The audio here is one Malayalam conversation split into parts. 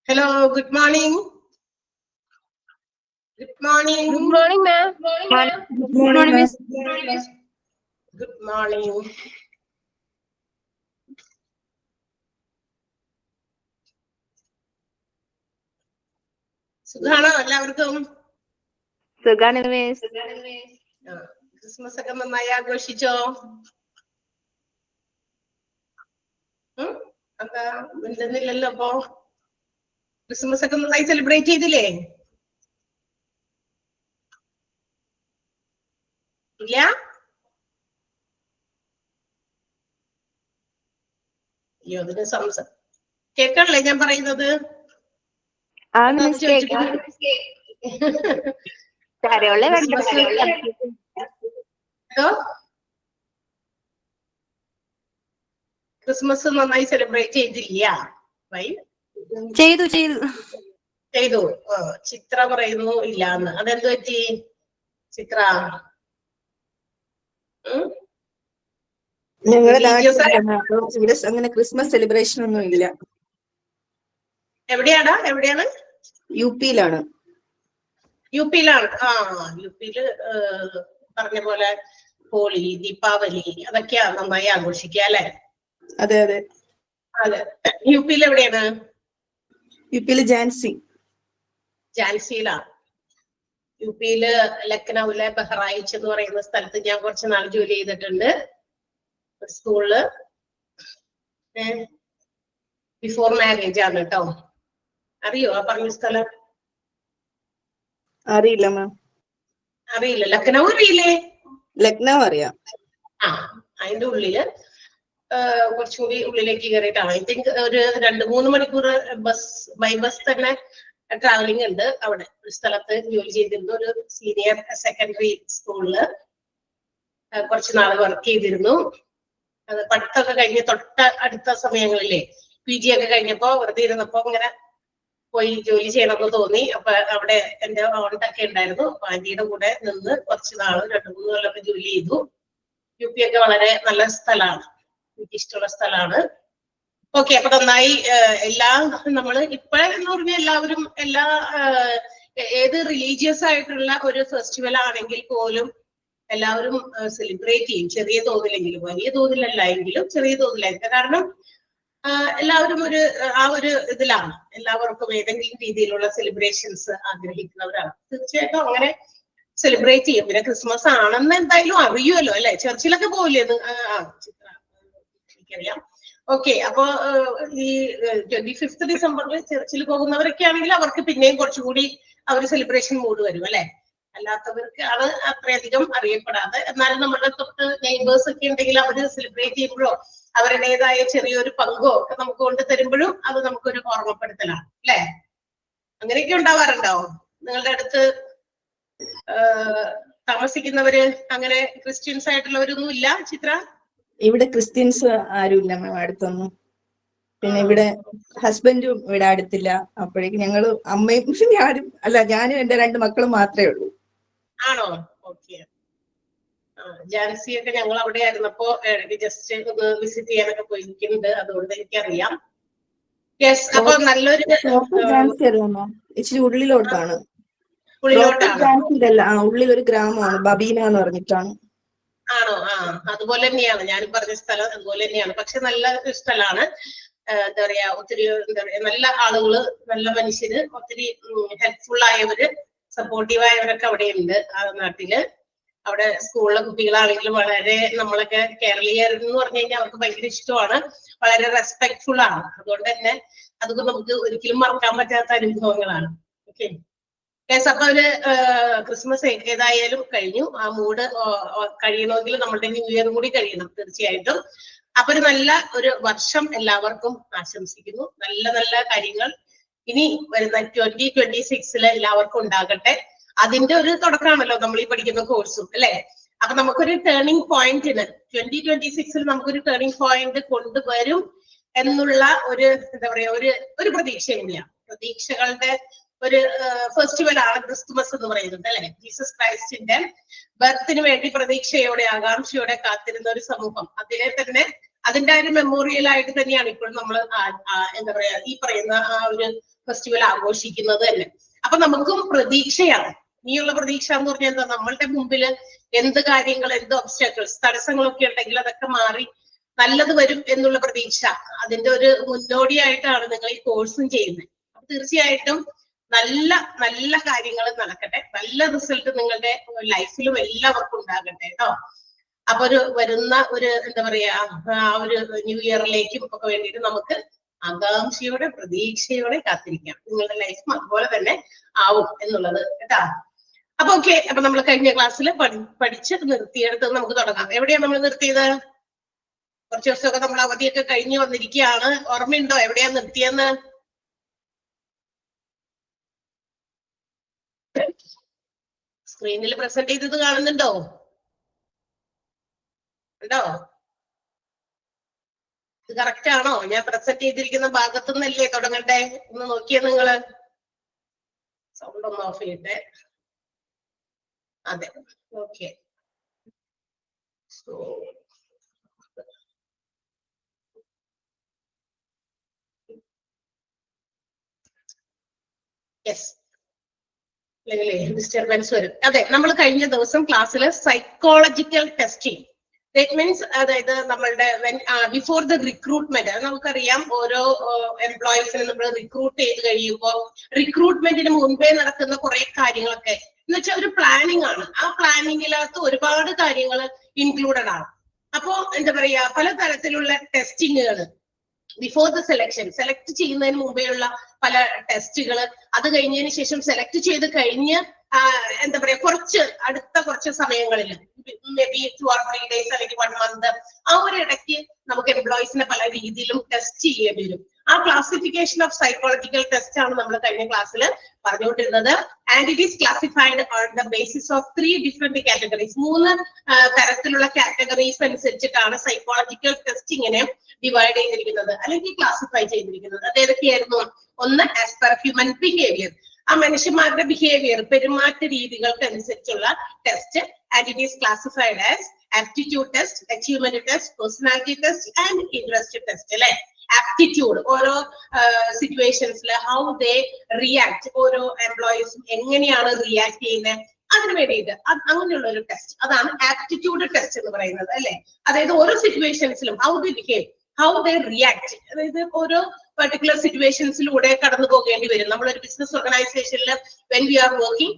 Hello, good morning. Good morning. Good morning, ma'am. Good morning, miss. Good morning. സുഖാണോ എല്ലാവർക്കും? സുഖാണ് മിസ്. ക്രിസ്മസ് ഒക്കെ നന്നായി ആഘോഷിച്ചോ? എന്താ മിണ്ടുന്നില്ലല്ലോ അപ്പൊ? ക്രിസ്മസ് ഒക്കെ നന്നായി സെലിബ്രേറ്റ് ചെയ്തില്ലേ? ഇല്ല? അയ്യോ, അതിന് കേക്കണല്ലേ ഞാൻ പറയുന്നത്? ക്രിസ്മസ് നന്നായി സെലിബ്രേറ്റ് ചെയ്തില്ല? ചെയ്തു. ചിത്ര പറയുന്നു ഇല്ലാന്ന്. അതെന്ത് പറ്റി ചിത്ര? ഞങ്ങളുടെ ഇവിടെ അങ്ങനെ ക്രിസ്മസ് സെലിബ്രേഷൻ ഒന്നും ഇല്ല. എവിടെയാണ്? യുപിയിലാണ്. യുപിയിലാണ്. യുപിയില് പറഞ്ഞ പോലെ ഹോളി, ദീപാവലി അതൊക്കെയാ നന്നായി ആഘോഷിക്കുക അല്ലെ? അതെ. യുപിയിൽ എവിടെയാണ്? യുപിയില് ഝാൻസിയിലാണ്. യുപിയില് ലക്നൌവിലെ ബഹ്റായിച്ച് എന്ന് പറയുന്ന സ്ഥലത്ത് ഞാൻ കുറച്ച് നാൾ ജോലി ചെയ്തിട്ടുണ്ട് സ്കൂളില്. ബിഫോർ മാരേജ് ആണ് കേട്ടോ. അറിയോ ആ പറഞ്ഞ സ്ഥലം? അറിയില്ല മാം. അറിയില്ല. ലക്നൗ അറിയില്ലേ? ലക്നൗ അറിയാം. അതിന്റെ ഉള്ളില് കുറച്ചുകൂടി ഉള്ളിലേക്ക് കയറിയിട്ടാണ്. ഐ തിങ്ക് ഒരു 2-3 മണിക്കൂർ ബൈ ബസ് തന്നെ ട്രാവലിംഗ് ഉണ്ട്. അവിടെ ഒരു സ്ഥലത്ത് ജോലി ചെയ്തിരുന്നു. ഒരു സീനിയർ സെക്കൻഡറി സ്കൂളില് കുറച്ച് നാൾ വർക്ക് ചെയ്തിരുന്നു. അത് പഠിത്തമൊക്കെ കഴിഞ്ഞ് തൊട്ട അടുത്ത സമയങ്ങളിലെ PG ഒക്കെ കഴിഞ്ഞപ്പോ വെറുതെ ഇരുന്നപ്പോ ഇങ്ങനെ പോയി ജോലി ചെയ്യണമെന്ന് തോന്നി. അപ്പൊ അവിടെ എന്റെ ഓണ്ടൊക്കെ ഉണ്ടായിരുന്നു. ആന്റിയുടെ കൂടെ നിന്ന് കുറച്ച് നാള് 2-3 കൊല്ലമൊക്കെ ജോലി ചെയ്തു. യുപി ഒക്കെ വളരെ നല്ല സ്ഥലമാണ്, എനിക്ക് ഇഷ്ടമുള്ള സ്ഥലമാണ്. ഓക്കെ, അപ്പൊ നന്നായി. നമ്മള് ഇപ്പോഴെന്ന് പറഞ്ഞാൽ എല്ലാവരും ഏത് റിലീജിയസ് ആയിട്ടുള്ള ഒരു ഫെസ്റ്റിവൽ ആണെങ്കിൽ പോലും എല്ലാവരും സെലിബ്രേറ്റ് ചെയ്യും, ചെറിയ തോതിലെങ്കിലും. വലിയ തോതിലല്ല എങ്കിലും ചെറിയ തോതിലായിരിക്കും. കാരണം എല്ലാവരും ആ ഒരു ഇതിലാണ്. എല്ലാവർക്കും ഏതെങ്കിലും രീതിയിലുള്ള സെലിബ്രേഷൻസ് ആഗ്രഹിക്കുന്നവരാണ്. തീർച്ചയായിട്ടും അങ്ങനെ സെലിബ്രേറ്റ് ചെയ്യും. പിന്നെ ക്രിസ്മസ് ആണെന്ന് എന്തായാലും അറിയുമല്ലോ അല്ലെ? ചർച്ചിലൊക്കെ പോവില്ലേ? എനിക്കറിയാം. ഓക്കെ, അപ്പൊ ഈ 25th ഡിസംബറിൽ ചർച്ചിൽ പോകുന്നവരൊക്കെ ആണെങ്കിൽ അവർക്ക് പിന്നെയും കുറച്ചുകൂടി സെലിബ്രേഷൻ മൂഡ് വരും അല്ലെ? അല്ലാത്തവർക്കാണ് അത്രയധികം അറിയപ്പെടാതെ. എന്നാലും നമ്മുടെ തൊട്ട് നെയ്ബേഴ്സ് ഒക്കെ ഉണ്ടെങ്കിൽ അവര് സെലിബ്രേറ്റ് ചെയ്യുമ്പോഴോ അവരുടേതായ ചെറിയൊരു പങ്കോ ഒക്കെ നമുക്ക് കൊണ്ട് തരുമ്പോഴും അത് നമുക്കൊരു ഓർമ്മപ്പെടുത്തലാണ് അല്ലെ? അങ്ങനെയൊക്കെ ഉണ്ടാവാറുണ്ടോ നിങ്ങളുടെ അടുത്ത്? താമസിക്കുന്നവര് അങ്ങനെ ക്രിസ്ത്യൻസ് ആയിട്ടുള്ളവരൊന്നും ഇല്ല ചിത്ര? ഇവിടെ ക്രിസ്ത്യൻസ് ആരുമില്ല മാം അടുത്തൊന്നും. പിന്നെ ഇവിടെ ഹസ്ബൻഡും ഇവിടെ അടുത്തില്ല. അപ്പോഴേക്കും ഞങ്ങള് അമ്മയും ഞാനും എന്റെ 2 മക്കളും മാത്രമേ ഉള്ളൂ. ആണോ? ഓക്കെ. ജാൻസിയൊക്കെ ഞങ്ങൾ അവിടെ ആയിരുന്നപ്പോ ജസ്റ്റ് ഒന്ന് വിസിറ്റ് ചെയ്യാനൊക്കെ പോയിരിക്കുന്നുണ്ട്. അതുകൊണ്ട് എനിക്കറിയാം. യെസ്. അപ്പൊ നല്ലൊരു ജാൻസി അറിയാമോ? ഇച്ചിരി ഉള്ളിലോട്ടാണ്. ഉള്ളിലോട്ടാണ്. ഉള്ളിലൊരു ഗ്രാമമാണ്, ബബീന എന്ന് പറഞ്ഞിട്ടാണ്. ആണോ? അതുപോലെ തന്നെയാണ് ഞാനും പറഞ്ഞ സ്ഥലം. അതുപോലെ തന്നെയാണ്. പക്ഷെ നല്ല സ്ഥലമാണ്. എന്താ പറയാ, ഒത്തിരി നല്ല ആളുകള്, നല്ല മനുഷ്യര്, ഒത്തിരി ഹെൽപ്ഫുൾ ആയവര്, സപ്പോർട്ടീവ് ആയവരൊക്കെ അവിടെ ഉണ്ട് ആ നാട്ടില്. അവിടെ സ്കൂളിലെ കുട്ടികളാണെങ്കിലും വളരെ, നമ്മളൊക്കെ കേരളീയർ എന്ന് പറഞ്ഞു കഴിഞ്ഞാൽ അവർക്ക് ഭയങ്കര ഇഷ്ടമാണ്, വളരെ റെസ്പെക്ട്ഫുൾ ആണ്. അതുകൊണ്ട് തന്നെ അതൊക്കെ നമുക്ക് ഒരിക്കലും മറക്കാൻ പറ്റാത്ത അനുഭവങ്ങളാണ്. ഓക്കെ. അപ്പൊ ക്രിസ്മസ് ഏതായാലും കഴിഞ്ഞു. ആ മൂഡ് കഴിയണമെങ്കിൽ നമ്മളുടെ ന്യൂ ഇയർ കൂടി കഴിയണം തീർച്ചയായിട്ടും. അപ്പൊ നല്ല ഒരു വർഷം എല്ലാവർക്കും ആശംസിക്കുന്നു. നല്ല നല്ല കാര്യങ്ങൾ ഇനി വരുന്ന 2026 എല്ലാവർക്കും ഉണ്ടാകട്ടെ. അതിന്റെ ഒരു തുടക്കമാണല്ലോ നമ്മൾ ഈ പഠിക്കുന്ന കോഴ്സും അല്ലെ? അപ്പൊ നമുക്കൊരു ടേണിംഗ് പോയിന്റിന് 2026 നമുക്കൊരു ടേണിംഗ് പോയിന്റ് കൊണ്ടുവരും എന്നുള്ള ഒരു എന്താ പറയാ ഒരു പ്രതീക്ഷയില്ല. പ്രതീക്ഷകളുടെ ഒരു ഫെസ്റ്റിവൽ ആണ് ക്രിസ്തുമസ് എന്ന് പറയുന്നത് അല്ലെ. ജീസസ് ക്രൈസ്റ്റിന്റെ ബർത്തിന് വേണ്ടി പ്രതീക്ഷയോടെ ആകാംക്ഷയോടെ കാത്തിരുന്ന ഒരു സമൂഹം, അതിനെ തന്നെ അതിന്റെ ഒരു മെമ്മോറിയൽ ആയിട്ട് തന്നെയാണ് ഇപ്പോൾ നമ്മൾ എന്താ പറയാ ഈ പറയുന്ന ആ ഒരു ഫെസ്റ്റിവൽ ആഘോഷിക്കുന്നത് തന്നെ. അപ്പൊ നമുക്കും പ്രതീക്ഷയാണ്. ഇനിയുള്ള പ്രതീക്ഷ എന്ന് പറഞ്ഞാൽ എന്താ, നമ്മളുടെ മുമ്പില് എന്ത് കാര്യങ്ങൾ, എന്ത് ഒബ്സ്റ്റാക്കിൾസ്, തടസ്സങ്ങളൊക്കെ ഉണ്ടെങ്കിൽ അതൊക്കെ മാറി നല്ലത് വരും എന്നുള്ള പ്രതീക്ഷ, അതിന്റെ ഒരു മുന്നോടിയായിട്ടാണ് നിങ്ങൾ ഈ കോഴ്സും ചെയ്യുന്നത്. അപ്പൊ തീർച്ചയായിട്ടും നല്ല നല്ല കാര്യങ്ങൾ നടക്കട്ടെ, നല്ല റിസൾട്ട് നിങ്ങളുടെ ലൈഫിലും എല്ലാവർക്കും ഉണ്ടാകട്ടെ കേട്ടോ. അപ്പൊ ഒരു വരുന്ന ഒരു എന്താ പറയാ ആ ഒരു ന്യൂ ഇയറിലേക്കും ഒക്കെ വേണ്ടിയിട്ട് നമുക്ക് ആകാംക്ഷയോടെ പ്രതീക്ഷയോടെ കാത്തിരിക്കാം. നിങ്ങളുടെ ലൈഫും അതുപോലെ തന്നെ ആവും എന്നുള്ളത് കേട്ടാ. അപ്പൊ ഓക്കെ, അപ്പൊ നമ്മൾ കഴിഞ്ഞ ക്ലാസ്സിൽ പഠിച്ച് നിർത്തിയെടുത്ത് നമുക്ക് തുടങ്ങാം. എവിടെയാണ് നമ്മൾ നിർത്തിയത്? കുറച്ച് ദിവസമൊക്കെ നമ്മൾ അവധിയൊക്കെ കഴിഞ്ഞു വന്നിരിക്കുകയാണ്. ഓർമ്മയുണ്ടോ എവിടെയാ നിർത്തിയെന്ന്? സ്ക്രീനിൽ പ്രസന്റ് ചെയ്തത് കാണുന്നുണ്ടോ? ഉണ്ടോ? ഇത് കറക്റ്റ് ആണോ? ഞാൻ പ്രസന്റ് ചെയ്തിരിക്കുന്ന ഭാഗത്തു നിന്നല്ലേ തുടങ്ങണ്ടേ? ഒന്ന് നോക്കിയേ നിങ്ങള്. സൗണ്ട് ഒന്ന് ഓഫ് ചെയ്യട്ടെ. അതെ, ഓക്കെ. സോ യെസ്, അല്ലെങ്കിൽ ഡിസ്റ്റർബൻസ് വരും. അതെ, നമ്മൾ കഴിഞ്ഞ ദിവസം ക്ലാസ്സിൽ സൈക്കോളജിക്കൽ ടെസ്റ്റിംഗ്, ദാറ്റ് മീൻസ് അതായത് നമ്മളുടെ ബിഫോർ ദ റിക്രൂട്ട്മെന്റ്, നമുക്കറിയാം ഓരോ എംപ്ലോയീസിനെ നമ്മൾ റിക്രൂട്ട് ചെയ്ത് കഴിയുമ്പോൾ റിക്രൂട്ട്മെന്റിന് മുൻപേ നടക്കുന്ന കുറെ കാര്യങ്ങളൊക്കെ എന്ന് വെച്ചാൽ ഒരു പ്ലാനിങ് ആണ്. ആ പ്ലാനിങ്ങിനകത്ത് ഒരുപാട് കാര്യങ്ങൾ ഇൻക്ലൂഡഡ് ആണ്. അപ്പോ എന്താ പറയാ, പലതരത്തിലുള്ള ടെസ്റ്റിങ്ങുകൾ ബിഫോർ ദ സെലക്ട് ചെയ്യുന്നതിന് മുമ്പേയുള്ള പല ടെസ്റ്റുകൾ, അത് കഴിഞ്ഞതിന് ശേഷം സെലക്ട് ചെയ്ത് കഴിഞ്ഞ് എന്താ പറയാ അടുത്ത കുറച്ച് സമയങ്ങളിൽ മേ ബി 2 or 3 days അല്ലെങ്കിൽ 1 month ആ ഒരു ഇടയ്ക്ക് നമുക്ക് എംപ്ലോയീസിനെ പല രീതിയിലും ടെസ്റ്റ് ചെയ്യേണ്ടി വരും. ആ ക്ലാസിഫിക്കേഷൻ ഓഫ് സൈക്കോളജിക്കൽ ടെസ്റ്റ് ആണ് നമ്മൾ കഴിഞ്ഞ ക്ലാസ്സിൽ പറഞ്ഞുകൊണ്ടിരുന്നത്. And it is classified on the basis of 3 different categories. 3 തരത്തിലുള്ള കാറ്റഗറീസ് അനുസരിച്ചിട്ടാണ് സൈക്കോളജിക്കൽ ടെസ്റ്റിങ്ങിനെ ഡിവൈഡ് ചെയ്തിരിക്കുന്നത് അല്ലെങ്കിൽ ക്ലാസിഫൈ ചെയ്തിരിക്കുന്നത്. അത് ഏതൊക്കെയായിരുന്നു? ഒന്ന്, ആസ് പെർ ഹ്യൂമൻ ബിഹേവിയർ, ആ മനുഷ്യന്മാരുടെ ബിഹേവിയർ, പെരുമാറ്റ രീതികൾക്ക് അനുസരിച്ചുള്ള test. And it is classified as aptitude test, achievement test, personality test and interest test അല്ലെ. ആപ്റ്റിറ്റ്യൂഡ്, ഓരോ സിറ്റുവേഷൻസിൽ ഹൗ ദേ റിയാക്ട്, ഓരോ എംപ്ലോയീസും എങ്ങനെയാണ് റിയാക്ട് ചെയ്യുന്നത്, അതിന് വേണ്ടിയിട്ട് അങ്ങനെയുള്ള ഒരു ടെസ്റ്റ്, അതാണ് ആപ്റ്റിറ്റ്യൂഡ് ടെസ്റ്റ് എന്ന് പറയുന്നത് അല്ലെ. അതായത് ഓരോ സിറ്റുവേഷൻസിലും how they behave, how they react, അതായത് ഓരോ പർട്ടിക്കുലർ സിറ്റുവേഷൻസിലൂടെ കടന്നു പോകേണ്ടി വരും. നമ്മളൊരു ബിസിനസ് ഓർഗനൈസേഷനിൽ വെൻ വി ആർ വർക്കിംഗ്,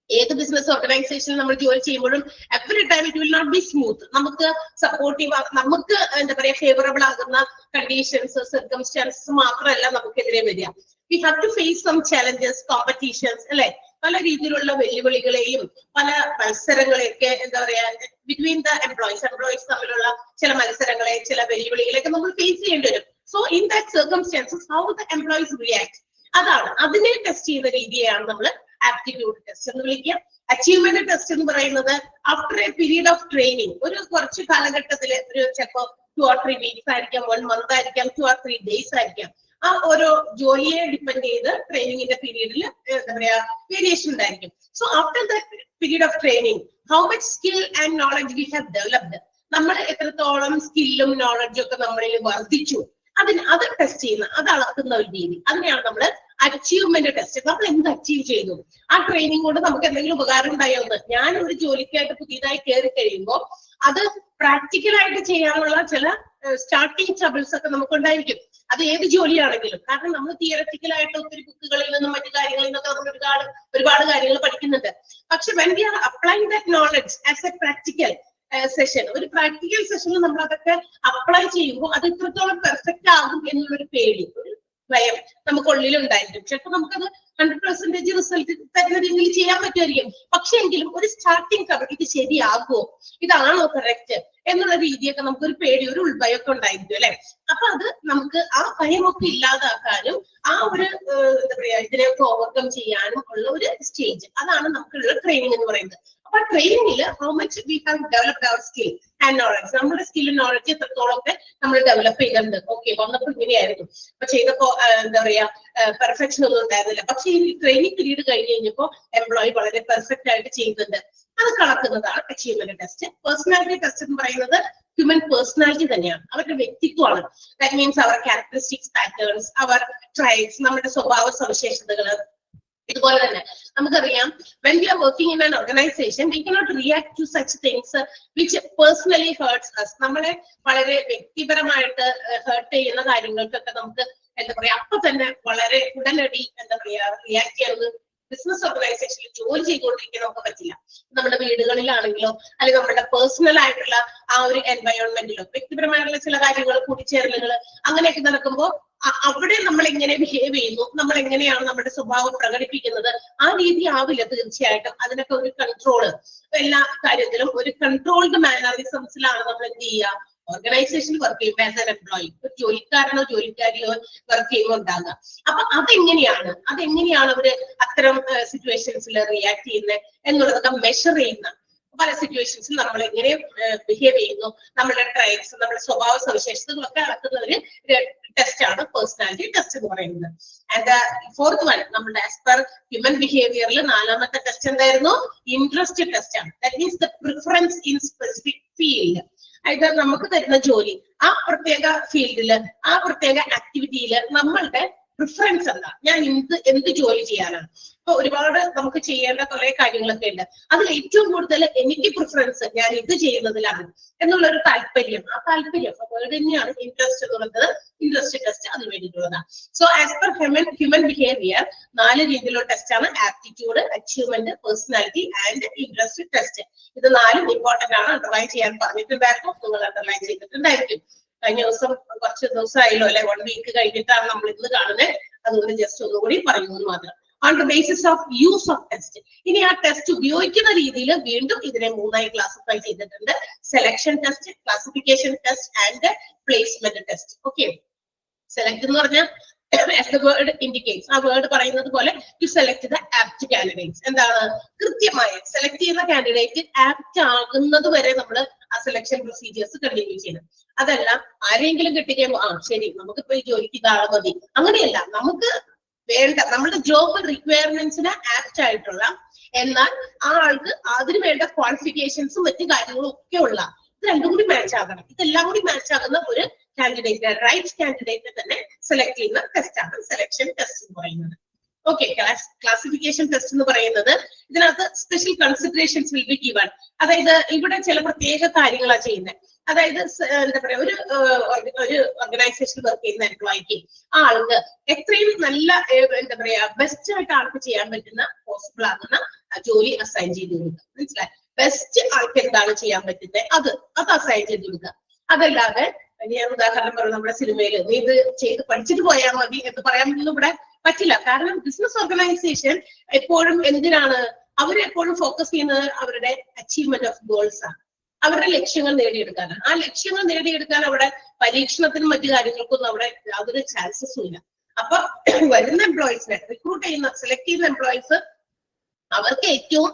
ഏത് ബിസിനസ് ഓർഗനൈസേഷനിൽ നമ്മൾ ജോലി ചെയ്യുമ്പോഴും every time it will not be smooth. നമുക്ക് സപ്പോർട്ടീവ്, നമുക്ക് എന്താ പറയാ ഫേവറബിൾ ആകുന്ന കണ്ടീഷൻസ്, സർക്കംസ്റ്റാൻസസ് മാത്രമല്ല നമുക്കെതിരെ വരിക. We have to face some challenges, competitions അല്ലെ. പല രീതിയിലുള്ള വെല്ലുവിളികളെയും പല മത്സരങ്ങളെയൊക്കെ എന്താ പറയാ ബിറ്റ്വീൻ ദ എംപ്ലോയീസ് തമ്മിലുള്ള ചില മത്സരങ്ങളെ, ചില വെല്ലുവിളികളെയൊക്കെ നമ്മൾ ഫേസ് ചെയ്യേണ്ടി വരും. So in that circumstances how the employees react, അതാണ് അതിനെ ടെസ്റ്റ് ചെയ്യുന്ന രീതിയെയാണ് നമ്മൾ ആപ്റ്റിറ്റ്യൂഡ് ടെസ്റ്റ് എന്ന് വിളിക്കുക. അച്ചീവ്മെന്റ് ടെസ്റ്റ് എന്ന് പറയുന്നത് after A period of training, ഒരു കുറച്ച് കാലഘട്ടത്തിൽ, ഒരു ചിലപ്പോൾ 2 or 3 weeks ആയിരിക്കാം, 1 month ആയിരിക്കാം, 2 or 3 days ആയിരിക്കാം. ആ ഓരോ ജോലിയെ ഡിപ്പെൻഡ് ചെയ്ത് ട്രെയിനിങ്ങിന്റെ പീരീഡിൽ എന്താ പറയാ വേരിയേഷൻ ഉണ്ടായിരിക്കും. So after the period of training how much skill and knowledge V have developed, നമ്മൾ എത്രത്തോളം സ്കില്ലും നോളജും ഒക്കെ നമ്മളിൽ വർദ്ധിച്ചു, അത് ടെസ്റ്റ് ചെയ്യുന്ന, അത് അളക്കുന്ന ഒരു രീതി, അതിനെയാണ് നമ്മൾ അച്ചീവ്മെന്റ് ടെസ്റ്റ്. നമ്മൾ എന്ത് അച്ചീവ് ചെയ്തു, ആ ട്രെയിനിങ് കൊണ്ട് നമുക്ക് എന്തെങ്കിലും ഉപകാരം ഉണ്ടായോ എന്ന്. ഞാൻ ഒരു ജോലിക്കായിട്ട് പുതിയതായി കയറി കഴിയുമ്പോൾ അത് പ്രാക്ടിക്കലായിട്ട് ചെയ്യാനുള്ള ചില സ്റ്റാർട്ടിങ് ട്രബിൾസ് ഒക്കെ നമുക്ക് ഉണ്ടായിരിക്കും. അത് ഏത് ജോലിയാണെങ്കിലും. കാരണം നമ്മൾ തിയററ്റിക്കലായിട്ട് ഒത്തിരി ബുക്കുകളിൽ നിന്നും മറ്റു കാര്യങ്ങളിൽ നിന്നൊക്കെ നമ്മൾ ഒരുപാട് കാര്യങ്ങൾ പഠിക്കുന്നുണ്ട്. പക്ഷെ when we R applying that knowledge as A practical session, ഒരു പ്രാക്ടിക്കൽ സെഷനിൽ നമ്മൾ അതൊക്കെ അപ്ലൈ ചെയ്യുമ്പോൾ അത് ഇത്രത്തോളം പെർഫെക്റ്റ് ആകും എന്നുള്ളൊരു പേടി, ഒരു ഭയം നമുക്കുള്ളിൽ ഉണ്ടായിരിക്കും. ചിലപ്പോൾ നമുക്കത് 100% റിസൾട്ട് തരുന്ന രീതിയിൽ ചെയ്യാൻ പറ്റുമായിരിക്കും. പക്ഷെ എങ്കിലും ഒരു സ്റ്റാർട്ടിങ് ട്രബിൾ, ഇത് ശരിയാകുമോ, ഇതാണോ കറക്റ്റ് എന്നുള്ള രീതിയൊക്കെ നമുക്കൊരു പേടി, ഒരു ഉൾഭയമൊക്കെ ഉണ്ടായിരിക്കും അല്ലെ. അപ്പൊ അത് നമുക്ക് ആ ഭയമൊക്കെ ഇല്ലാതാക്കാനും ആ ഒരു എന്താ പറയാ ഇതിനെയൊക്കെ ഓവർകം ചെയ്യാനും ഉള്ള ഒരു സ്റ്റേജ്, അതാണ് നമുക്കുള്ള ട്രെയിനിങ് എന്ന് പറയുന്നത്. അപ്പൊ ട്രെയിനിങ്ങിൽ how much we have developed our skill and knowledge, നമ്മുടെ സ്കില്ലും നോളജ് എത്രത്തോളമൊക്കെ നമ്മൾ ഡെവലപ്പ് ചെയ്തിട്ടുണ്ട്. ഓക്കെ, വന്നപ്പോൾ ഇങ്ങനെയായിരുന്നു, അപ്പൊ ചെയ്തപ്പോ എന്താ പറയാ പെർഫെക്ഷൻ ഒന്നും ഉണ്ടായിരുന്നില്ല. പക്ഷെ ഈ ട്രെയിനിങ് പീരീഡ് കഴിഞ്ഞ് കഴിഞ്ഞപ്പോൾ എംപ്ലോയി വളരെ പെർഫെക്റ്റ് ആയിട്ട് ചെയ്യുന്നുണ്ട്. അത് കളക്കുന്നതാണ് അച്ചീവ്മെന്റ് ടെസ്റ്റ്. പേഴ്സണാലിറ്റി ടെസ്റ്റ് എന്ന് പറയുന്നത് ഹ്യൂമൻ പേഴ്സണാലിറ്റി തന്നെയാണ്, അവരുടെ വ്യക്തിത്വമാണ്. That means our characteristics, patterns, our traits, നമ്മുടെ സ്വഭാവ സവിശേഷതകൾ. ഇതുപോലെ തന്നെ നമുക്കറിയാം, when we are working in an organization we cannot react to such things which personally hurts us. നമ്മളെ വളരെ വ്യക്തിപരമായിട്ട് ഹേർട്ട് ചെയ്യുന്ന കാര്യങ്ങൾക്കൊക്കെ നമുക്ക് എന്താ പറയാ അപ്പൊ തന്നെ വളരെ ഉടനടി എന്താ പറയാ റിയാക്ട് ചെയ്യാൻ ബിസിനസ് ഓർഗനൈസേഷനിൽ ജോലി ചെയ്തുകൊണ്ടിരിക്കാൻ നമുക്ക് പറ്റില്ല. നമ്മുടെ വീടുകളിലാണെങ്കിലോ അല്ലെങ്കിൽ നമ്മുടെ പേഴ്സണൽ ആയിട്ടുള്ള ആ ഒരു എൻവയോൺമെന്റിലോ വ്യക്തിപരമായിട്ടുള്ള ചില കാര്യങ്ങൾ, കൂടിച്ചേരലുകൾ അങ്ങനെയൊക്കെ നടക്കുമ്പോൾ അവിടെ നമ്മൾ എങ്ങനെ ബിഹേവ് ചെയ്യുന്നു, നമ്മൾ എങ്ങനെയാണ് നമ്മുടെ സ്വഭാവം പ്രകടിപ്പിക്കുന്നത്, ആ രീതി ആവില്ല തീർച്ചയായിട്ടും. അതിനൊക്കെ ഒരു കൺട്രോള്, എല്ലാ കാര്യത്തിലും ഒരു കൺട്രോൾഡ് മാനറിസംസിലാണ് നമ്മൾ എന്ത് ചെയ്യുക, ഓർഗനൈസേഷനിൽ വർക്ക് ചെയ്യുമ്പോൾ ആസ് എൻ എംപ്ലോയി, ഒരു ജോലിക്കാരനോ ജോലിക്കാരിയോ വർക്ക് ചെയ്യുമ്പോൾ ഉണ്ടാകുക. അപ്പൊ അതെങ്ങനെയാണ് അവര് അത്തരം സിറ്റുവേഷൻസിൽ റിയാക്ട് ചെയ്യുന്നത് എന്നുള്ളതൊക്കെ മെഷർ ചെയ്യുന്ന പല സിറ്റുവേഷൻസിൽ നമ്മൾ എങ്ങനെ ബിഹേവ് ചെയ്യുന്നു, നമ്മുടെ ട്രൈറ്റ്സ്, നമ്മുടെ സ്വഭാവ സവിശേഷതകളൊക്കെ അളക്കുന്ന ഒരു ടെസ്റ്റ് ആണ് പേഴ്സണാലിറ്റി ടെസ്റ്റ് എന്ന് പറയുന്നത്. ആൻഡ് ഫോർത്ത് വൺ, നമ്മുടെ ആസ് പെർ ഹ്യൂമൻ ബിഹേവിയറിൽ നാലാമത്തെ ടെസ്റ്റ് എന്തായിരുന്നു? ഇൻട്രസ്റ്റ് ടെസ്റ്റ് ആണ്. That means the preference in specific field. അതായത് നമുക്ക് തരുന്ന ജോലി, ആ പ്രത്യേക ഫീൽഡില്, ആ പ്രത്യേക ആക്ടിവിറ്റിയില് നമ്മളുടെ പ്രിഫറൻസ് എന്താ, ഞാൻ എന്ത് ജോലി ചെയ്യാനാണ്. ഇപ്പൊ ഒരുപാട് നമുക്ക് ചെയ്യേണ്ട കുറെ കാര്യങ്ങളൊക്കെ ഉണ്ട്. അതിൽ ഏറ്റവും കൂടുതൽ എനിക്ക് പ്രിഫറൻസ് ഞാൻ ഇത് ചെയ്യുന്നതിലാണ് എന്നുള്ളൊരു താല്പര്യം, ആ താല്പര്യം വേർഡ് തന്നെയാണ് ഇൻട്രസ്റ്റ് എന്ന് പറയുന്നത്. ഇൻട്രസ്റ്റ് ടെസ്റ്റ് അതിന് വേണ്ടിയിട്ടുള്ളതാണ്. So as per human behaviour 4 രീതിയിലുള്ള ടെസ്റ്റ് ആണ്: aptitude, achievement, personality and interest test. ഇത് 4 ഇമ്പോർട്ടന്റ് ആണ്. അണ്ടർലൈൻ ചെയ്യാൻ പറഞ്ഞിട്ടുണ്ടായിരുന്നു, നിങ്ങൾ അണ്ടർലൈൻ ചെയ്തിട്ടുണ്ടായിരിക്കും. കഴിഞ്ഞ ദിവസം കുറച്ച് ദിവസമായല്ലോ അല്ലെ, 1 വീക്ക് കഴിഞ്ഞിട്ടാണ് നമ്മൾ ഇന്ന് കാണുന്നത്. അതുകൊണ്ട് ജസ്റ്റ് ഒന്നുകൂടി പറയുന്നത് മാത്രം. On the basis of use of test. ഇനി ആ ടെസ്റ്റ് ഉപയോഗിക്കുന്ന രീതിയിൽ വീണ്ടും ഇതിനെ 3ആയി ക്ലാസിഫൈ ചെയ്തിട്ടുണ്ട്: selection test, classification test and placement test. Okay, select എന്ന് പറഞ്ഞാൽ as the word indicates, ആ വേർഡ് പറയുന്നത് പോലെ to select the apt candidates. എന്താണ്? കൃത്യമായി സെലക്ട് ചെയ്യുന്ന കാൻഡിഡേറ്റ് ആപ്റ്റ് ആകുന്നത് വരെ നമ്മൾ ആ സെലക്ഷൻ പ്രൊസീജിയേഴ്സ് കണ്ടിന്യൂ ചെയ്യണം. അതല്ല ആരെങ്കിലും കിട്ടിക്കഴിയുമ്പോൾ ശരി നമുക്കിപ്പോ ഈ ജോലിക്ക് ഇതാളെ മതി, അങ്ങനെയല്ല. നമുക്ക് വേണ്ട നമ്മുടെ ജോബ് റിക്വയർമെന്റ്സിന് ആപ്റ്റ് ആയിട്ടുള്ള, എന്നാൽ ആ ആൾക്ക് അതിന് വേണ്ട ക്വാളിഫിക്കേഷൻസും മറ്റു കാര്യങ്ങളും ഒക്കെ ഉള്ള, ഇത് രണ്ടും കൂടി മാച്ച് ആകണം. ഇതെല്ലാം കൂടി മാച്ച് ആകുന്ന ഒരു കാൻഡിഡേറ്റ്, റൈറ്റ് കാൻഡിഡേറ്റ് തന്നെ സെലക്ട് ചെയ്യുന്ന ടെസ്റ്റ് ആണ് സെലക്ഷൻ ടെസ്റ്റ് എന്ന് പറയുന്നത്. ഓക്കെ, ക്ലാസിഫിക്കേഷൻ ടെസ്റ്റ് എന്ന് പറയുന്നത് ഇതിനകത്ത് special considerations will be given. അതായത് ഇവിടെ ചില പ്രത്യേക കാര്യങ്ങളാണ് ചെയ്യുന്നത്. അതായത് എന്താ പറയാ, ഒരു ഓർഗനൈസേഷനിൽ വർക്ക് ചെയ്യുന്ന എംപ്ലോയിക്ക് ആ ആൾക്ക് എത്രയും നല്ല എന്താ പറയാ ബെസ്റ്റ് ആയിട്ട് ആൾക്ക് ചെയ്യാൻ പറ്റുന്ന, പോസിബിൾ ആകുന്ന ജോലി അസൈൻ ചെയ്ത് കൊടുക്കുക. മനസ്സിലായി? ബെസ്റ്റ് ആൾക്ക് എന്താണ് ചെയ്യാൻ പറ്റുന്നത് അത് അസൈൻ ചെയ്ത് കൊടുക്കുക. അതല്ലാതെ ഞാൻ ഉദാഹരണം പറഞ്ഞു, നമ്മുടെ സിനിമയിൽ നീ ഇത് ചെയ്ത് പഠിച്ചിട്ട് പോയാൽ മതി എന്ന് പറയാനൊന്നും ഇവിടെ പറ്റില്ല. കാരണം ബിസിനസ് ഓർഗനൈസേഷൻ എപ്പോഴും എന്തിനാണ് അവരെപ്പോഴും ഫോക്കസ് ചെയ്യുന്നത്? അവരുടെ അച്ചീവ്മെന്റ് ഓഫ് ഗോൾസ് ആണ്, അവരുടെ ലക്ഷ്യങ്ങൾ നേടിയെടുക്കാനാണ്. ആ ലക്ഷ്യങ്ങൾ നേടിയെടുക്കാൻ അവിടെ പരീക്ഷണത്തിനും മറ്റു കാര്യങ്ങൾക്കൊന്നും അവിടെ യാതൊരു ചാൻസസും ഇല്ല. അപ്പൊ വരുന്ന എംപ്ലോയീസിനെ റിക്രൂട്ട് ചെയ്യുന്ന, സെലക്ട് ചെയ്യുന്ന എംപ്ലോയീസ് അവർക്ക് ഏറ്റവും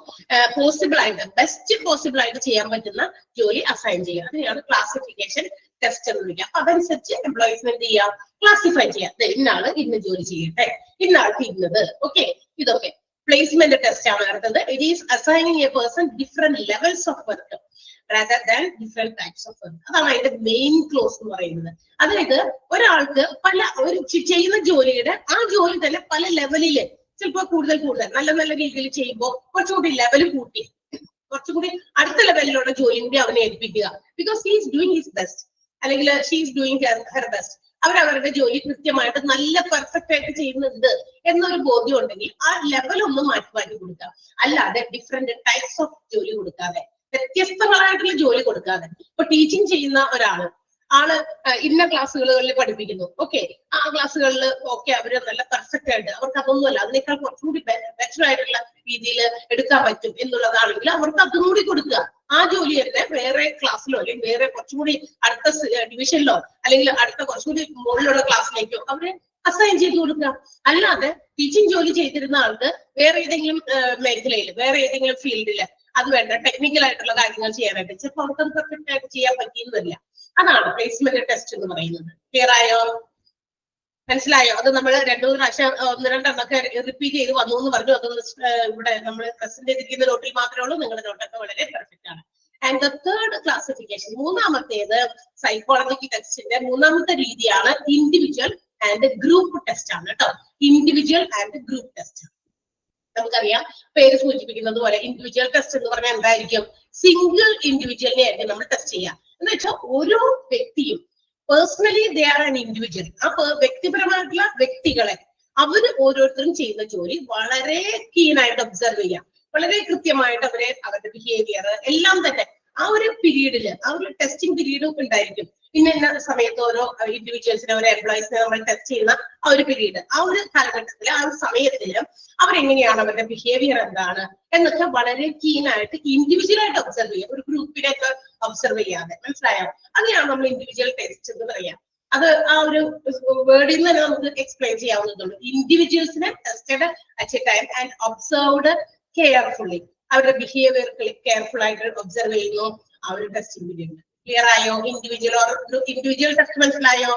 പോസിബിൾ ആയിട്ട്, ബെസ്റ്റ് പോസിബിൾ ആയിട്ട് ചെയ്യാൻ പറ്റുന്ന ജോലി അസൈൻ ചെയ്യുക. അതിനെയാണ് ക്ലാസിഫിക്കേഷൻ ടെസ്റ്റ് എന്ന് വിളിക്കുക. അപ്പൊ അതനുസരിച്ച് എംപ്ലോയീസിനെ എന്ത് ചെയ്യാം? ക്ലാസിഫൈ ചെയ്യാം. ഇന്നാള് ഇന്ന് ജോലി ചെയ്യട്ടെ, ഇന്നാൾക്ക് ഇന്നത്. ഓക്കെ, ഇതൊക്കെ പ്ലേസ്മെന്റ് ടെസ്റ്റ് ആണ് അടുത്തത്. It is assigning A person different levels of work rather than different types of work. അതാണ് അതിന്റെ മെയിൻ ക്ലോസ് എന്ന് പറയുന്നത്. അതായത് ഒരാൾക്ക് ഒരു ചെയ്യുന്ന ജോലിയുടെ ആ ജോലി തന്നെ പല ലെവലില്, ചിലപ്പോൾ കൂടുതൽ നല്ല രീതിയിൽ ചെയ്യുമ്പോൾ കുറച്ചുകൂടി ലെവൽ കൂട്ടി, കുറച്ചുകൂടി അടുത്ത ലെവലിലുള്ള ജോലി കൂടി അവനെ ഏൽപ്പിക്കുക. Because he is doing his best, അല്ലെങ്കിൽ she is doing her best. അവരവരുടെ ജോലി കൃത്യമായിട്ട് നല്ല പെർഫെക്റ്റ് ആയിട്ട് ചെയ്യുന്നുണ്ട് എന്നൊരു ബോധ്യം ഉണ്ടെങ്കിൽ ആ ലെവൽ ഒന്ന് മാറ്റി കൊടുക്കുക. അല്ലാതെ ഡിഫറെന്റ് ടൈപ്സ് ഓഫ് ജോലി കൊടുക്കാതെ, വ്യത്യസ്തങ്ങളായിട്ടുള്ള ജോലി കൊടുക്കാതെ. ഇപ്പൊ ടീച്ചിങ് ചെയ്യുന്ന ആള് ഇന്ന ക്ലാസ്സുകളിൽ പഠിപ്പിക്കുന്നു. ഓക്കെ, ആ ക്ലാസ്സുകളിൽ ഓക്കെ അവര് നല്ല പെർഫെക്റ്റ് ആയിട്ട്, അവർക്ക് അതൊന്നുമല്ല, അതിനേക്കാൾ കുറച്ചുകൂടി ബെറ്റർ ആയിട്ടുള്ള രീതിയിൽ എടുക്കാൻ പറ്റും എന്നുള്ളതാണെങ്കിൽ അവർക്ക് അതും കൂടി കൊടുക്കുക. ആ ജോലി തന്നെ വേറെ ക്ലാസ്സിലോ അല്ലെങ്കിൽ വേറെ കുറച്ചുകൂടി അടുത്ത ഡിവിഷനിലോ അല്ലെങ്കിൽ അടുത്ത കുറച്ചുകൂടി മുകളിലുള്ള ക്ലാസ്സിലേക്കോ അവര് അസൈൻ ചെയ്ത് കൊടുക്കുക. അല്ലാതെ ടീച്ചിങ് ജോലി ചെയ്തിരുന്ന ആൾക്ക് വേറെ ഏതെങ്കിലും മേഖലയിൽ, വേറെ ഏതെങ്കിലും ഫീൽഡില് അത് വേണ്ട ടെക്നിക്കൽ ആയിട്ടുള്ള കാര്യങ്ങൾ ചെയ്യാനായിട്ട്. ചിലപ്പോൾ അവർക്കത് പെർഫെക്റ്റ് ആയിട്ട് ചെയ്യാൻ പറ്റിയെന്ന് വരില്ല. അതാണ് പ്ലേസ്മെന്റ് ടെസ്റ്റ് എന്ന് പറയുന്നത്. ക്ലിയർ ആയോ? മനസ്സിലായോ? അത് നമ്മൾ 2-3 പ്രാവശ്യം 1-2 റിപ്പീറ്റ് ചെയ്ത് വന്നു എന്ന് പറഞ്ഞു. അതൊന്ന് ഇവിടെ നമ്മൾ പ്രസന്റ് ചെയ്തിരിക്കുന്ന നോട്ടിൽ മാത്രമേ ഉള്ളൂ. നിങ്ങളുടെ നോട്ടൊക്കെ വളരെ പെർഫെക്റ്റ് ആണ്. ആൻഡ് ദ തേർഡ് ക്ലാസിഫിക്കേഷൻ, മൂന്നാമത്തേത് സൈക്കോളജിക്കൽ ടെസ്റ്റിന്റെ മൂന്നാമത്തെ രീതിയാണ് ഇൻഡിവിജ്വൽ ആൻഡ് ഗ്രൂപ്പ് ടെസ്റ്റ് ആണ് കേട്ടോ. Individual and group test. നമുക്കറിയാം, പേര് സൂചിപ്പിക്കുന്നത് പോലെ ഇൻഡിവിജ്വൽ ടെസ്റ്റ് എന്ന് പറഞ്ഞാൽ എന്തായിരിക്കും? സിംഗിൾ ഇൻഡിവിജ്വലിനെ ആയിരിക്കും നമ്മൾ ടെസ്റ്റ് ചെയ്യുക. എന്ന് വെച്ചാൽ ഓരോ വ്യക്തിയും personally they are an individual. അപ്പൊ വ്യക്തിപരമായിട്ടുള്ള വ്യക്തികളെ അവര് ഓരോരുത്തരും ചെയ്യുന്ന ജോലി വളരെ കീനായിട്ട് ഒബ്സർവ് ചെയ്യാം. വളരെ കൃത്യമായിട്ട് അവരുടെ ബിഹേവിയർ എല്ലാം തന്നെ ആ ഒരു പീരീഡില്, ആ ഒരു ടെസ്റ്റിംഗ് പീരീഡ് ഉണ്ടായിരിക്കും. ഇന്ന സമയത്ത് ഓരോ ഇൻഡിവിജ്വൽസിനെ, ഓരോ എംപ്ലോയീസിനെ നമ്മൾ ടെസ്റ്റ് ചെയ്യുന്ന ആ ഒരു പീരീഡ്, ആ ഒരു കാലഘട്ടത്തില്, ആ ഒരു സമയത്തില് അവരെങ്ങനെയാണ്, അവരുടെ ബിഹേവിയർ എന്താണ് എന്നൊക്കെ വളരെ കീനായിട്ട് ഇൻഡിവിജ്വൽ ആയിട്ട് ഒബ്സർവ് ചെയ്യാം. ഒരു ഗ്രൂപ്പിനെയൊക്കെ ഒബ്സർവ് ചെയ്യാതെ. മനസ്സിലായോ? അതിനാണ് നമ്മൾ ഇൻഡിവിജ്വൽ ടെസ്റ്റ് എന്ന് പറയാം. അത് ആ ഒരു വേർഡിൽ നിന്ന് തന്നെ നമുക്ക് എക്സ്പ്ലെയിൻ ചെയ്യാവുന്നതുള്ളൂ. ഇൻഡിവിജ്വൽസിനെ tested at a time and observed carefully. അവരുടെ ബിഹേവിയർ കെയർഫുൾ ആയിട്ട് ഒബ്സർവ് ചെയ്യുന്നു ആ ഒരു ടെസ്റ്റിംഗ് പീരീഡ്. ക്ലിയർ ആയോ? ഇൻഡിവിജ്വൽ ടെസ്റ്റ് മനസ്സിലായോ?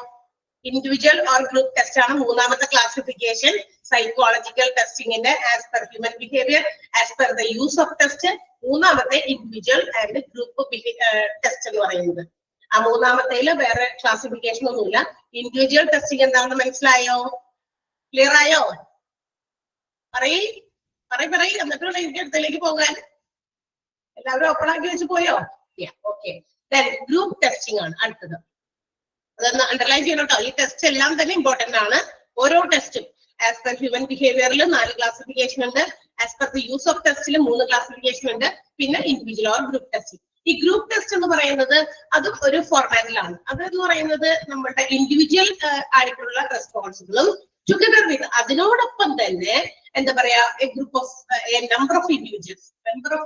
ഇൻഡിവിജ്വൽ ഓർ ഗ്രൂപ്പ് ടെസ്റ്റ് ആണ് മൂന്നാമത്തെ ക്ലാസിഫിക്കേഷൻ സൈക്കോളജിക്കൽ ടെസ്റ്റിംഗിന്റെ. As per human behaviour, as per the use of test. മൂന്നാമത്തെ ഇൻഡിവിജ്വൽ ആൻഡ് ഗ്രൂപ്പ് ടെസ്റ്റ് എന്ന് പറയുന്നത്. ആ മൂന്നാമത്തേല് വേറെ ക്ലാസിഫിക്കേഷൻ ഒന്നുമില്ല. ഇൻഡിവിജ്വൽ ടെസ്റ്റിംഗ് എന്താണെന്ന് മനസ്സിലായോ? ക്ലിയർ ആയോ? പറയ് എന്നിട്ടുള്ള എനിക്ക് അടുത്തേക്ക് പോകാൻ. എല്ലാവരും ഓപ്പണാക്കി വെച്ച് പോയോ? ഓക്കെ. ഗ്രൂപ്പ് ടെസ്റ്റിംഗ് ആണ് അടുത്തത്. അതൊന്ന് അണ്ടർലൈൻ ചെയ്യണം കേട്ടോ. ഈ ടെസ്റ്റ് എല്ലാം തന്നെ ഇമ്പോർട്ടന്റ് ആണ്. ഓരോ ടെസ്റ്റും ആസ് പെർ ഹ്യൂമൻ ബിഹേവിയറിൽ 4 ക്ലാസിഫിക്കേഷൻ ഉണ്ട്. As per the use of ടെസ്റ്റിൽ 3 ക്ലാസിഫിക്കേഷൻ ഉണ്ട്. പിന്നെ ഇൻഡിവിജ്വൽ ഓർ ഗ്രൂപ്പ് ടെസ്റ്റിംഗ്. ഈ ഗ്രൂപ്പ് ടെസ്റ്റ് എന്ന് പറയുന്നത് അതും ഒരു ഫോർമാറ്റിലാണ്. അതെന്ന് പറയുന്നത് നമ്മുടെ ഇൻഡിവിജ്വൽ ആയിട്ടുള്ള റെസ്പോൺസുകളും ടുഗദർ വിത്ത് അതിനോടൊപ്പം തന്നെ എന്താ പറയാ group of number of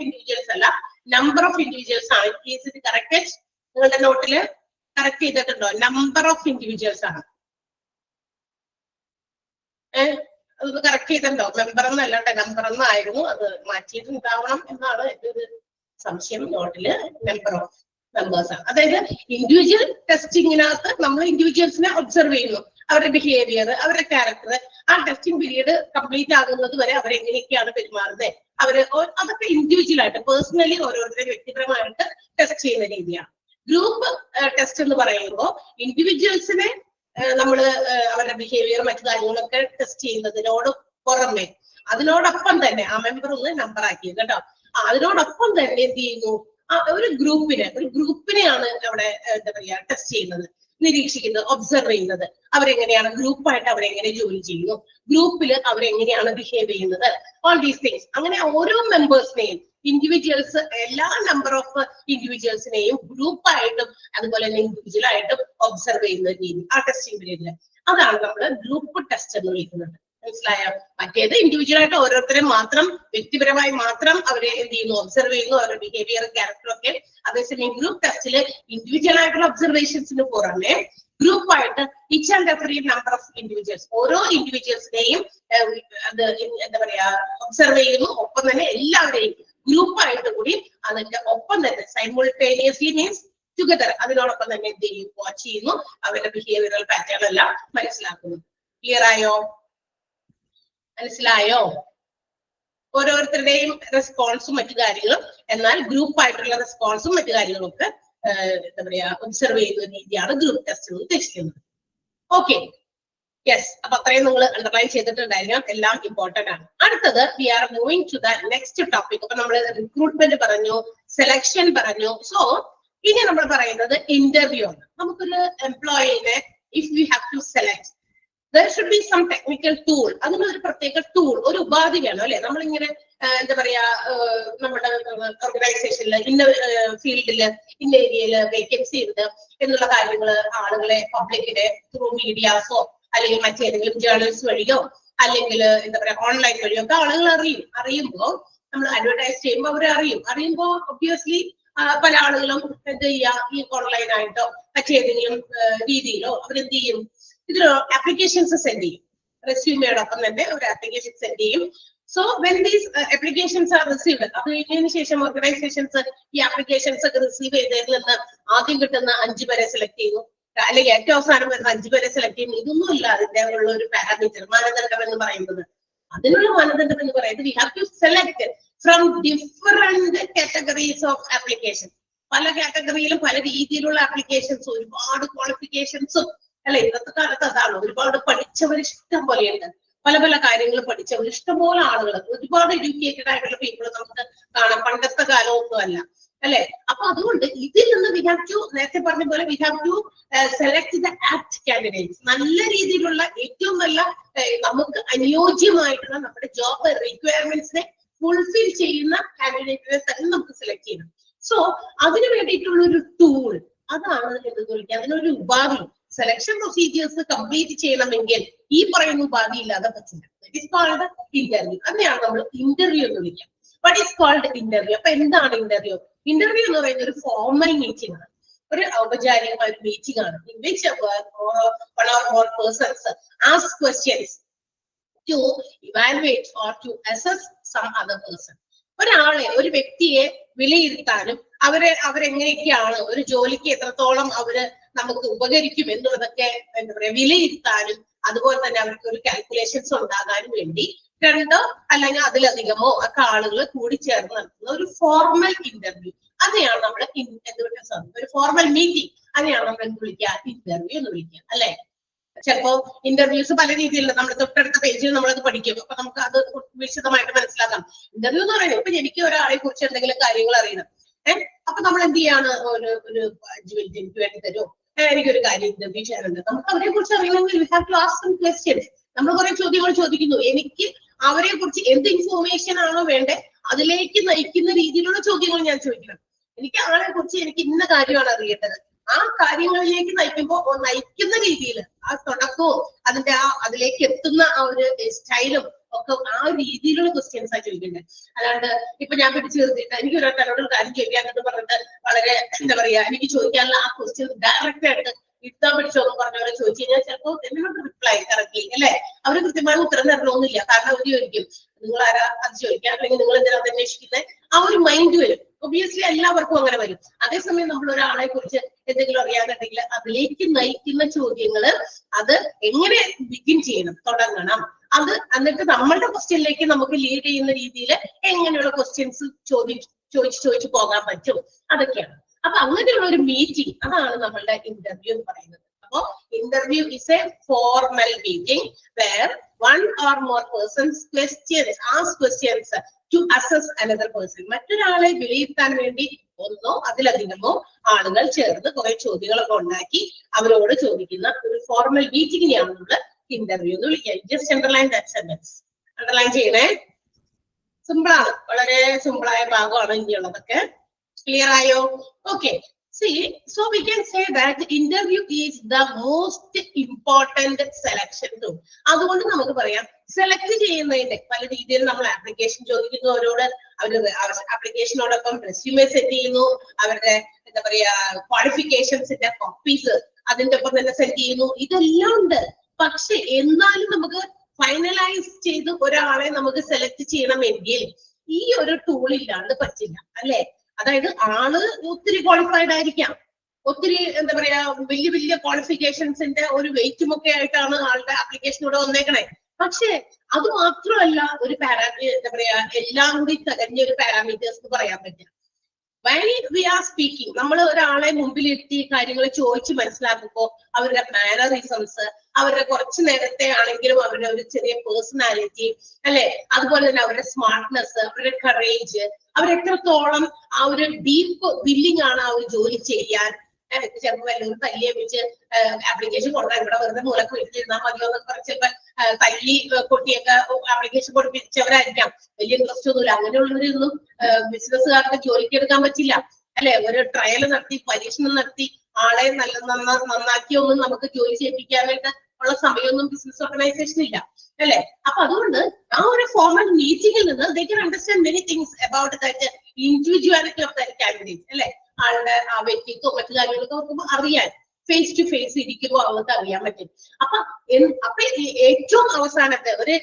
individuals അല്ല, നമ്പർ ഓഫ് ഇൻഡിവിജ്വൽസ് ആണ്. Is it correct? നിങ്ങളുടെ നോട്ടില് കറക്റ്റ് ചെയ്തിട്ടുണ്ടോ? നമ്പർ ഓഫ് ഇൻഡിവിജ്വൽസ് ആണ്. അതൊന്ന് കറക്റ്റ് ചെയ്തിട്ടുണ്ടോ? മെമ്പർ എന്നല്ല കേട്ടോ, നമ്പർ എന്നായിരുന്നു. അത് മാറ്റിയിട്ടുണ്ടാവണം എന്നാണ് എന്റെ ഒരു സംശയം. നോട്ടില് നമ്പർ ഓഫ് മെമ്പേഴ്സ് ആണ്. അതായത് ഇൻഡിവിജ്വൽ ടെസ്റ്റിങ്ങിനകത്ത് നമ്മൾ ഇൻഡിവിജ്വൽസിനെ ഒബ്സർവ് ചെയ്യുന്നു, അവരുടെ ബിഹേവിയർ, അവരുടെ ക്യാരക്ടർ. ആ ടെസ്റ്റിംഗ് പീരീഡ് കംപ്ലീറ്റ് ആകുന്നത് വരെ അവരെങ്ങനെയൊക്കെയാണ് പെരുമാറുന്നത്, അതൊക്കെ ഇൻഡിവിജ്വൽ ആയിട്ട് പേഴ്സണലി ഓരോരുത്തരെ വ്യക്തിപരമായിട്ട് ടെസ്റ്റ് ചെയ്യുന്ന രീതിയാണ്. ഗ്രൂപ്പ് ടെസ്റ്റ് എന്ന് പറയുമ്പോൾ ഇൻഡിവിജ്വൽസിനെ നമ്മൾ അവരുടെ ബിഹേവിയർ മറ്റു കാര്യങ്ങളൊക്കെ ടെസ്റ്റ് ചെയ്യുന്നതിനോട് പുറമെ അതിനോടൊപ്പം തന്നെ ആ മെമ്പർ ഒന്ന് നമ്പർ ആക്കിയത് കേട്ടോ. അതിനോടൊപ്പം തന്നെ എന്ത് ചെയ്യുന്നു, ഒരു ഗ്രൂപ്പിനെയാണ് അവിടെ എന്താ പറയാ ടെസ്റ്റ് ചെയ്യുന്നത്, നിരീക്ഷിക്കുന്നത്, ഒബ്സർവ് ചെയ്യുന്നത്. അവരെങ്ങനെയാണ് ഗ്രൂപ്പായിട്ട് അവരെങ്ങനെ ജോലി ചെയ്യുന്നു, ഗ്രൂപ്പിൽ അവരെങ്ങനെയാണ് ബിഹേവ് ചെയ്യുന്നത്, ഓൾ ദീസ് തിങ്സ്. അങ്ങനെ ഓരോ മെമ്പേഴ്സിനെയും ഇൻഡിവിജ്വൽസ്, എല്ലാ നമ്പർ ഓഫ് ഇൻഡിവിജ്വൽസിനെയും ഗ്രൂപ്പായിട്ടും അതുപോലെ തന്നെ ഇൻഡിവിജ്വൽ ആയിട്ടും ഒബ്സർവ് ചെയ്യുന്ന രീതി ആ ടെസ്റ്റിംഗ് പീരീഡിൽ. അതാണ് നമ്മൾ ഗ്രൂപ്പ് ടെസ്റ്റ് എന്ന് വിളിക്കുന്നത്. മനസ്സിലായോ? മറ്റേത് ഇൻഡിവിജ്വൽ ആയിട്ട് ഓരോരുത്തരെ മാത്രം വ്യക്തിപരമായി മാത്രം അവരെ എന്ത് ചെയ്യുന്നു, ഒബ്സർവ് ചെയ്യുന്നു, അവരുടെ ബിഹേവിയർ ക്യാരക്ടർ ഒക്കെ. അതേസമയം ഗ്രൂപ്പ് ടെസ്റ്റില് ഇൻഡിവിജ്വൽ ആയിട്ടുള്ള ഒബ്സർവേഷൻസിന് പുറമെ ഗ്രൂപ്പായിട്ട് each and every number of individuals, ഓരോ ഇൻഡിവിജ്വൽസിനെയും അത് എന്താ പറയാ ഒബ്സർവ് ചെയ്യുന്നു. ഒപ്പം തന്നെ എല്ലാവരെയും ഗ്രൂപ്പായിട്ട് കൂടി അതിന്റെ ഒപ്പം തന്നെ സൈമിൾട്ടേനിയസ്ലി മീൻസ് ടുഗദർ അതിനോടൊപ്പം തന്നെ എന്ത് ചെയ്യും, വാച്ച് ചെയ്യുന്നു, അവരുടെ ബിഹേവിയറൽ പാറ്റേൺ എല്ലാം മനസ്സിലാക്കുന്നു. ക്ലിയർ ആയോ? മനസ്സിലായോ? ഓരോരുത്തരുടെയും റെസ്പോൺസും മറ്റു കാര്യങ്ങളും, എന്നാൽ ഗ്രൂപ്പ് ആയിട്ടുള്ള റെസ്പോൺസും മറ്റു കാര്യങ്ങളും ഒക്കെ എന്താ പറയാ ഒബ്സർവ് ചെയ്യുന്ന രീതിയാണ് ഗ്രൂപ്പ് ടെസ്റ്റ് എന്ന് ഉദ്ദേശിക്കുന്നത്. Okay, yes. അപ്പൊ അത്രയും നിങ്ങൾ അണ്ടർലൈൻ ചെയ്തിട്ടുണ്ടായിരിക്കണം. എല്ലാം ഇമ്പോർട്ടന്റ് ആണ്. അടുത്തത് we are moving to the next topic. അപ്പൊ നമ്മൾ റിക്രൂട്ട്മെന്റ് പറഞ്ഞു, സെലക്ഷൻ പറഞ്ഞു. സോ ഇനി നമ്മൾ പറയുന്നത് ഇന്റർവ്യൂ ആണ്. നമുക്കൊരു എംപ്ലോയിനെ if we have to select, there should be some technical tool. അതിനൊരു പ്രത്യേക ടൂൾ, ഒരു ഉപാധി വേണം അല്ലെ? നമ്മളിങ്ങനെ എന്താ പറയാ നമ്മുടെ ഓർഗനൈസേഷനിൽ ഇന്ന ഫീൽഡില് ഇന്ന ഏരിയയില് വേക്കൻസി ഉണ്ട് എന്നുള്ള കാര്യങ്ങള് ആളുകളെ പബ്ലിക്കിനെ ത്രൂ മീഡിയാസോ അല്ലെങ്കിൽ മറ്റേതെങ്കിലും ജേർണൽസ് വഴിയോ അല്ലെങ്കിൽ എന്താ പറയാ ഓൺലൈൻ വഴിയോ ഒക്കെ ആളുകൾ അറിയുമ്പോൾ നമ്മൾ അഡ്വർടൈസ് ചെയ്യുമ്പോൾ അവരെ അറിയുമ്പോൾ ഒബ്വിയസ്ലി പല ആളുകളും എന്ത് ചെയ്യാ, ഈ ഓൺലൈനായിട്ടോ മറ്റേതെങ്കിലും രീതിയിലോ അവരെന്ത് ചെയ്യും, ഇതിൽ ആപ്ലിക്കേഷൻസ് സെൻഡ് ചെയ്യും. റെസ്യൂമയോടൊപ്പം തന്നെ ഒരു ആപ്ലിക്കേഷൻ സെൻഡ് ചെയ്യും. So when these applications are received, അത് കഴിഞ്ഞതിന് ശേഷം ഓർഗനൈസേഷൻസ് ഈ ആപ്ലിക്കേഷൻസ് ഒക്കെ റിസീവ് ചെയ്തതിൽ നിന്ന് ആദ്യം കിട്ടുന്ന 5 പേരെ സെലക്ട് ചെയ്യുന്നു, അല്ലെങ്കിൽ ഏറ്റവും അവസാനം വരുന്ന 5 പേരെ സെലക്ട് ചെയ്യുന്നു. ഇതൊന്നുമില്ല അതിന്റെ ഉള്ള ഒരു പാരാമീറ്റർ, മാനദണ്ഡം എന്ന് പറയുന്നത്. അതിനുള്ള മാനദണ്ഡം എന്ന് പറയുന്നത് we have to select from different categories of application. പല കാറ്റഗറിയിലും പല രീതിയിലുള്ള ആപ്ലിക്കേഷൻസ്, ഒരുപാട് ക്വാളിഫിക്കേഷൻസും അല്ലെ. ഇന്നത്തെ കാലത്ത് അതാണ്, ഒരുപാട് പഠിച്ചവർ ഇഷ്ടം പോലെയുണ്ട്, പല പല കാര്യങ്ങൾ പഠിച്ചവർ ഇഷ്ടംപോലെ ആളുകൾ, ഒരുപാട് എഡ്യൂക്കേറ്റഡ് ആയിട്ടുള്ള പീപ്പിൾ നമുക്ക് കാണാം. പണ്ടത്തെ കാലമൊന്നും അല്ല അല്ലെ. അപ്പൊ അതുകൊണ്ട് ഇതിൽ നിന്ന് വി ഹാവ് ടു, നേരത്തെ പറഞ്ഞ പോലെ we have to select the apt candidates. നല്ല രീതിയിലുള്ള ഏറ്റവും നല്ല നമുക്ക് അനുയോജ്യമായിട്ടുള്ള നമ്മുടെ ജോബ് റിക്വയർമെന്റ്സിനെ ഫുൾഫിൽ ചെയ്യുന്ന കാൻഡിഡേറ്റിനെ തന്നെ നമുക്ക് സെലക്ട് ചെയ്യണം. സോ അതിന് വേണ്ടിയിട്ടുള്ള ഒരു ടൂൾ, അതാണ് എന്ന് വിളിക്കുക, അതിനൊരു ഉപാധി. സെലക്ഷൻ പ്രൊസീജിയേഴ്സ് കംപ്ലീറ്റ് ചെയ്യണമെങ്കിൽ ഈ പറയുന്ന ഉപാധി ഇല്ലാതെ പറ്റില്ല. It is called interview. അതിനെയാണ് നമ്മൾ ഇന്റർവ്യൂ എന്ന് വിളിക്കുക. But is called interview. അപ്പൊ എന്താണ് ഇന്റർവ്യൂ? ഇന്റർവ്യൂ എന്ന് പറയുന്ന ഒരു ഫോർമൽ മീറ്റിംഗ് ആണ്, ഒരു ഔപചാരികമായ ഒരു മീറ്റിംഗ് ആണ്. In which one or more persons ask questions to evaluate or to assess some other person. ഒരാളെ, ഒരു വ്യക്തിയെ വിലയിരുത്താനും അവരെങ്ങനെയൊക്കെയാണ്, ഒരു ജോലിക്ക് എത്രത്തോളം അവര് നമുക്ക് ഉപകരിക്കും എന്നുള്ളതൊക്കെ എന്താ പറയാ വിലയിരുത്താനും, അതുപോലെ തന്നെ അവർക്ക് ഒരു കാൽക്കുലേഷൻസ് ഉണ്ടാകാനും വേണ്ടി 2 അല്ലെങ്കിൽ അതിലധികമോ ഒക്കെ ആളുകൾ കൂടിച്ചേർന്ന് നടത്തുന്ന ഒരു ഫോർമൽ ഇന്റർവ്യൂ. അതിനെയാണ് നമ്മൾ ഒരു ഫോർമൽ മീറ്റിംഗ്, അതിനെയാണ് നമ്മൾ എന്ത് വിളിക്കുക? ഇന്റർവ്യൂ എന്ന് വിളിക്കുക അല്ലെ. ചിലപ്പോ ഇന്റർവ്യൂസ് പല രീതിയിലുള്ള, നമ്മൾ തൊട്ടടുത്ത പേജിൽ നമ്മളത് പഠിക്കും. അപ്പൊ നമുക്ക് അത് വിശദമായിട്ട് മനസ്സിലാക്കാം. ഇന്റർവ്യൂ എന്ന് പറയുന്നത്, ഇപ്പൊ എനിക്ക് ഒരാളെ കുറിച്ച് എന്തെങ്കിലും കാര്യങ്ങൾ അറിയണം, അപ്പൊ നമ്മൾ എന്ത് ചെയ്യാണ്? ഒരു 5 മിനിറ്റ് എനിക്ക് വേണ്ടി തരുമോ, എനിക്കൊരു കാര്യം ഇന്റർവ്യൂ ചെയ്യാനുണ്ട്. നമുക്ക് അവരെ കുറിച്ച് അറിയണമെങ്കിൽ we have to ask some questions. നമ്മൾ കുറെ ചോദ്യങ്ങൾ ചോദിക്കുന്നു. എനിക്ക് അവരെ കുറിച്ച് എന്ത് ഇൻഫോർമേഷൻ ആണോ വേണ്ടേ അതിലേക്ക് നയിക്കുന്ന രീതിയിലുള്ള ചോദ്യങ്ങൾ ഞാൻ ചോദിക്കണം. എനിക്ക് ആളെ കുറിച്ച് എനിക്ക് ഇന്ന കാര്യമാണ് അറിയേണ്ടത്, ആ കാര്യങ്ങളിലേക്ക് നയിക്കുന്ന രീതിയിൽ ആ തുടക്കവും അതിലേക്ക് എത്തുന്ന ആ ഒരു സ്റ്റൈലും ഒക്കെ ആ രീതിയിലുള്ള ക്വസ്റ്റ്യൻസ് ആ ചോദിക്കുന്നത്. അല്ലാണ്ട് ഇപ്പൊ ഞാൻ പിടിച്ചു നിർത്തിയിട്ട് എനിക്ക് ഒരാളോട് ഒരു കാര്യം ചോദിക്കാനെന്ന് പറഞ്ഞിട്ട് വളരെ എന്താ പറയാ എനിക്ക് ചോദിക്കാനുള്ള ആ ക്വസ്റ്റ്യൻ ഡയറക്റ്റ് ആയിട്ട് ഇട്ടാൻ പിടിച്ചോ എന്ന് പറഞ്ഞവരെ ചോദിച്ചു കഴിഞ്ഞാൽ ചിലപ്പോൾ എന്നോട് റിപ്ലൈ കറക്റ്റ്ലി അല്ലെ അവര് കൃത്യമായ ഉത്തരം തരണമെന്നില്ല. കാരണം അവര് ചോദിക്കും നിങ്ങൾ ആരാ അത് ചോദിക്കാം, അല്ലെങ്കിൽ നിങ്ങൾ എന്തിനാണ് അന്വേഷിക്കുന്നത്, ആ ഒരു മൈൻഡ് വരും. ഒബിയസ്ലി എല്ലാവർക്കും അങ്ങനെ വരും. അതേസമയം നമ്മൾ ഒരാളെ കുറിച്ച് എന്തെങ്കിലും അറിയാന്നുണ്ടെങ്കിൽ അതിലേക്ക് നയിക്കുന്ന ചോദ്യങ്ങള് അത് എങ്ങനെ ബിഗിൻ ചെയ്യണം, തുടങ്ങണം, അത് എന്നിട്ട് നമ്മളുടെ ക്വസ്റ്റ്യനിലേക്ക് നമുക്ക് ലീഡ് ചെയ്യുന്ന രീതിയിൽ എങ്ങനെയുള്ള ക്വസ്റ്റ്യൻസ് ചോദിച്ചു പോകാൻ പറ്റും, അതൊക്കെയാണ്. അപ്പൊ അങ്ങനെയുള്ള ഒരു മീറ്റിംഗ്, അതാണ് നമ്മളുടെ ഇന്റർവ്യൂ എന്ന് പറയുന്നത്. അപ്പോ interview is a formal meeting where 1 or more persons ask questions to assess another person. മറ്റൊരാളെ വിലയിരുത്താൻ വേണ്ടി 1 or അതിലധികമോ ആളുകൾ ചേർന്ന് കുറെ ചോദ്യങ്ങളൊക്കെ ഉണ്ടാക്കി അവരോട് ചോദിക്കുന്ന ഒരു ഫോർമൽ മീറ്റിംഗിനെയാണ് നമ്മൾ ഇന്റർവ്യൂ എന്ന് വിളിക്കുക. Just underline that sentence. Underline ചെയ്യണേ. സിമ്പിൾ ആണ്, വളരെ സിമ്പിളായ ഭാഗമാണ് ഇനിയുള്ളതൊക്കെ. ക്ലിയർ ആയോ? Okay. See, so we can say that the interview is the most important selection tool. അതുകൊണ്ട് നമുക്ക് പറയാം സെലക്ട് ചെയ്യുന്നതിന്റെ പല രീതിയിൽ നമ്മൾ ആപ്ലിക്കേഷൻ ചോദിക്കുന്നവരോട് അവരുടെ ആപ്ലിക്കേഷനോടൊപ്പം റെസ്യൂമേ സെറ്റ് ചെയ്യുന്നു, അവരുടെ എന്താ പറയാ ക്വാളിഫിക്കേഷൻസിന്റെ കോപ്പീസ് അതിന്റെ ഒപ്പം തന്നെ സെറ്റ് ചെയ്യുന്നു, ഇതെല്ലാം ഉണ്ട്. പക്ഷെ എന്നാലും നമുക്ക് ഫൈനലൈസ് ചെയ്ത് ഒരാളെ നമുക്ക് സെലക്ട് ചെയ്യണമെങ്കിൽ ഈ ഒരു ടൂൾ ഇല്ലാണ്ട് പറ്റില്ല അല്ലെ. അതായത് ആള് ഒത്തിരി ക്വാളിഫൈഡ് ആയിരിക്കാം, ഒത്തിരി എന്താ പറയാ വലിയ വലിയ ക്വാളിഫിക്കേഷൻസിന്റെ ഒരു വെയിറ്റും ഒക്കെ ആയിട്ടാണ് ആളുടെ ആപ്ലിക്കേഷനോട് വന്നേക്കണേ. പക്ഷെ അത് മാത്രമല്ല ഒരു എന്താ പറയാ എല്ലാം കൂടി തികഞ്ഞ ഒരു പാരാമീറ്റേഴ്സ് എന്ന് പറയാൻ പറ്റില്ല. When we are speaking, നമ്മൾ ഒരാളെ മുമ്പിലിരുത്തി കാര്യങ്ങൾ ചോദിച്ച് മനസ്സിലാക്കുമ്പോൾ അവരുടെ മാനറിസംസ്, അവരുടെ കുറച്ചു നേരത്തെ ആണെങ്കിലും അവരുടെ ഒരു ചെറിയ പേഴ്സണാലിറ്റി അല്ലെ, അതുപോലെ തന്നെ അവരുടെ സ്മാർട്ട്നെസ്, അവരുടെ കറേജ്, അവരെത്രത്തോളം ആ ഒരു ഡീപ്പ് വില്ലിംഗ് ആണ് ആ ഒരു ജോലി ചെയ്യാൻ. ചിലപ്പോൾ വല്ലവരും തല്ലിയെ വെച്ച് ആപ്ലിക്കേഷൻ കൊടുക്കാൻ ഇവിടെ വെറുതെ മൂലക്ക് വീട്ടിലിരുന്നാൽ മതിയോ എന്നൊക്കെ പറഞ്ഞ് ചിലപ്പോൾ തല്ലി കൊട്ടിയൊക്കെ ആപ്ലിക്കേഷൻ കൊടുപ്പിച്ചവരായിരിക്കാം. വലിയ ഇൻട്രസ്റ്റ് ഒന്നുമില്ല. അങ്ങനെയുള്ളവരൊന്നും ബിസിനസ്സുകാർക്ക് ജോലിക്ക് എടുക്കാൻ പറ്റില്ല അല്ലെ. ഒരു ട്രയൽ നടത്തി പരീക്ഷണം നടത്തി ആളെ നന്നാക്കിയൊന്നും നമുക്ക് ജോലി ചെയ്യിപ്പിക്കാനായിട്ട് ഉള്ള സമയമൊന്നും ബിസിനസ് ഓർഗനൈസേഷൻ ഇല്ല അല്ലെ. അപ്പൊ അതുകൊണ്ട് ആ ഒരു ഫോർമൽ മീറ്റിംഗിൽ നിന്ന് they can understand many things about that individuality of that candidate അല്ലെ. ആളുടെ ആ വ്യക്തിത്വം മറ്റു കാര്യങ്ങളൊക്കെ നോക്കുമ്പോൾ അറിയാൻ, ഫേസ് ടു ഫേസ് ഇരിക്കുമ്പോൾ അവർക്ക് അറിയാൻ പറ്റും. അപ്പൊ ഏറ്റവും അവസാനത്തെ ഒരു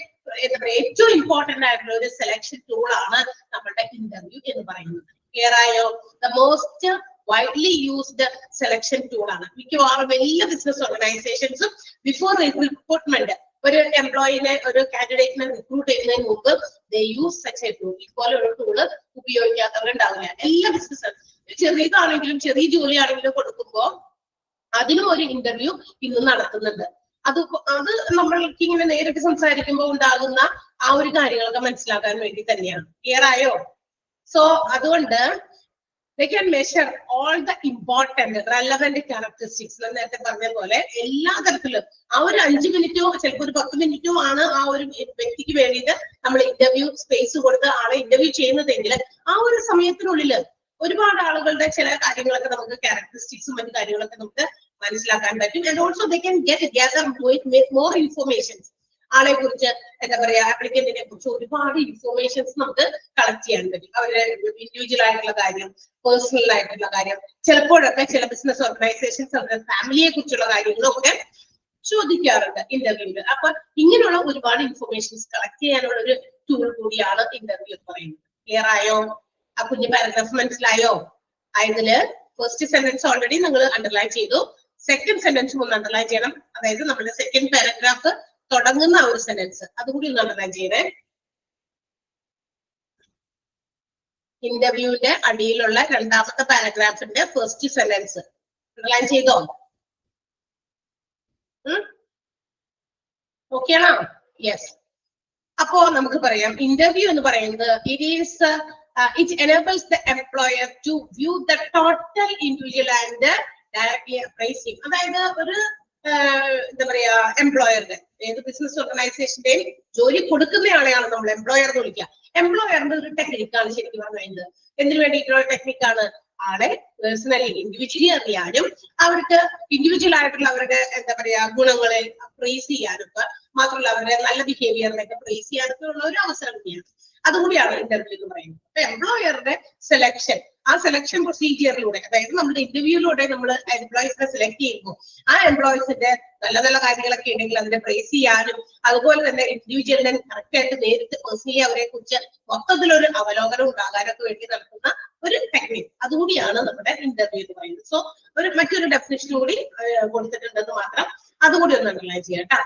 എന്താ പറയാ ഏറ്റവും ഇമ്പോർട്ടന്റ് ആയിട്ടുള്ള ഒരു സെലക്ഷൻ ടൂൾ ആണ് നമ്മുടെ ഇന്റർവ്യൂ എന്ന് പറയുന്നത്. ക്ലിയർ ആയോ? The most widely used selection tool ആണ്. മിക്കവാറും എല്ലാ ബിസിനസ് ഓർഗനൈസേഷൻസും ബിഫോർ റിക്രൂട്ട്മെന്റ് ഒരു എംപ്ലോയിനെ ഒരു കാൻഡിഡേറ്റിനെ റിക്രൂട്ട് ചെയ്യുന്നതിന് മുമ്പ് ദേ യൂസ് സച്ച് എ ടൂൾ. ഇതുപോലെ ഒരു ടൂള് ഉപയോഗിക്കാത്തവരുണ്ടാവില്ല. എല്ലാ ബിസിനസ്സും ചെറിയതാണെങ്കിലും ചെറിയ ജോലിയാണെങ്കിലും കൊടുക്കുമ്പോൾ അതിനും ഒരു ഇന്റർവ്യൂ ഇന്ന് നടത്തുന്നുണ്ട്. അത് നമ്മൾക്ക് ഇങ്ങനെ നേരിട്ട് സംസാരിക്കുമ്പോൾ ഉണ്ടാകുന്ന ആ ഒരു കാര്യങ്ങളൊക്കെ മനസ്സിലാക്കാൻ വേണ്ടി തന്നെയാണ്. ക്ലിയർ ആയോ? സോ അതുകൊണ്ട് they can measure all the important relevant characteristics. നേരത്തെ പറഞ്ഞ പോലെ എല്ലാ തരത്തിലും ആ ഒരു 5 മിനിറ്റോ ചിലപ്പോൾ ഒരു 10 മിനിറ്റോ ആണ് ആ ഒരു വ്യക്തിക്ക് വേണ്ടിയിട്ട് നമ്മൾ ഇന്റർവ്യൂ സ്പേസ് കൊടുത്ത് ആളെ ഇന്റർവ്യൂ ചെയ്യുന്നതെങ്കിൽ ആ ഒരു സമയത്തിനുള്ളിൽ ഒരുപാട് ആളുകളുടെ ചില കാര്യങ്ങളൊക്കെ നമുക്ക് ക്യാരക്ടറിസ്റ്റിക്സും മറ്റു കാര്യങ്ങളൊക്കെ നമുക്ക് മനസ്സിലാക്കാൻ പറ്റും. And also they can gather more informations. ആളെ കുറിച്ച് എന്താ പറയാ ആപ്ലിക്കന്റിനെ കുറിച്ച് ഒരുപാട് ഇൻഫോർമേഷൻസ് നമുക്ക് കളക്ട് ചെയ്യാൻ പറ്റും. അവരുടെ ഇൻഡിവിജ്വൽ ആയിട്ടുള്ള കാര്യം, പേഴ്സണൽ ആയിട്ടുള്ള കാര്യം, ചിലപ്പോഴൊക്കെ ചില ബിസിനസ് ഓർഗനൈസേഷൻസ് അവരുടെ ഫാമിലിയെ കുറിച്ചുള്ള കാര്യങ്ങളൊക്കെ ചോദിക്കാറുണ്ട് ഇന്റർവ്യൂവിൽ. അപ്പൊ ഇങ്ങനെയുള്ള ഒരുപാട് ഇൻഫോർമേഷൻസ് കളക്ട് ചെയ്യാനുള്ള ഒരു ടൂൾ കൂടിയാണ് ഇന്റർവ്യൂ എന്ന് പറയുന്നത്. ക്ലിയർ ആയോ? ആ കുഞ്ഞു പാരഗ്രാഫ് മനസ്സിലായോ? ഇതില് ഫസ്റ്റ് സെന്റൻസ് ഓൾറെഡി നിങ്ങൾ അണ്ടർലൈൻ ചെയ്തു. സെക്കൻഡ് സെന്റൻസ് ഒന്ന് അണ്ടർലൈൻ ചെയ്യണം. അതായത് നമ്മുടെ സെക്കൻഡ് പാരഗ്രാഫ് തുടങ്ങുന്ന ഒരു സെന്റൻസ് അതുകൂടി ഒന്ന് അണ്ടർലൈൻ ചെയ്തേ. ഇന്റർവ്യൂവിന്റെ അടിയിലുള്ള രണ്ടാമത്തെ പാരഗ്രാഫിന്റെ ഫസ്റ്റ് സെന്റൻസ് അണ്ടർലൈൻ ചെയ്തോ? ഓക്കെ ആണോ? യെസ്. അപ്പോ നമുക്ക് പറയാം ഇന്റർവ്യൂ എന്ന് പറയുന്നത് it enables the employer to view the total individual and directly appraise him. അതായത് ഒരു എന്താ പറയാ എംപ്ലോയറുടെ ഏത് ബിസിനസ് ഓർഗനൈസേഷന്റെയും ജോലി കൊടുക്കുന്നയാളെയാണ് നമ്മൾ എംപ്ലോയർ എന്ന് വിളിക്കുക. എംപ്ലോയറിന്റെ ഒരു ടെക്നിക്കാണ് ശരിക്കും പറഞ്ഞത്. എന്തിനു വേണ്ടിയിട്ടുള്ള ടെക്നിക്കാണ്? ആളെ പേഴ്സണലി ഇൻഡിവിജ്വലി അറിയാനും അവർക്ക് ഇൻഡിവിജ്വൽ ആയിട്ടുള്ള അവരുടെ എന്താ പറയാ ഗുണങ്ങളെ പ്രൈസ് ചെയ്യാനും മാത്രമല്ല അവരുടെ നല്ല ബിഹേവിയറിനൊക്കെ പ്രൈസ് ചെയ്യാനൊക്കെ ഉള്ള ഒരു അവസരം കൂടിയാണ്. അതുകൂടിയാണ് ഇന്റർവ്യൂ എന്ന് പറയുന്നത്. അപ്പൊ എംപ്ലോയറുടെ സെലക്ഷൻ, ആ സെലക്ഷൻ പ്രൊസീജിയറിലൂടെ അതായത് നമ്മുടെ ഇന്റർവ്യൂയിലൂടെ നമ്മൾ എംപ്ലോയീസിനെ സെലക്ട് ചെയ്യുമ്പോൾ ആ എംപ്ലോയീസിന്റെ നല്ല നല്ല കാര്യങ്ങളൊക്കെ ഉണ്ടെങ്കിൽ അതിനെ പ്രൈസ് ചെയ്യാനും അതുപോലെ തന്നെ ഇൻഡിവിജ്വലിനെ കറക്റ്റ് ആയിട്ട് നേരിട്ട് പേഴ്സണലി അവരെ കുറിച്ച് മൊത്തത്തിലൊരു അവലോകനം ഉണ്ടാകാനൊക്കെ വേണ്ടി നടത്തുന്ന ഒരു ടെക്നിക്. അതുകൂടിയാണ് നമ്മുടെ ഇന്റർവ്യൂ എന്ന് പറയുന്നത്. സോ മറ്റൊരു ഡെഫിനിഷൻ കൂടി കൊടുത്തിട്ടുണ്ടെന്ന് മാത്രം അതുകൂടി ഒന്ന് അണ്ടർലൈൻ ചെയ്യാം കേട്ടോ.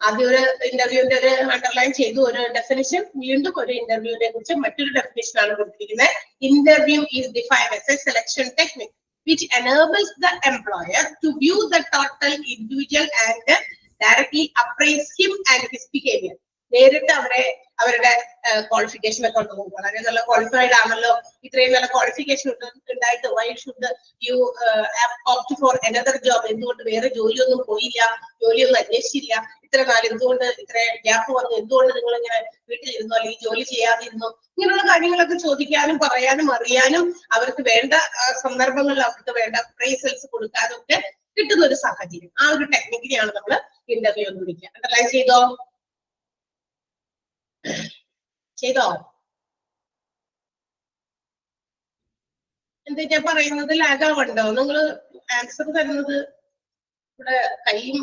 ആദ്യം ഒരു ഇന്റർവ്യൂവിന്റെ ഒരു അണ്ടർലൈൻ ചെയ്തു ഒരു ഡെഫിനിഷൻ, വീണ്ടും ഒരു ഇന്റർവ്യൂവിനെ കുറിച്ച് മറ്റൊരു ഡെഫിനിഷൻ ആണ് കൊടുത്തിരിക്കുന്നത്. Interview is defined as A selection technique which enables the employer to view the total individual and directly appraise him and his behavior. നേരിട്ട് അവരുടെ ക്വാളിഫിക്കേഷൻ ഒക്കെ ഉണ്ട്. വളരെ നല്ല ക്വാളിഫൈഡ് ആണല്ലോ, ഇത്രയും നല്ല ക്വാളിഫിക്കേഷൻ ഉണ്ടായിട്ട് why should you opt for another job? എന്തുകൊണ്ട് വേറെ ജോലിയൊന്നും പോയില്ല, ജോലിയൊന്നും അന്വേഷിച്ചില്ല, ഇത്ര നാൾ എന്തുകൊണ്ട് ഇത്ര ഗ്യാപ്പ് വന്നു, എന്തുകൊണ്ട് നിങ്ങൾ ഇങ്ങനെ വീട്ടിലിരുന്നു അല്ലെങ്കിൽ ജോലി ചെയ്യാതിരുന്നു, ഇങ്ങനെയുള്ള കാര്യങ്ങളൊക്കെ ചോദിക്കാനും പറയാനും അറിയാനും അവർക്ക് വേണ്ട സന്ദർഭങ്ങളിൽ അവർക്ക് വേണ്ട പ്രൈസൽസ് കൊടുക്കാനും ഒക്കെ കിട്ടുന്ന ഒരു സാഹചര്യം. ആ ഒരു ടെക്നിക്കിനെയാണ് നമ്മൾ ഇന്റർവ്യൂ എന്ന് വിളിക്കുക. അണ്ടർലൈൻ ചെയ്തോ? എന്താ ഞാൻ പറയുന്നത് ലാഗാവുണ്ടോ? നിങ്ങൾ ആൻസർ തരുന്നത് ഇവിടെ കൈയും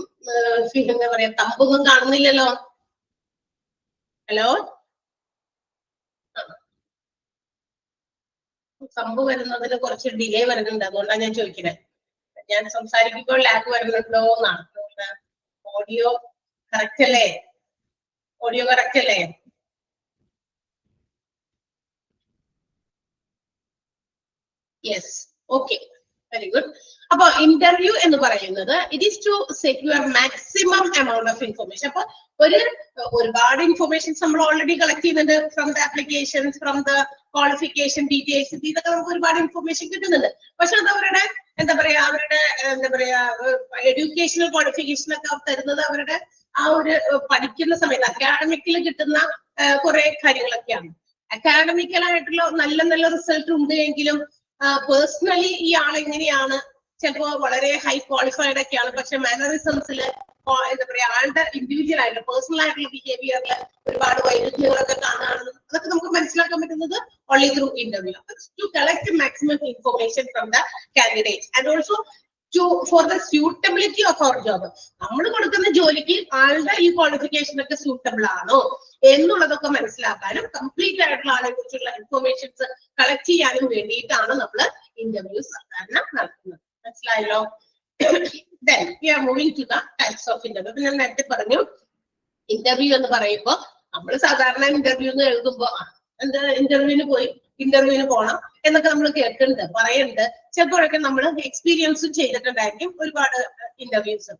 എന്താ പറയാ തമ്പൊന്നും കാണുന്നില്ലല്ലോ. ഹലോ, തമ്പ് വരുന്നതിന് കുറച്ച് ഡിലേ വരുന്നുണ്ട്, അതുകൊണ്ടാണ് ഞാൻ ചോദിക്കുന്നത്. ഞാൻ സംസാരിക്കുമ്പോൾ ലാഗ് വരുന്നുണ്ടോ എന്നാണ്. ഓഡിയോ കറക്റ്റ് അല്ലേ? ഓഡിയോ കറക്റ്റ് അല്ലേ? Yes, okay, very good. അപ്പൊ ഇന്റർവ്യൂ എന്ന് പറയുന്നത് it is to secure maximum amount of information. അപ്പൊ ഒരുപാട് ഇൻഫർമേഷൻസ് നമ്മൾ ഓൾറെഡി കളക്ട് ചെയ്യുന്നുണ്ട്. From the applications, from the qualification details, ഇതൊക്കെ നമുക്ക് ഒരുപാട് ഇൻഫർമേഷൻ കിട്ടുന്നുണ്ട്. പക്ഷെ അത് അവരുടെ എന്താ പറയാ എഡ്യൂക്കേഷണൽ ക്വാളിഫിക്കേഷൻ ഒക്കെ തരുന്നത് അവരുടെ ആ ഒരു പഠിക്കുന്ന സമയത്ത് അക്കാഡമിക്കിൽ കിട്ടുന്ന കുറെ കാര്യങ്ങളൊക്കെയാണ്. അക്കാഡമിക്കലായിട്ടുള്ള നല്ല നല്ല റിസൾട്ട് ഉണ്ട് എങ്കിലും പേഴ്സണലി ഈ ആൾ എങ്ങനെയാണ്, ചിലപ്പോ വളരെ ഹൈ ക്വാളിഫൈഡ് ഒക്കെയാണ്, പക്ഷെ മാനറിസംസിൽ എന്താ പറയാ ആളുടെ ഇൻഡിവിജ്വൽ ആയിട്ടുള്ള പേഴ്സണൽ ആയിട്ടുള്ള ബിഹേവിയറിൽ ഒരുപാട് വൈരുദ്ധ്യങ്ങളൊക്കെ കാണുകയാണെന്ന് അതൊക്കെ നമുക്ക് മനസ്സിലാക്കാൻ പറ്റുന്നത് only through interview. To collect maximum information from the candidate and also for the suitability of our job. നമ്മൾ കൊടുക്കുന്ന ജോലിക്ക് ആളുടെ ഈ ക്വാളിഫിക്കേഷൻ ഒക്കെ സ്യൂട്ടബിൾ ആണോ എന്നുള്ളതൊക്കെ മനസ്സിലാക്കാനും കംപ്ലീറ്റ് ആയിട്ടുള്ള ആളെ കുറിച്ചുള്ള ഇൻഫർമേഷൻസ് കളക്ട് ചെയ്യാനും വേണ്ടിയിട്ടാണ് നമ്മൾ ഇന്റർവ്യൂ സാധാരണ നടത്തുന്നത്. മനസ്സിലായല്ലോ? Then we are moving to the types of interview. ഞാൻ നേരത്തെ പറഞ്ഞു ഇന്റർവ്യൂ എന്ന് പറയുമ്പോൾ നമ്മൾ സാധാരണ ഇന്റർവ്യൂ എന്ന് എഴുതുമ്പോ എന്താ ഇന്റർവ്യൂവിന് പോണം എന്നൊക്കെ നമ്മൾ കേൾക്കുന്നുണ്ട്, പറയുന്നുണ്ട്. ചിലപ്പോഴൊക്കെ നമ്മൾ എക്സ്പീരിയൻസും ചെയ്തിട്ടുണ്ടായിരിക്കും ഒരുപാട് interviews.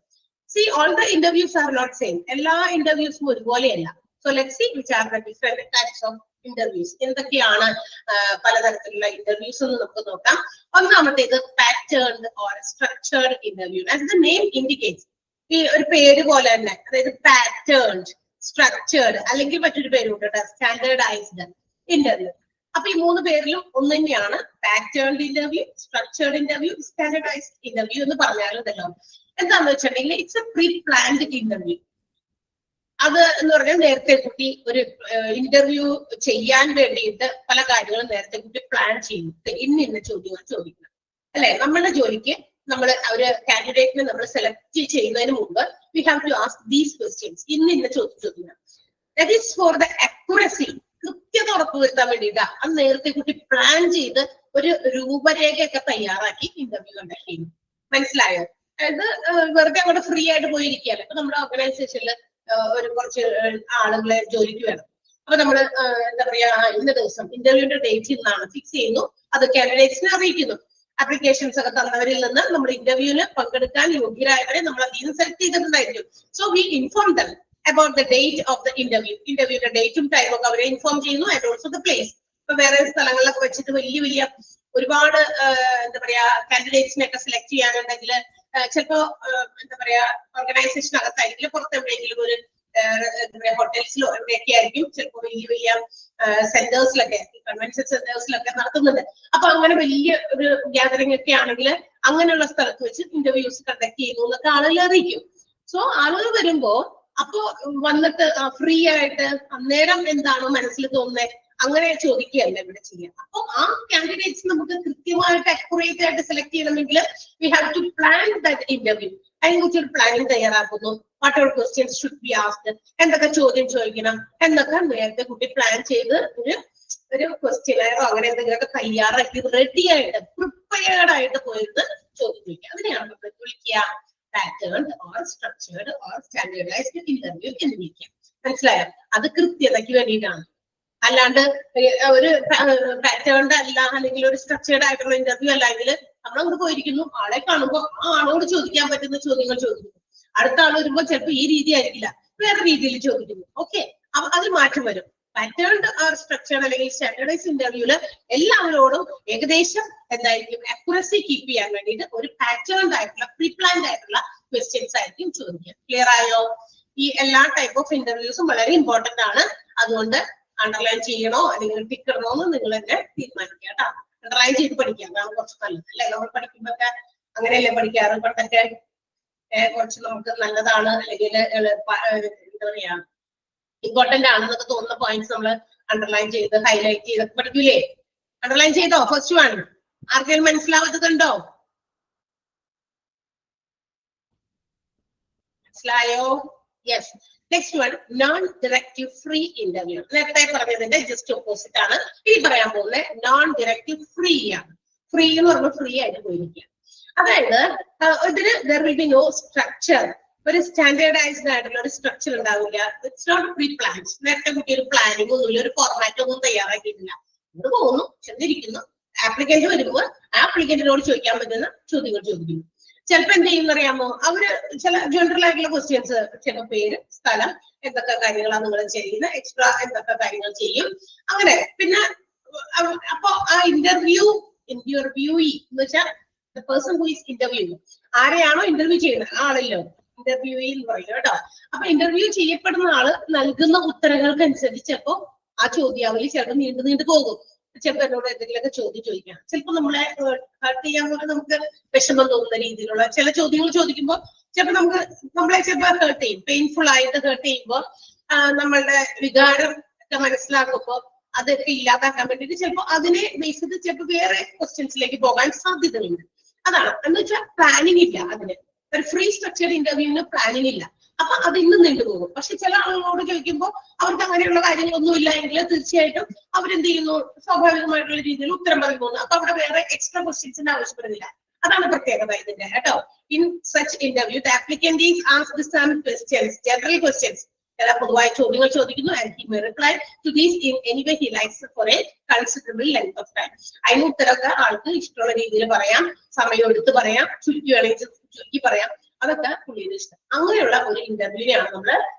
See all the interviews are not same. എല്ലാ ഇന്റർവ്യൂസും ഒരുപോലെയല്ല. So let's see which are the different types of interviews. എന്തൊക്കെയാണ് പലതരത്തിലുള്ള ഇന്റർവ്യൂസ് എന്ന് നമുക്ക് നോക്കാം. ഒന്നാമത്തേത് patterned or structured interview. As the name indicates, ഈ ഒരു പേര് പോലെ തന്നെ, അതായത് പാറ്റേൺഡ്, സ്ട്രക്ചേർഡ്, അല്ലെങ്കിൽ മറ്റൊരു പേരുണ്ട് സ്റ്റാൻഡേർഡൈസ്ഡ് ഇന്റർവ്യൂ. അപ്പൊ ഈ മൂന്ന് പേരിലും ഒന്ന് തന്നെയാണ്. Patterned interview, structured interview, standardised interview എന്ന് പറഞ്ഞാലുണ്ടല്ലോ എന്താന്ന് വെച്ചിട്ടുണ്ടെങ്കിൽ it's a pre planned interview. അത് എന്ന് പറഞ്ഞാൽ നേരത്തെ കുട്ടി ഒരു ഇന്റർവ്യൂ ചെയ്യാൻ വേണ്ടിയിട്ട് പല കാര്യങ്ങളും നേരത്തെ കുട്ടി പ്ലാൻ ചെയ്തിട്ട് ഇന്ന ചോദ്യങ്ങൾ ചോദിക്കണം അല്ലെ. നമ്മളുടെ ജോലിക്ക് നമ്മൾ ഒരു കാൻഡിഡേറ്റിനെ നമ്മൾ സെലക്ട് ചെയ്യുന്നതിന് മുമ്പ് we have to ask these questions. ഇന്ന ചോദിക്കണം. That is for the accuracy, കൃത്യത ഉറപ്പുവരുത്താൻ വേണ്ടിയിട്ടാണ്. അത് നേരത്തെ കുട്ടി പ്ലാൻ ചെയ്ത് ഒരു രൂപരേഖയൊക്കെ തയ്യാറാക്കി ഇന്റർവ്യൂ കണ്ടക്ട് ചെയ്യുന്നു. മനസ്സിലായോ? അതായത് വെറുതെ അങ്ങോട്ട് ഫ്രീ ആയിട്ട് പോയിരിക്കുകയല്ല. ഇപ്പൊ നമ്മുടെ ഓർഗനൈസേഷനിൽ ഒരു കുറച്ച് ആളുകളെ ജോലിക്ക് വേണം. അപ്പൊ നമ്മള് എന്താ പറയാ, ഇന്ന ദിവസം ഇന്റർവ്യൂവിന്റെ ഡേറ്റ് ഇന്നാണ് ഫിക്സ് ചെയ്യുന്നു. അത് കാൻഡിഡേറ്റ്സിനെ അറിയിക്കുന്നു. ആപ്ലിക്കേഷൻസ് ഒക്കെ തന്നവരിൽ നിന്ന് നമ്മൾ ഇന്റർവ്യൂവിന് പങ്കെടുക്കാൻ യോഗ്യരായവരെ നമ്മൾ അതിൽ നിന്ന് സെലക്ട് ചെയ്തിട്ടുണ്ടായിരിക്കും. So we inform them about the date of the interview. ഇന്റർവ്യൂയുടെ ഡേറ്റും ടൈമും ഒക്കെ അവരെ ഇൻഫോം ചെയ്യുന്നു. And also the place. ഇപ്പൊ വേറെ സ്ഥലങ്ങളിലൊക്കെ വെച്ചിട്ട് വലിയ ഒരുപാട് എന്താ പറയാ കാൻഡിഡേറ്റ്സിനെ ഒക്കെ സെലക്ട് ചെയ്യാനുണ്ടെങ്കിൽ ചിലപ്പോ എന്താ പറയാ ഓർഗനൈസേഷനകത്തായിരിക്കും, പുറത്തെവിടെയെങ്കിലും ഒരു എന്താ പറയാ ഹോട്ടൽസിലോ എവിടെയൊക്കെ ആയിരിക്കും, ചിലപ്പോൾ വലിയ സെന്റേഴ്സിലൊക്കെ, കൺവെൻഷൻ സെന്റേഴ്സിലൊക്കെ നടത്തുന്നുണ്ട്. അപ്പൊ അങ്ങനെ വലിയ ഒരു ഗ്യാതറിംഗ് ഒക്കെ ആണെങ്കിൽ അങ്ങനെയുള്ള സ്ഥലത്ത് വെച്ച് ഇന്റർവ്യൂസ് കണ്ടക്ട് ചെയ്യുന്നു എന്നൊക്കെ ആളുകൾ അറിയിക്കും. സോ ആളുകൾ വരുമ്പോ അപ്പോ വന്നിട്ട് ഫ്രീ ആയിട്ട് അന്നേരം എന്താണോ മനസ്സിൽ തോന്നുന്നത് അങ്ങനെ ചോദിക്കുകയല്ല ഇവിടെ ചെയ്യാം. അപ്പൊ ആ കാൻഡിഡേറ്റ്സ് നമുക്ക് കൃത്യമായിട്ട് അക്യുറേറ്റ് ആയിട്ട് സെലക്ട് ചെയ്യണമെങ്കിൽ we have to plan that interview. അതിനെക്കുറിച്ച് ഒരു പ്ലാനിങ് തയ്യാറാക്കുന്നു. What all questions should be asked, എന്തൊക്കെ ചോദ്യം ചോദിക്കണം എന്നൊക്കെ നേരത്തെ കുട്ടി പ്ലാൻ ചെയ്ത് ഒരു ക്വസ്റ്റ്യനോ അങ്ങനെ എന്തെങ്കിലുമൊക്കെ തയ്യാറാക്കി റെഡി ആയിട്ട് പ്രിപ്പയർഡ് ആയിട്ട് പോയിട്ട് ചോദ്യം ചോദിക്കുക. അതിനെയാണ് നമ്മൾ വിളിക്കുക patterned or structured or standardised interview എന്ന് വിളിക്കാം. മനസ്സിലായോ? അത് കൃത്യതയ്ക്ക് വേണ്ടിയിട്ടാണ്. അല്ലാണ്ട് ഒരു പാറ്റേൺഡ് അല്ല അല്ലെങ്കിൽ ഒരു സ്ട്രക്ചേർഡ് ആയിട്ടുള്ള ഇന്റർവ്യൂ അല്ലെങ്കിൽ നമ്മളങ്ങോട്ട് പോയിരിക്കുന്നു, ആളെ കാണുമ്പോൾ ആ ആളോട് ചോദിക്കാൻ പറ്റുന്ന ചോദ്യങ്ങൾ ചോദിക്കുന്നു. അടുത്ത ആൾ വരുമ്പോൾ ചിലപ്പോൾ ഈ രീതി ആയിരിക്കില്ല, വേറെ രീതിയിൽ ചോദിക്കുന്നു. ഓക്കെ, അതിൽ മാറ്റം വരും. പാറ്റേൺഡ് ഓർ സ്ട്രക്ചേർഡ് അല്ലെങ്കിൽ സ്റ്റാൻഡേർഡൈസ്ഡ് ഇന്റർവ്യൂല് എല്ലാവരോടും ഏകദേശം എന്തായിരിക്കും അക്യുറസി കീപ്പ് ചെയ്യാൻ വേണ്ടിയിട്ട് ഒരു പാറ്റേൺഡ് ആയിട്ടുള്ള പ്രീ പ്ലാൻഡ് ആയിട്ടുള്ള ക്വസ്റ്റ്യൻസ് ആയിരിക്കും ചോദിക്കുക. ക്ലിയർ ആയോ? ഈ എല്ലാ ടൈപ്പ് ഓഫ് ഇന്റർവ്യൂസും വളരെ ഇമ്പോർട്ടന്റ് ആണ്. അതുകൊണ്ട് അണ്ടർലൈൻ ചെയ്യണോ അല്ലെങ്കിൽ ടിക്ക് ഇടണോ എന്ന് നിങ്ങൾ തന്നെ തീരുമാനിക്കുക കേട്ടോ. അണ്ടർലൈൻ ചെയ്ത് പഠിക്കാം, അതാണ് കുറച്ച് നല്ലത് അല്ലെ. നമ്മൾ പഠിക്കുമ്പോഴൊക്കെ അങ്ങനെയല്ലേ പഠിക്കാറ്. പണ്ടൊക്കെ കുറച്ച് നമുക്ക് നല്ലതാണ് അല്ലെങ്കിൽ എന്താ പറയാ ഇമ്പോർട്ടന്റ് ആണെന്നൊക്കെ തോന്നുന്ന പോയിന്റ്സ് നമ്മൾ അണ്ടർലൈൻ ചെയ്ത് ഹൈലൈറ്റ് ചെയ്തൊക്കെ പഠിക്കൂലേ? അണ്ടർലൈൻ ചെയ്തോ? ഫസ്റ്റ് വൺ ആർക്കെങ്കിലും മനസ്സിലാവാത്തതുണ്ടോ? മനസ്സിലായോ? Yes. Next one non directive free interview. നേരത്തെ പറഞ്ഞതിന്റെ ജസ്റ്റ് ഓപ്പോസിറ്റ് ആണ് ഇനി പറയാൻ പോകുന്നത്. നോൺ ഡയറക്റ്റീവ് ഫ്രീ ആണ്. ഫ്രീ എന്ന് പറഞ്ഞാൽ ഫ്രീ ആയിട്ട് പോയിരിക്കുക. അതായത് ഇതിന് there will be no structure, ഒരു സ്റ്റാൻഡേർഡൈസ്ഡ് ആയിട്ടുള്ള ഒരു സ്ട്രക്ചർ ഉണ്ടാവില്ല. It's not pre planned. നേരത്തെ കുട്ടി ഒരു പ്ലാനിങ് ഒന്നുമില്ല, ഒരു ഫോർമാറ്റ് ഒന്നും തയ്യാറാക്കിയിട്ടില്ല. ഇത് പോകുന്നു, ചെന്നിരിക്കുന്നു, ആപ്ലിക്കന്റ് വരുമ്പോൾ ആപ്ലിക്കന്റിനോട് ചോദിക്കാൻ പറ്റുന്ന ചോദ്യങ്ങൾ ചോദിക്കുന്നു. ചിലപ്പോൾ എന്ത് ചെയ്യുന്ന അറിയാമോ, അവര് ചില ജനറൽ ആയിട്ടുള്ള ക്വസ്റ്റ്യൻസ്, ചില പേര്, സ്ഥലം, എന്തൊക്കെ കാര്യങ്ങളാണ് നിങ്ങൾ ചെയ്യുന്നത്, എക്സ്ട്രാ എന്തൊക്കെ കാര്യങ്ങൾ ചെയ്യും, അങ്ങനെ. പിന്നെ അപ്പൊ ആ ഇന്റർവ്യൂയി എന്ന് വെച്ചാൽ the person who is interviewing, ആരെയാണോ ഇന്റർവ്യൂ ചെയ്യുന്നത് ആളല്ലോ ഇന്റർവ്യൂയി എന്ന് പറയുന്നത് കേട്ടോ. അപ്പൊ ഇന്റർവ്യൂ ചെയ്യപ്പെടുന്ന ആള് നൽകുന്ന ഉത്തരങ്ങൾക്ക് അനുസരിച്ച് ചിലപ്പോ ആ ചോദ്യാവലി ചിലപ്പോൾ നീണ്ടു പോകും. ചിലപ്പോൾ എന്നോട് എന്തെങ്കിലുമൊക്കെ ചോദ്യം ചോദിക്കാം. ചിലപ്പോൾ നമ്മളെ ഹേർട്ട് ചെയ്യാൻ പോലെ നമുക്ക് വിഷമം തോന്നുന്ന രീതിയിലുള്ള ചില ചോദ്യങ്ങൾ ചോദിക്കുമ്പോൾ ചിലപ്പോൾ നമ്മളെ ചിലപ്പോൾ ഹേർട്ട് ചെയ്യും. പെയിൻഫുൾ ആയിട്ട് ഹേർട്ട് ചെയ്യുമ്പോൾ നമ്മളുടെ വികാരം ഒക്കെ മനസ്സിലാക്കുമ്പോൾ അതൊക്കെ ഇല്ലാതാക്കാൻ വേണ്ടിയിട്ട് ചിലപ്പോൾ അതിനെ ബേസ് ചെയ്ത് ചിലപ്പോൾ വേറെ ക്വസ്റ്റ്യൻസിലേക്ക് പോകാൻ സാധ്യതയുണ്ട്. അതാണ്. എന്ന് വെച്ചാൽ പ്ലാനിങ് ഇല്ല അതിന്. ഒരു ഫ്രീ സ്ട്രക്ചർഡ് ഇന്റർവ്യൂവിന് പ്ലാനിങ് ഇല്ല. അപ്പൊ അത് ഇന്നും നീണ്ടുപോകും. പക്ഷെ ചില ആളുകളോട് ചോദിക്കുമ്പോൾ അവർക്ക് അങ്ങനെയുള്ള കാര്യങ്ങളൊന്നും ഇല്ല എങ്കിൽ തീർച്ചയായിട്ടും അവരെന്ത് ചെയ്യുന്നു, സ്വാഭാവികമായിട്ടുള്ള രീതിയിൽ ഉത്തരം പറഞ്ഞു പോകുന്നു. അപ്പൊ അവിടെ വേറെ എക്സ്ട്രാ ക്വസ്റ്റ്യൻസിന്റെ ആവശ്യപ്പെടുന്നില്ല. അതാണ് പ്രത്യേകത ഇതിന്റെ കേട്ടോ. In such interview the applicant is asked some questions, general questions. ചില പൊതുവായ ചോദ്യങ്ങൾ ചോദിക്കുന്നു. And he may reply to these in any way he likes for a considerable length of time. അതിന് ഉത്തരമൊക്കെ ആൾക്ക് ഇഷ്ടമുള്ള രീതിയിൽ പറയാം, സമയം എടുത്ത് പറയാം, ചുരുക്കി വേണമെങ്കിൽ ചുരുക്കി പറയാം. അതൊക്കെ പുള്ളിയുടെ ഇഷ്ടം. അങ്ങനെയുള്ള ഒരു ഇന്റർവ്യൂവിനെയാണ് നമ്മൾ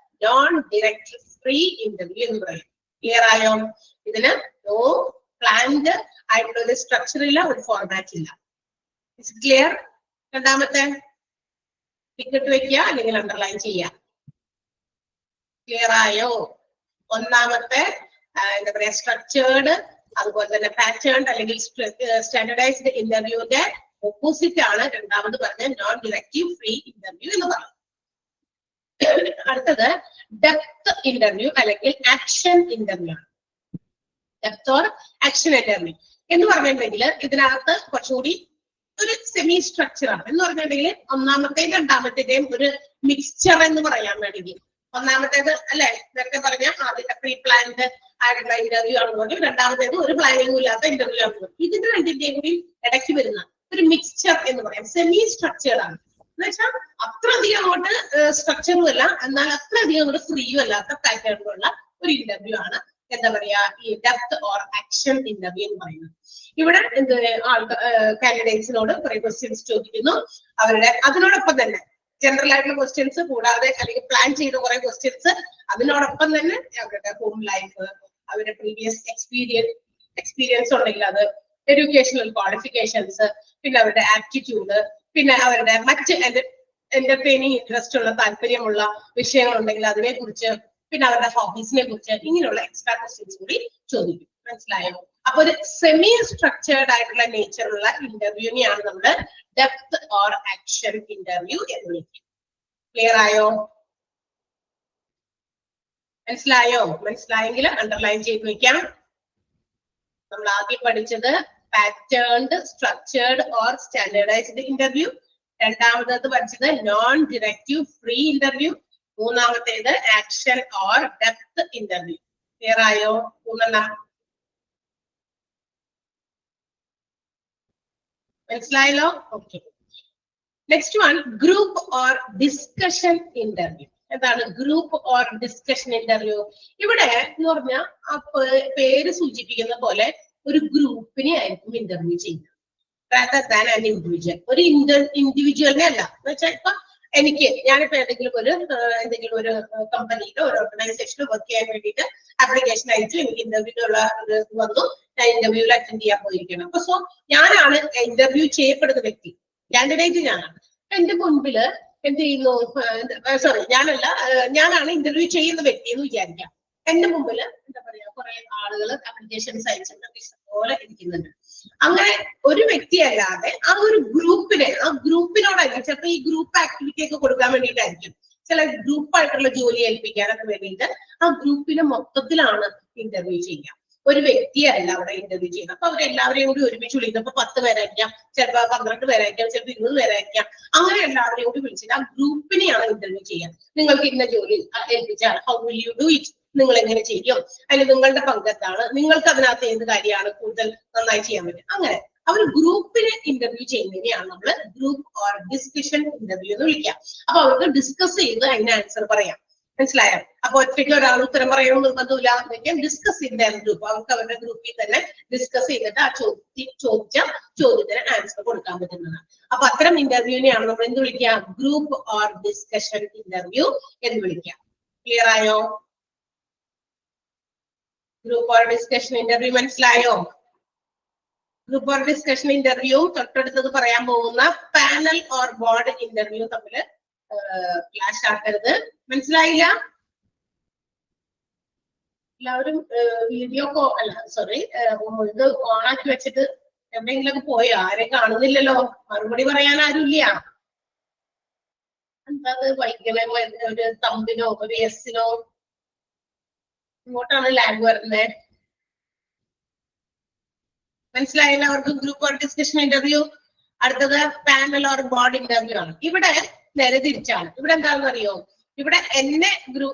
നോൺ ഡയറക്റ്റ് ഫ്രീ ഇന്റർവ്യൂ എന്ന് പറയും. ക്ലിയർ ആയോ? ഇതിന് നോ പ്ലാൻഡ് ആയിട്ടുള്ള ഒരു സ്ട്രക്ചർ ഇല്ല, ഒരു ഫോർമാറ്റ് ഇല്ല. ക്ലിയർ? രണ്ടാമത്തെ ടിക്കറ്റ് വെക്കുക അല്ലെങ്കിൽ അണ്ടർലൈൻ ചെയ്യുക. ക്ലിയർ ആയോ? ഒന്നാമത്തെ എന്താ പറയാ സ്ട്രക്ചേർഡ്, അതുപോലെ തന്നെ പാറ്റേൺ അല്ലെങ്കിൽ സ്റ്റാൻഡർഡൈസ്ഡ് ഇന്റർവ്യൂവിന്റെ ഓപ്പോസിറ്റ് ആണ് രണ്ടാമത് പറഞ്ഞ നോൺ ഡയറക്റ്റീവ് ഫ്രീ ഇന്റർവ്യൂ എന്ന് പറയുന്നത്. അടുത്തത് ഡെപ്ത് ഇന്റർവ്യൂ അല്ലെങ്കിൽ ആക്ഷൻ ഇന്റർവ്യൂ ആണ്. ഡെപ്ത് ഓർ ആക്ഷൻ ഇന്റർവ്യൂ എന്ന് പറഞ്ഞിട്ടുണ്ടെങ്കിൽ ഇതിനകത്ത് കുറച്ചുകൂടി ഒരു സെമി സ്ട്രക്ചർ ആണ്. എന്ന് പറഞ്ഞിട്ടുണ്ടെങ്കിൽ ഒന്നാമത്തെയും രണ്ടാമത്തേയും ഒരു മിക്സ്ചർ എന്ന് പറയാൻ വേണമെങ്കിൽ, ഒന്നാമത്തേത് അല്ലെ നേരത്തെ പറഞ്ഞ ആദ്യത്തെ പ്രീ പ്ലാൻഡ് ആയിട്ടുള്ള ഇന്റർവ്യൂ ആണെന്നുകൊണ്ട്, രണ്ടാമത്തേത് ഒരു പ്ലാനിങ്ങും ഇല്ലാത്ത ഇന്റർവ്യൂ ആണെന്നുണ്ട്. ഇതിന്റെ രണ്ടിന്റെയും കൂടി ഇടയ്ക്ക് വരുന്ന ഒരു മിക്സ്ചർ എന്ന് പറയാം. സെമി സ്ട്രക്ചേർഡ് ആണ്. എന്ന് വെച്ചാൽ അത്രയധികം അങ്ങോട്ട് സ്ട്രക്ചറും അല്ല, എന്നാൽ അത്രയധികം അങ്ങോട്ട് ഫ്രീയും അല്ലാത്ത പാറ്റേണിലുള്ള ഒരു ഇന്റർവ്യൂ ആണ് എന്താ പറയാ ഈ ഡെപ്ത് ഓർ ആക്ഷൻ ഇന്റർവ്യൂ എന്ന് പറയുന്നത്. ഇവിടെ എന്ത് കാൻഡിഡേറ്റ്സിനോട് കുറെ ക്വസ്റ്റ്യൻസ് ചോദിക്കുന്നു. അവരുടെ അതിനോടൊപ്പം തന്നെ ജനറൽ ആയിട്ടുള്ള ക്വസ്റ്റ്യൻസ് കൂടാതെ അല്ലെങ്കിൽ പ്ലാൻ ചെയ്ത കുറെ ക്വസ്റ്റ്യൻസ്, അതിനോടൊപ്പം തന്നെ അവരുടെ ഹോം ലൈഫ്, അവരുടെ പ്രീവിയസ് എക്സ്പീരിയൻസ് ഉണ്ടെങ്കിൽ അത്, എഡ്യൂക്കേഷണൽ ക്വാളിഫിക്കേഷൻസ്, പിന്നെ അവരുടെ ആപ്റ്റിറ്റ്യൂഡ്, പിന്നെ അവരുടെ മറ്റ് എന്റർടൈനിങ് ഇൻട്രസ്റ്റ് ഉള്ള താല്പര്യമുള്ള വിഷയങ്ങൾ ഉണ്ടെങ്കിൽ അതിനെ കുറിച്ച്, പിന്നെ അവരുടെ ഹോബീസിനെ കുറിച്ച്, ഇങ്ങനെയുള്ള എക്സ്ട്രാ ക്വസ്റ്റ്യൻസ് കൂടി ചോദിക്കും. മനസ്സിലായോ? അപ്പൊ ഒരു സെമി സ്ട്രക്ചേർഡ് ആയിട്ടുള്ള നേച്ചറുള്ള ഇന്റർവ്യൂവിനെയാണ് നമ്മൾ ഡെപ്ത് ഓർ ആക്ഷൻ ഇന്റർവ്യൂ എന്ന് വിളിക്കുക. ക്ലിയർ ആയോ? മനസ്സിലായോ? മനസ്സിലായെങ്കിൽ അണ്ടർലൈൻ ചെയ്ത് വെക്കാം. നമ്മൾ ആദ്യം പഠിച്ചത് patterned, structured or standardised interview. രണ്ടാമത് പഠിച്ചത് നോൺ ഡയറക്റ്റീവ് ഫ്രീ ഇന്റർവ്യൂ. മൂന്നാമത്തേത് action or depth interview. Clear ആയോ? മൂന്നെണ്ണം മനസ്സിലായല്ലോ? Okay. Next one group or discussion interview. എന്താണ് ഗ്രൂപ്പ് ഓർ ഡിസ്കഷൻ ഇന്റർവ്യൂ? ഇവിടെ എന്ന് പറഞ്ഞാൽ ആ പേര് സൂചിപ്പിക്കുന്ന പോലെ ഒരു ഗ്രൂപ്പിനെ ആയിരിക്കും ഇന്റർവ്യൂ ചെയ്യുന്നത്, rather than an individual. ഒരു ഇൻഡിവിജ്വലിനെ അല്ല. എന്ന് വെച്ചാൽ ഇപ്പൊ ഞാനിപ്പോ എന്തെങ്കിലും ഒരു കമ്പനിയിലോ ഒരു ഓർഗനൈസേഷനിലോ വർക്ക് ചെയ്യാൻ വേണ്ടിയിട്ട് ആപ്ലിക്കേഷൻ അയച്ചു, എനിക്ക് ഇന്റർവ്യൂവിനുള്ള വന്നു, ഞാൻ ഇന്റർവ്യൂവിൽ അറ്റൻഡ് ചെയ്യാൻ പോയിരിക്കണം. അപ്പൊ സോ ഞാനാണ് ഇന്റർവ്യൂ ചെയ്യപ്പെടുന്ന വ്യക്തി, കാൻഡിഡേറ്റ് ഞാനാണ്. എന്റെ മുൻപില് എന്ത് ചെയ്യുന്നു, സോറി ഞാനാണ് ഇന്റർവ്യൂ ചെയ്യുന്ന വ്യക്തി എന്ന് വിചാരിക്കാം. എന്റെ മുമ്പിൽ എന്താ പറയാ കുറെ ആളുകൾ ആപ്ലിക്കേഷൻസ് അയച്ചിട്ടുണ്ട്, ഇഷ്ടംപോലെ ഇരിക്കുന്നുണ്ട്. അങ്ങനെ ഒരു വ്യക്തി അല്ലാതെ ആ ഒരു ഗ്രൂപ്പിനോടായിരിക്കും ചിലപ്പോൾ ഈ ഗ്രൂപ്പ് ആക്ടിവിറ്റി ഒക്കെ കൊടുക്കാൻ വേണ്ടിയിട്ടായിരിക്കും, ചില ഗ്രൂപ്പായിട്ടുള്ള ജോലി ഏൽപ്പിക്കാനൊക്കെ വേണ്ടിയിട്ട് ആ ഗ്രൂപ്പിനെ മൊത്തത്തിലാണ് ഇന്റർവ്യൂ ചെയ്യുക. ഒരു വ്യക്തിയല്ല അവിടെ ഇന്റർവ്യൂ ചെയ്യുന്നത്. അപ്പൊ അവരെല്ലാവരെയും കൂടി ഒരുമിച്ച് വിളിക്കും. ഇപ്പൊ 10 പേരായിരിക്കാം, ചിലപ്പോൾ 12 പേരായിരിക്കാം, ചിലപ്പോൾ 20 പേരായിരിക്കാം. അങ്ങനെ എല്ലാവരെയും കൂടി വിളിച്ചിട്ട് ആ ഗ്രൂപ്പിനെയാണ് ഇന്റർവ്യൂ ചെയ്യുക. നിങ്ങൾക്ക് ഇന്ന ജോലി ഏൽപ്പിച്ചാൽ how will you do it, നിങ്ങൾ എങ്ങനെ ചെയ്യും, അതിൽ നിങ്ങളുടെ പങ്കെന്താണ്, നിങ്ങൾക്ക് അതിനകത്ത് ഏത് കാര്യമാണ് കൂടുതൽ നന്നായി ചെയ്യാൻ പറ്റും. അങ്ങനെ അവർ ഗ്രൂപ്പിനെ ഇന്റർവ്യൂ ചെയ്യുന്നതിനെയാണ് നമ്മൾ ഗ്രൂപ്പ് ഓർ ഡിസ്കഷൻ ഇന്റർവ്യൂ എന്ന് വിളിക്കുക. അപ്പൊ അവർക്ക് ഡിസ്കസ് ചെയ്ത് അതിന് ആൻസർ പറയാം. മനസ്സിലായോ? അപ്പൊ ഒറ്റയ്ക്ക് ഒരാൾ ഉത്തരം പറയണമെന്ന് നിർബന്ധമില്ലാതെ ഡിസ്കസ് ചെയ്ത ഗ്രൂപ്പ്, അവർക്ക് അവരുടെ ഗ്രൂപ്പിൽ തന്നെ ഡിസ്കസ് ചെയ്തിട്ട് ആ ചോദിച്ച ചോദ്യത്തിന് ആൻസർ കൊടുക്കാൻ പറ്റുന്നതാണ്. അപ്പൊ അത്തരം ഇന്റർവ്യൂവിനെയാണ് നമ്മൾ എന്ത് വിളിക്കുക, ഗ്രൂപ്പ് ഓർ ഡിസ്കഷൻ ഇന്റർവ്യൂ എന്ന് വിളിക്കുക. ക്ലിയർ ആയോ? ഗ്രൂപ്പ് ഓർ ഡിസ്കഷൻ ഇന്റർവ്യൂ മനസ്സിലായോ? ഗ്രൂപ്പ് ഓർ ഡിസ്കഷൻ ഇന്റർവ്യൂ തൊട്ടടുത്തത് പറയാൻ പോകുന്ന പാനൽ ഓർ ബോർഡ് ഇന്റർവ്യൂ തമ്മിൽ ക്ലാഷ് ആക്കരുത്. മനസ്സിലായില്ല? എല്ലാവരും വീഡിയോ ഇത് ഓണാക്കി വെച്ചിട്ട് എവിടെയെങ്കിലൊക്കെ പോയോ? ആരെയും കാണുന്നില്ലല്ലോ, മറുപടി പറയാൻ ആരുമില്ല. എന്താ വൈകണ ഒരു തമ്പിനോ ഒരു എസിനോ ഇങ്ങോട്ടാണ് ലാഗ് വരുന്നത്. മനസ്സിലായില്ല അവർക്ക് ഗ്രൂപ്പ് ഓർ ഡിസ്കഷൻ ഇന്റർവ്യൂ? അടുത്തത് പാനൽ ഓർ ബോർഡ് ഇന്റർവ്യൂ ആണ്. ഇവിടെ നേരെ തിരിച്ചാണ്. ഇവിടെ എന്താണെന്ന് അറിയോ, ഇവിടെ എന്നെ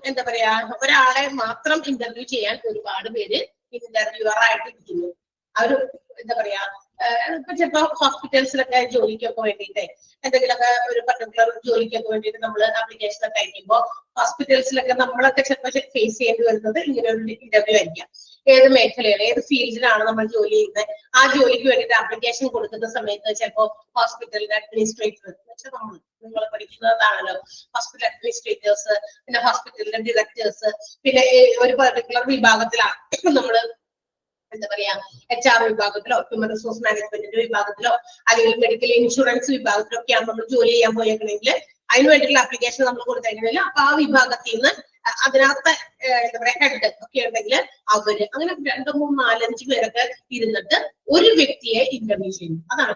എന്താ പറയാ ഒരാളെ മാത്രം ഇന്റർവ്യൂ ചെയ്യാൻ ഒരുപാട് പേര് ഇന്റർവ്യൂവർ ആയിട്ട് ഇരിക്കുന്നു. അവര് എന്താ പറയാ ഇപ്പൊ ചിലപ്പോ ഹോസ്പിറ്റൽസിലൊക്കെ ജോലിക്കൊക്കെ വേണ്ടിയിട്ട് എന്തെങ്കിലുമൊക്കെ ഒരു പർട്ടിക്കുലർ ജോലിക്കൊക്കെ വേണ്ടിയിട്ട് നമ്മൾ ആപ്ലിക്കേഷൻ ഒക്കെ അയക്കുമ്പോൾ ഹോസ്പിറ്റൽസിലൊക്കെ നമ്മളൊക്കെ ചിലപ്പോൾ ഫേസ് ചെയ്യേണ്ടി വരുന്നത് ഇങ്ങനെ ഒരു ഇന്റർവ്യൂ ആയിരിക്കാം. ഏത് മേഖലയിൽ ഏത് ഫീൽഡിലാണ് നമ്മൾ ജോലി ചെയ്യുന്നത്, ആ ജോലിക്ക് വേണ്ടിയിട്ട് ആപ്ലിക്കേഷൻ കൊടുക്കുന്ന സമയത്ത് ചിലപ്പോൾ ഹോസ്പിറ്റലിന്റെ അഡ്മിനിസ്ട്രേറ്റർ നിങ്ങൾ പഠിക്കുന്നതാണല്ലോ, ഹോസ്പിറ്റൽ അഡ്മിനിസ്ട്രേറ്റേഴ്സ്, പിന്നെ ഹോസ്പിറ്റലിന്റെ ഡയറക്ടേഴ്സ്, പിന്നെ ഒരു പർട്ടിക്കുലർ വിഭാഗത്തിലാണ് നമ്മള് എന്താ പറയാ HR വിഭാഗത്തിലോ ഹ്യൂമൻ റിസോഴ്സ് മാനേജ്മെന്റിന്റെ വിഭാഗത്തിലോ അല്ലെങ്കിൽ മെഡിക്കൽ ഇൻഷുറൻസ് വിഭാഗത്തിലോ ഒക്കെയാണ് നമ്മൾ ജോലി ചെയ്യാൻ പോയേക്കണമെങ്കിൽ അതിന് വേണ്ടിയിട്ടുള്ള ആപ്ലിക്കേഷൻ നമ്മൾ കൊടുത്തേക്കണമെങ്കിൽ അപ്പൊ ആ വിഭാഗത്തിൽ നിന്ന് അതിനകത്ത് എന്താ പറയാ ഹെഡ് ഒക്കെ ഉണ്ടെങ്കിൽ അവര് അങ്ങനെ 2, 3, 4, 5 പേരൊക്കെ ഇരുന്നിട്ട് ഒരു വ്യക്തിയെ ഇന്റർവ്യൂ ചെയ്യുന്നു. അതാണ്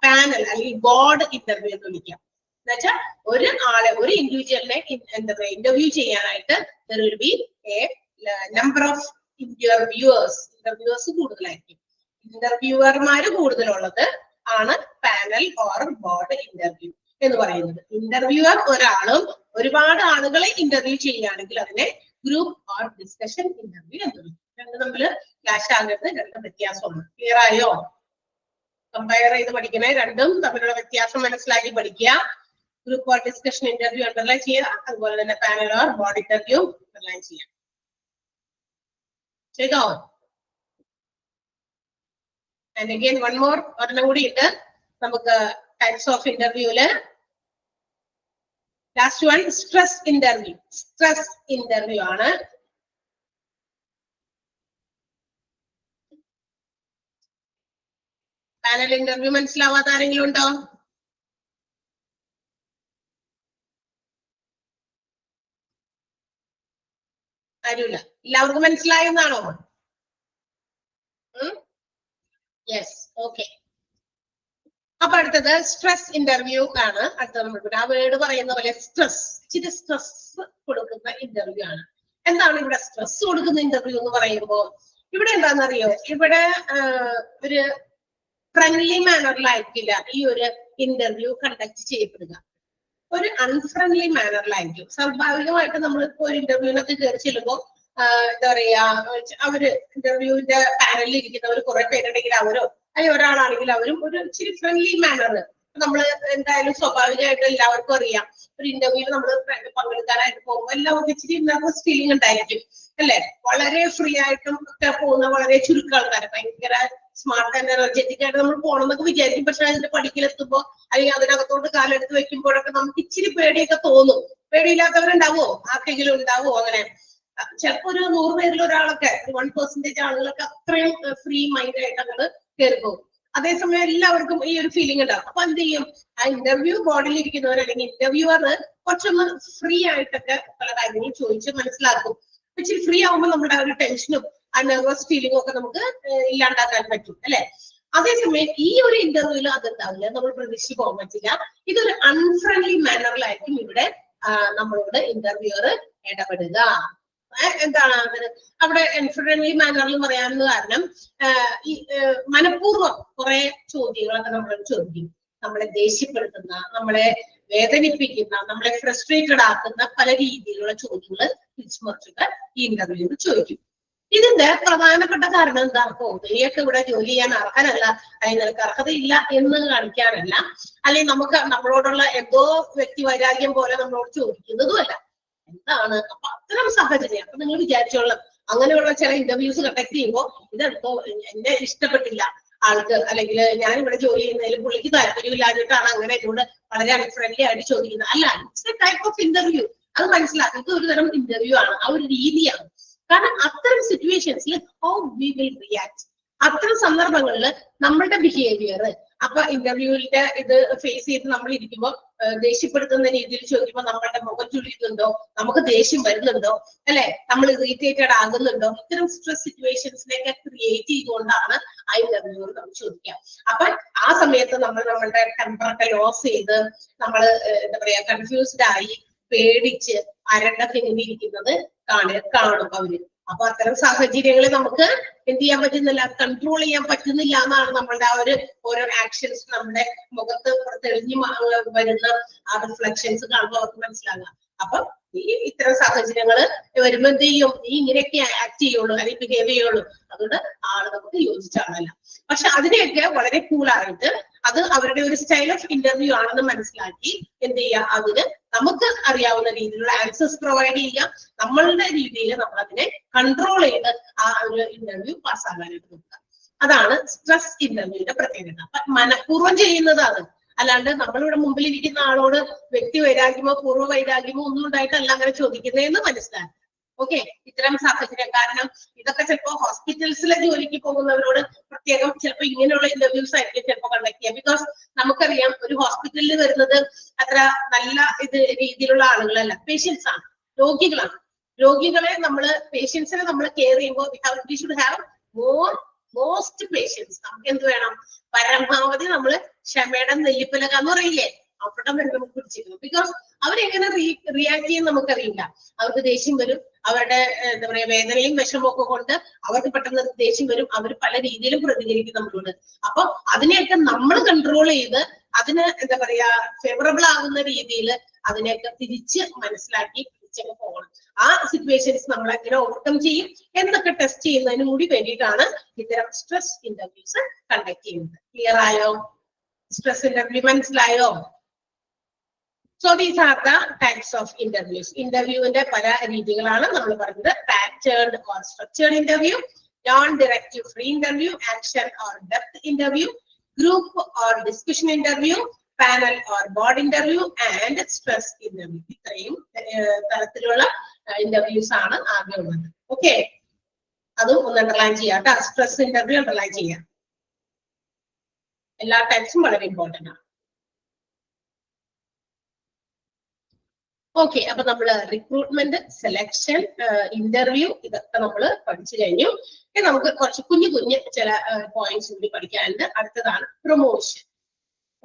പാനൽ അല്ലെങ്കിൽ ബോർഡ് ഇന്റർവ്യൂ എന്ന് വിളിക്കാം. എന്നുവെച്ചാൽ ഒരു ആളെ ഒരു ഇൻഡിവിജ്വലിനെ എന്താ പറയാ ഇന്റർവ്യൂ ചെയ്യാനായിട്ട് there will be a number of interviewers കൂടുതലായിരിക്കും. ഇന്റർവ്യൂവർമാര് കൂടുതലുള്ളത് ആണ് പാനൽ ഓർ ബോർഡ് ഇന്റർവ്യൂ എന്ന് പറയുന്നത്. ഇന്റർവ്യൂവർ ഒരാളും ഒരുപാട് ആളുകളെ ഇന്റർവ്യൂ ചെയ്യുകയാണെങ്കിൽ അതിനെ ഗ്രൂപ്പ് ഓർ ഡിസ്കഷൻ ഇന്റർവ്യൂ എന്ന് വിളിക്കും. രണ്ട് തമ്മിൽ ക്ലാഷ് ആകരുത്, രണ്ടും വ്യത്യാസമാണ്. ക്ലിയർ ആയോ? കമ്പയർ ചെയ്ത് പഠിക്കണേ, രണ്ടും തമ്മിലുള്ള വ്യത്യാസം മനസ്സിലാക്കി പഠിക്കുക. Group or discussion interview underline ചെയ്യുക, അതുപോലെ തന്നെ panel or board interview underline ചെയ്യാം. ചെയ്തോ? ആൻഡ് അഗൈൻ വൺ മോർ ഒരെണ്ണം കൂടി ഉണ്ട് നമുക്ക് ടൈപ്സ് ഓഫ് ഇന്റർവ്യൂല്. Last one stress interview. Stress interview ആണ്. പാനൽ ഇന്റർവ്യൂ മനസ്സിലാവാത്ത ആരെങ്കിലും ഉണ്ടോ? ആരുമില്ല. എല്ലാവർക്കും മനസ്സിലായെന്നാണോ? Yes, okay. അപ്പൊ അടുത്തത് സ്ട്രെസ് ഇന്റർവ്യൂ ആണ്. അടുത്തത് നമ്മൾ ആ വേർഡ് പറയുന്ന പോലെ സ്ട്രെസ്, ഇച്ചിരി സ്ട്രെസ് കൊടുക്കുന്ന ഇന്റർവ്യൂ ആണ്. എന്താണ് ഇവിടെ സ്ട്രെസ് കൊടുക്കുന്ന ഇന്റർവ്യൂ എന്ന് പറയുമ്പോൾ ഇവിടെ എന്താണെന്നറിയോ, ഇവിടെ ഒരു ഫ്രണ്ട്ലി മാനറിലായിരിക്കില്ല ഈ ഒരു ഇന്റർവ്യൂ കണ്ടക്ട് ചെയ്യപ്പെടുക. ഒരു അൺഫ്രണ്ട്ലി മാനറിലായിരിക്കും. സ്വാഭാവികമായിട്ട് നമ്മളിപ്പോ ഒരു ഇന്റർവ്യൂവിനൊക്കെ കയറി ചെല്ലുമ്പോൾ എന്താ പറയാ അവര് ഇന്റർവ്യൂവിന്റെ പാനലിൽ ഇരിക്കുന്നവർ കുറെ പേരുണ്ടെങ്കിൽ അവരോ അല്ലെങ്കിൽ ഒരാളാണെങ്കിൽ അവരും ഒരു ഇച്ചിരി ഫ്രണ്ട്ലി മാനർ നമ്മള് എന്തായാലും സ്വാഭാവികമായിട്ട് എല്ലാവർക്കും അറിയാം. ഒരു ഇന്റർവ്യൂവിൽ നമ്മൾ പങ്കെടുക്കാനായിട്ട് പോകുമ്പോൾ എല്ലാവർക്കും ഇച്ചിരി നെർവസ് ഫീലിംഗ് ഉണ്ടായിരിക്കും അല്ലെ. വളരെ ഫ്രീ ആയിട്ടും ഒക്കെ പോകുന്ന വളരെ ചുരുക്കം ആൾക്കാർ, ഭയങ്കര സ്മാർട്ട് ആൻഡ് എനർജറ്റിക് ആയിട്ട് നമ്മൾ പോകണം എന്നൊക്കെ വിചാരിക്കും. പക്ഷെ അതിന്റെ പഠിക്കലെത്തുമ്പോ അല്ലെങ്കിൽ അതിനകത്തോട്ട് കാലെടുത്ത് വെക്കുമ്പോഴൊക്കെ നമുക്ക് ഇച്ചിരി പേടിയൊക്കെ തോന്നും. പേടിയില്ലാത്തവരുണ്ടാവോ? ആർക്കെങ്കിലും ഉണ്ടാവോ അങ്ങനെ? ചിലപ്പോ ഒരു 100 പേരിൽ ഒരാളൊക്കെ 1% ആളുകളൊക്കെ അത്രയും ഫ്രീ മൈൻഡ് ആയിട്ട് അങ്ങോട്ട് കയറി പോകും. അതേസമയം എല്ലാവർക്കും ഈ ഒരു ഫീലിംഗ് ഉണ്ടാവും. അപ്പൊ എന്ത് ചെയ്യും, ആ ഇന്റർവ്യൂ ബോർഡിൽ ഇരിക്കുന്നവർ അല്ലെങ്കിൽ ഇന്റർവ്യൂവർ കുറച്ചൊന്ന് ഫ്രീ ആയിട്ടൊക്കെ പല കാര്യങ്ങളും ചോദിച്ച് മനസ്സിലാക്കും. ഇച്ചിരി ഫ്രീ ആവുമ്പോൾ നമ്മുടെ ആ ഒരു ടെൻഷനും ആ നെർവസ് ഫീലിംഗും ഒക്കെ നമുക്ക് ഇല്ലാണ്ടാക്കാൻ പറ്റും അല്ലെ. അതേസമയം ഈ ഒരു ഇന്റർവ്യൂവിൽ അതുണ്ടാവില്ല, നമ്മൾ പ്രതീക്ഷിച്ച് പോകാൻ പറ്റില്ല. ഇതൊരു അൺഫ്രണ്ട്ലി മാനറിലായിരിക്കും ഇവിടെ നമ്മളോട് ഇന്റർവ്യൂവർ ഇടപെടുക. എന്താണ് അവിടെ അൺഫ്രണ്ട്ലി മാനറിൽ പറയാനുള്ള കാരണം, ഈ മനഃപൂർവ്വം കുറെ ചോദ്യങ്ങളൊക്കെ നമ്മൾ ചോദിക്കും. നമ്മളെ ദേഷ്യപ്പെടുത്തുന്ന, നമ്മളെ വേദനിപ്പിക്കുന്ന, നമ്മളെ ഫ്രസ്ട്രേറ്റഡ് ആക്കുന്ന പല രീതിയിലുള്ള ചോദ്യങ്ങൾ തിരിച്ചുമറിച്ചിട്ട് ഈ ഇന്റർവ്യൂവിൽ ചോദിക്കും. ഇതിന്റെ പ്രധാനപ്പെട്ട കാരണം എന്താ? നീയൊക്കെ ഇവിടെ ജോലി ചെയ്യാൻ അർഹനല്ല, അല്ലെങ്കിൽ നിനക്ക് അർഹതയില്ല എന്ന് കാണിക്കാനല്ല, അല്ലെങ്കിൽ നമുക്ക് നമ്മളോടുള്ള എന്തോ വ്യക്തി വൈരാഗ്യം പോലെ നമ്മളോട് ചോദിക്കുന്നതുമല്ല. എന്താണ് അപ്പൊ അത്തരം സാഹചര്യം. അപ്പൊ നിങ്ങൾ വിചാരിച്ചോളാം, അങ്ങനെയുള്ള ചില ഇന്റർവ്യൂസ് കണ്ടക്ട് ചെയ്യുമ്പോൾ ഇതെന്തോ എന്നെ ഇഷ്ടപ്പെട്ടില്ല ആൾക്ക്, അല്ലെങ്കിൽ ഞാൻ ഇവിടെ ജോലി ചെയ്യുന്നതിൽ പുള്ളിക്ക് താല്പര്യമില്ലാഞ്ഞിട്ടാണ് അങ്ങനെ എന്നോട് വളരെ അൺഫ്രണ്ട്ലി ആയിട്ട് ചോദിക്കുന്നത്. അല്ല, it's A type of interview. അത് മനസ്സിലാക്കുക, ഇത് ഒരു തരം ഇന്റർവ്യൂ ആണ്, ആ ഒരു രീതിയാണ്. കാരണം അത്തരം സിറ്റുവേഷൻസിൽ ഹൗ വി വിൽ റിയാക്ട്, അത്തരം സന്ദർഭങ്ങളിൽ നമ്മളുടെ ബിഹേവിയർ, അപ്പൊ ഇന്റർവ്യൂവിന്റെ ഇത് ഫേസ് ചെയ്ത് നമ്മൾ ഇരിക്കുമ്പോൾ ദേഷ്യപ്പെടുത്തുന്ന രീതിയിൽ ചോദിക്കുമ്പോൾ നമ്മളുടെ മുഖം ചുളിയുന്നുണ്ടോ, നമുക്ക് ദേഷ്യം വരുന്നുണ്ടോ അല്ലെ, നമ്മൾ ഇറിറ്റേറ്റഡ് ആകുന്നുണ്ടോ, ഇത്തരം സ്ട്രെസ് സിറ്റുവേഷൻസിനെയൊക്കെ ക്രിയേറ്റ് ചെയ്തുകൊണ്ടാണ് ആ ഇന്റർവ്യൂവിൽ നമ്മൾ ചോദിക്കാം. അപ്പൊ ആ സമയത്ത് നമ്മൾ നമ്മളുടെ ടെമ്പറൊക്കെ ലോസ് ചെയ്ത് നമ്മൾ എന്താ പറയാ കൺഫ്യൂസ്ഡ് ആയി പേടിച്ച് അരണ്ടൊക്കെ ഇങ്ങനെ ഇരിക്കുന്നത് കാണും അവര്. അപ്പൊ അത്തരം സാഹചര്യങ്ങളെ നമുക്ക് എന്ത് ചെയ്യാൻ പറ്റുന്നില്ല, കൺട്രോൾ ചെയ്യാൻ പറ്റുന്നില്ല എന്നാണ് നമ്മളുടെ ആ ഒരു ഓരോ ആക്ഷൻസ് നമ്മുടെ മുഖത്ത് തെളിഞ്ഞു വരുന്ന ആ റിഫ്ലക്ഷൻസ് കാണുമ്പോൾ അവർക്ക് മനസ്സിലാകുക. അപ്പൊ ഈ ഇത്തരം സാഹചര്യങ്ങള് വരുമ്പോ എന്ത് ചെയ്യും, നീ ഇങ്ങനെയൊക്കെ ആക്ട് ചെയ്യുള്ളൂ അല്ലെങ്കിൽ ബിഹേവ് ചെയ്യുള്ളൂ, അതുകൊണ്ട് ആള് നമുക്ക് യോജിച്ച ആളല്ല. പക്ഷെ അതിനെയൊക്കെ വളരെ കൂളായിട്ട് അത് അവരുടെ ഒരു സ്റ്റൈൽ ഓഫ് ഇന്റർവ്യൂ ആണെന്ന് മനസ്സിലാക്കി എന്ത് ചെയ്യുക, അതിന് നമുക്ക് അറിയാവുന്ന രീതിയിലുള്ള ആൻസേഴ്സ് പ്രൊവൈഡ് ചെയ്യുക, നമ്മളുടെ രീതിയിൽ നമ്മൾ അതിനെ കൺട്രോൾ ചെയ്ത് ആ ഒരു ഇന്റർവ്യൂ പാസ്സാകാനായിട്ട് നോക്കുക. അതാണ് സ്ട്രെസ് ഇന്റർവ്യൂവിന്റെ പ്രത്യേകത. മനഃപൂർവ്വം ചെയ്യുന്നതാണ്, അല്ലാണ്ട് നമ്മളിവിടെ മുമ്പിൽ ഇരിക്കുന്ന ആളോട് വ്യക്തി വൈരാഗ്യമോ പൂർവ്വ വൈരാഗ്യമോ ഒന്നും ഉണ്ടായിട്ടല്ല അങ്ങനെ ചോദിക്കുന്നതെന്ന് മനസ്സിലാക്കുക. ഓക്കെ, ഇത്തരം സാഹചര്യം കാരണം ഇതൊക്കെ ചിലപ്പോ ഹോസ്പിറ്റൽസിലെ ജോലിക്ക് പോകുന്നവരോട് പ്രത്യേകം ചിലപ്പോൾ ഇങ്ങനെയുള്ള ഇന്റർവ്യൂസ് ആയിരിക്കും ചിലപ്പോൾ കണ്ടക്ട് ചെയ്യുക. ബിക്കോസ് നമുക്കറിയാം ഒരു ഹോസ്പിറ്റലിൽ വരുന്നത് അത്ര നല്ല രീതിയിലുള്ള ആളുകളല്ല, പേഷ്യൻസ് ആണ്, രോഗികളാണ്. രോഗികളെ പേഷ്യൻസിനെ നമ്മൾ കെയർ ചെയ്യുമ്പോൾ we should have most patience. നമുക്ക് എന്ത് വേണം, പരമാവധി നമ്മള് ക്ഷമയുടെ നെല്ലിപ്പലക എന്ന് പറയില്ലേ, അവിടെ വരെ നമുക്ക് പിടിച്ചിരുന്നു. ബിക്കോസ് അവരെങ്ങനെ റിയാക്ട് ചെയ്യും നമുക്കറിയില്ല. അവർക്ക് ദേഷ്യം വരും, അവരുടെ എന്താ പറയാ വേദനയും വിഷമമൊക്കെ കൊണ്ട് അവർക്ക് പെട്ടെന്ന് ദേഷ്യം വരും, അവർ പല രീതിയിലും പ്രതികരിക്കും നമ്മളോട്. അപ്പൊ അതിനെയൊക്കെ നമ്മൾ കൺട്രോൾ ചെയ്ത് അതിന് എന്താ പറയാ ഫേവറബിൾ ആകുന്ന രീതിയിൽ അതിനെയൊക്കെ തിരിച്ച് മനസ്സിലാക്കി തിരിച്ചൊക്കെ പോകണം. ആ സിറ്റുവേഷൻസ് നമ്മൾ എങ്ങനെ ഓവർകം ചെയ്യും എന്നൊക്കെ ടെസ്റ്റ് ചെയ്യുന്നതിന് കൂടി വേണ്ടിയിട്ടാണ് ഇത്തരം സ്ട്രെസ് ഇന്റർവ്യൂസ് കണ്ടക്ട് ചെയ്യുന്നത്. ക്ലിയർ ആയോ? സ്ട്രെസ് ഇന്റർവ്യൂ മനസ്സിലായോ? So these are the types of interviews. ഇന്റർവ്യൂവിന്റെ പല രീതികളാണ് നമ്മൾ പറഞ്ഞത്. Patterned or structured interview, non-directive free interview, action or depth interview, group or discussion interview, panel or board interview and stress interview. ഇത്രയും തരത്തിലുള്ള ഇന്റർവ്യൂസ് ആണ് ആകെ ഉള്ളത്. ഓക്കെ, അതും ഒന്ന് അണ്ടർലൈൻ ചെയ്യാം കേട്ടോ. സ്ട്രെസ് ഇന്റർവ്യൂ അണ്ടർലൈൻ ചെയ്യാം. എല്ലാ ടൈപ്സും വളരെ ഇമ്പോർട്ടന്റ് ആണ്. ഓക്കെ, അപ്പൊ നമ്മള് റിക്രൂട്ട്മെന്റ്, സെലക്ഷൻ, ഇന്റർവ്യൂ ഇതൊക്കെ നമ്മൾ പഠിച്ചു കഴിഞ്ഞു. ഇനി നമുക്ക് കുറച്ച് കുഞ്ഞു ചില പോയിന്റ്സ് കൂടി പഠിക്കാനുണ്ട്. അടുത്തതാണ് പ്രൊമോഷൻ.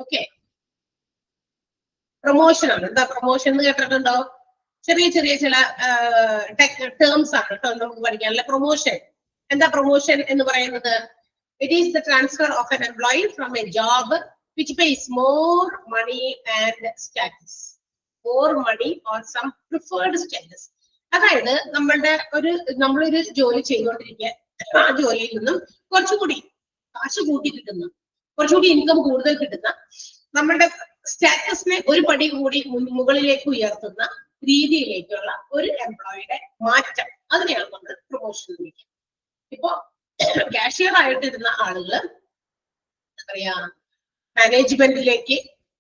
ഓക്കെ, പ്രൊമോഷൻ ആണ്. എന്താ പ്രൊമോഷൻ എന്ന് കേട്ടിട്ടുണ്ടോ? ചെറിയ ചില ടേംസ് ആണ് കേട്ടോ നമുക്ക് പഠിക്കാനുള്ള. പ്രൊമോഷൻ എന്താ? പ്രൊമോഷൻ എന്ന് പറയുന്നത് it is the transfer of an employee from a job which pays more money and status. More money or some preferred status. അതായത് നമ്മളൊരു ജോലി ചെയ്തുകൊണ്ടിരിക്കുക, ആ ജോലിയിൽ നിന്നും കുറച്ചുകൂടി കാശ് കൂട്ടി കിട്ടുന്ന, കുറച്ചുകൂടി ഇൻകം കൂടുതൽ കിട്ടുന്ന, നമ്മളുടെ സ്റ്റാറ്റസിനെ ഒരു പടി കൂടി മുകളിലേക്ക് ഉയർത്തുന്ന രീതിയിലേക്കുള്ള ഒരു എംപ്ലോയിയുടെ മാറ്റം, അതിനെയാണ് നമ്മൾ പ്രൊമോഷൻ എന്ന് വിളിക്കുക. ഇപ്പൊ കാഷ്യർ ആയിട്ടിരുന്ന ആളുകള് എന്താ പറയാ മാനേജ്മെന്റിലേക്ക്